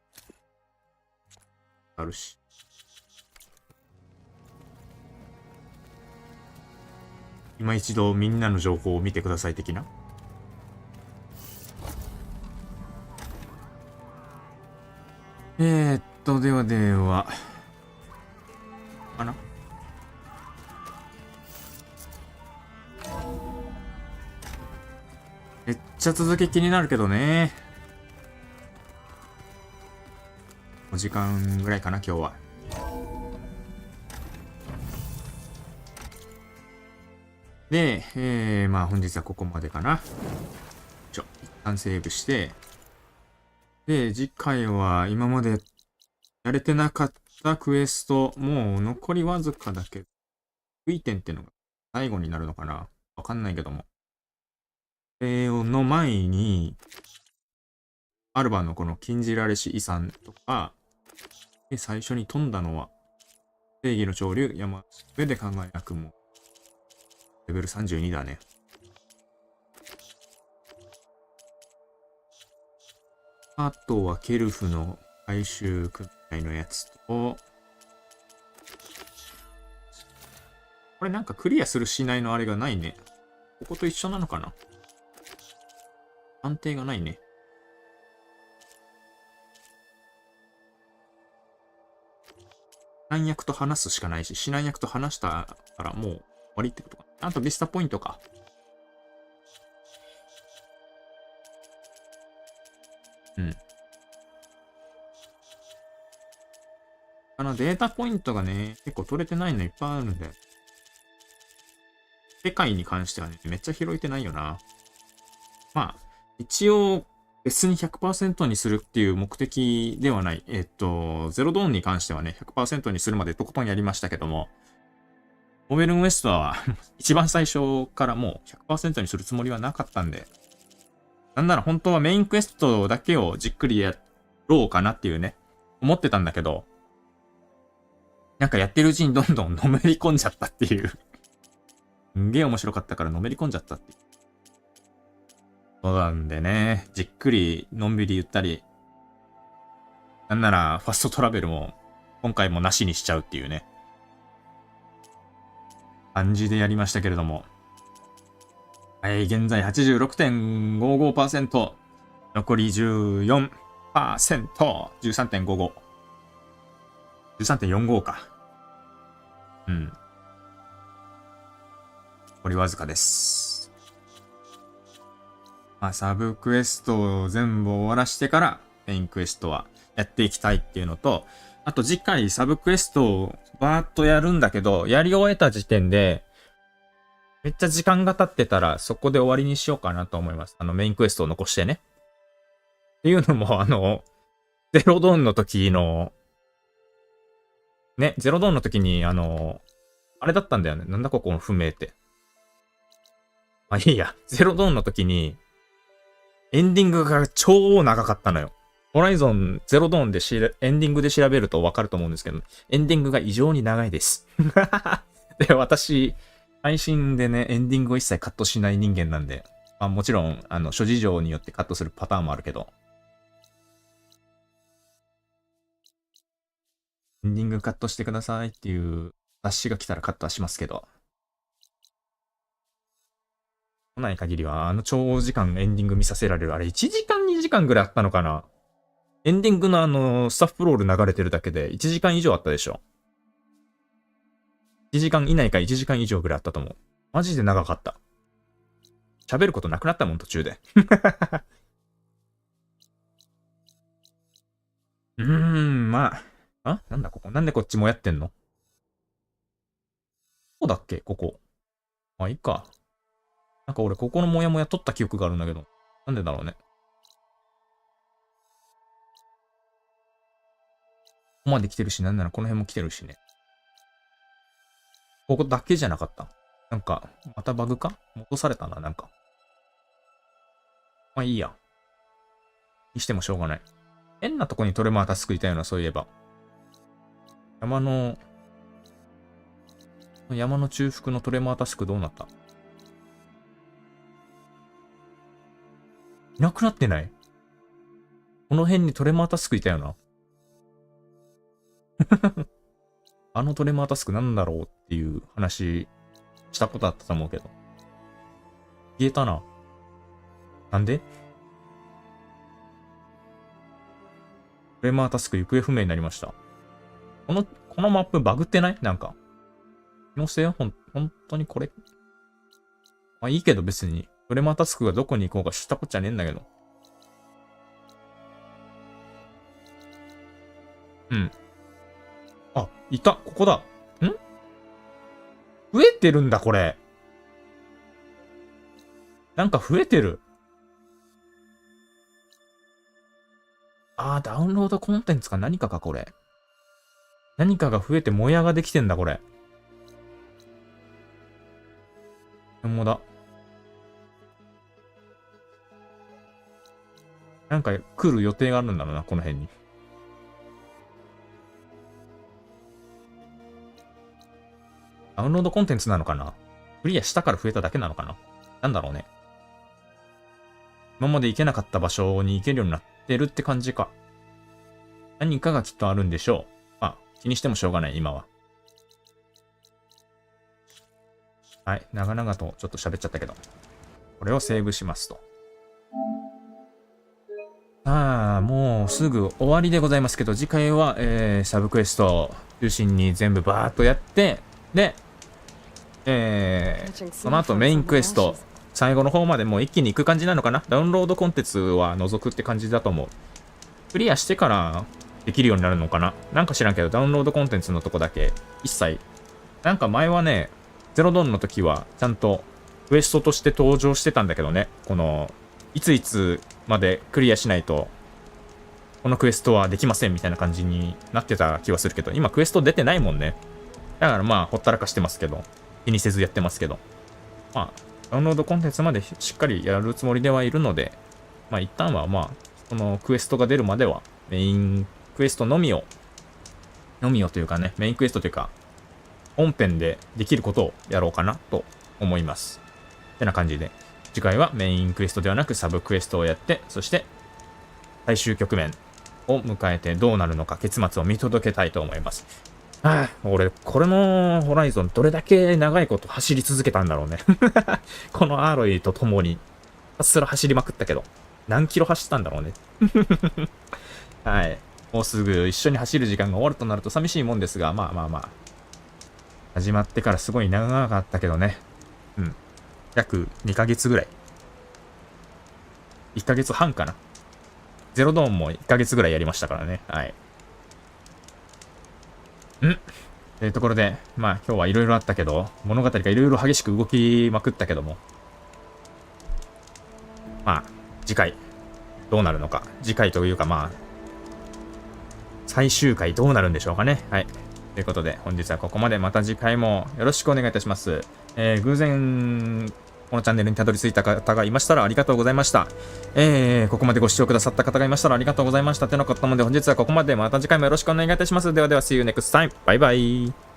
あるし。今一度みんなの情報を見てください的な。ではでは。かな？めっちゃ続き気になるけどね。5時間ぐらいかな、今日は。で、まあ本日はここまでかな。一旦セーブして。で、次回は今までやれてなかったクエスト、もう残りわずかだけど、注意点っていうのが最後になるのかな？わかんないけども。の前に、アルバのこの禁じられし遺産とか、で最初に飛んだのは、正義の潮流、山上で輝くも、レベル32だね。あとはケルフの回収組合のやつと、これなんかクリアするしないのあれがないね。ここと一緒なのかな？安定がないね。指南役と話すしかないし、指南役と話したからもう終わりってことか。あとビスタポイントか。うん。データポイントがね、結構取れてないのいっぱいあるんで。世界に関してはね、めっちゃ拾えてないよな。まあ、一応、別に 100% にするっていう目的ではない。ゼロドーンに関してはね、100% にするまでとことんやりましたけども、オベルンウエストは一番最初からもう 100% にするつもりはなかったんで、なんなら本当はメインクエストだけをじっくりやろうかなっていうね、思ってたんだけど、なんかやってるうちにどんどんのめり込んじゃったっていう。すんげえ面白かったからのめり込んじゃったっていう。そうなんでね、じっくりのんびりゆったり、なんならファストトラベルも今回もなしにしちゃうっていうね、感じでやりましたけれども。はい、現在 86.55%、残り 14%、13.55、13.45 か。うん。残りわずかです。まあ、サブクエストを全部終わらしてから、メインクエストはやっていきたいっていうのと、あと次回サブクエストをバーッとやるんだけど、やり終えた時点で、めっちゃ時間が経ってたら、そこで終わりにしようかなと思います。メインクエストを残してね。っていうのも、ゼロドーンの時の、ね、ゼロドーンの時に、あれだったんだよね。なんだここの不明って。まあいいや。ゼロドーンの時に、エンディングが超長かったのよ。ホライゾンゼロドーンでエンディングで調べるとわかると思うんですけど、エンディングが異常に長いです。で、私、配信でね、エンディングを一切カットしない人間なんで、まあもちろん、諸事情によってカットするパターンもあるけど、エンディングカットしてくださいっていう雑誌が来たらカットはしますけど、来ない限りは、長時間エンディング見させられる。あれ、1時間2時間ぐらいあったのかな。エンディングのスタッフロール流れてるだけで1時間以上あったでしょ。1時間以内か1時間以上ぐらいあったと思う。マジで長かった。喋ることなくなったもん、途中で。まあ。なんだここ。なんでこっちもやってんの？どこだっけここ。まあ、いいか。なんか俺、ここのモヤモヤ取った記憶があるんだけど。なんでだろうね。ここまで来てるし、なんならこの辺も来てるしね。ここだけじゃなかった。なんか、またバグか？戻されたな、なんか。まあいいや。にしてもしょうがない。変なとこにトレマータスクいたような、そういえば。山の中腹のトレマータスクどうなった？いなくなってない？この辺にトレマータスクいたよな。トレマータスクなんだろうっていう話したことあったと思うけど。消えたな。なんで？トレマータスク行方不明になりました。このマップバグってない？なんか。気のせい？ほんとにこれ。まあいいけど別に。トレマータスクがどこに行こうか知ったこっちゃねえんだけど。うん。あ、いた。ここだ。増えてるんだ、これ。なんか増えてる。ダウンロードコンテンツか何かか、これ。何かが増えてもやができてんだ、これ。本物だ。なんか来る予定があるんだろうな、この辺に。ダウンロードコンテンツなのかな？クリアしたから増えただけなのかな？なんだろうね。今まで行けなかった場所に行けるようになってるって感じか。何かがきっとあるんでしょう。まあ、気にしてもしょうがない、今は。はい、長々とちょっと喋っちゃったけど。これをセーブしますと。もうすぐ終わりでございますけど、次回は、サブクエストを中心に全部バーっとやって、で、その後メインクエスト、最後の方までもう一気に行く感じなのかな？ダウンロードコンテンツは除くって感じだと思う。クリアしてから、できるようになるのかな。なんか知らんけど、ダウンロードコンテンツのとこだけ、一切、なんか前はね、ゼロドンの時は、ちゃんと、クエストとして登場してたんだけどね、この、いついつまでクリアしないと、このクエストはできませんみたいな感じになってた気はするけど、今クエスト出てないもんね。だからまあ、ほったらかしてますけど、気にせずやってますけど。まあ、ダウンロードコンテンツまでしっかりやるつもりではいるので、まあ一旦はまあ、このクエストが出るまでは、メインクエストのみをというかね、メインクエストというか、本編でできることをやろうかなと思います。ってな感じで、次回はメインクエストではなくサブクエストをやって、そして最終局面を迎えてどうなるのか結末を見届けたいと思います。はあ、俺、これのホライゾンどれだけ長いこと走り続けたんだろうね。このアーロイと共に、ひたすら走りまくったけど、何キロ走ったんだろうね。はい。もうすぐ一緒に走る時間が終わるとなると寂しいもんですが、まあ。始まってからすごい長かったけどね。うん。約2ヶ月ぐらい。1ヶ月半かな。ゼロドーンも1ヶ月ぐらいやりましたからね。はい。というところで、まあ今日はいろいろあったけど、物語がいろいろ激しく動きまくったけども、まあ次回どうなるのか、次回というかまあ最終回どうなるんでしょうかね。はい。ということで本日はここまで。また次回もよろしくお願いいたします。偶然このチャンネルにたどり着いた方がいましたらありがとうございました。ここまでご視聴くださった方がいましたらありがとうございました。てなかったので本日はここまで。また次回もよろしくお願いいたします。ではでは、See you next time. バイバイ。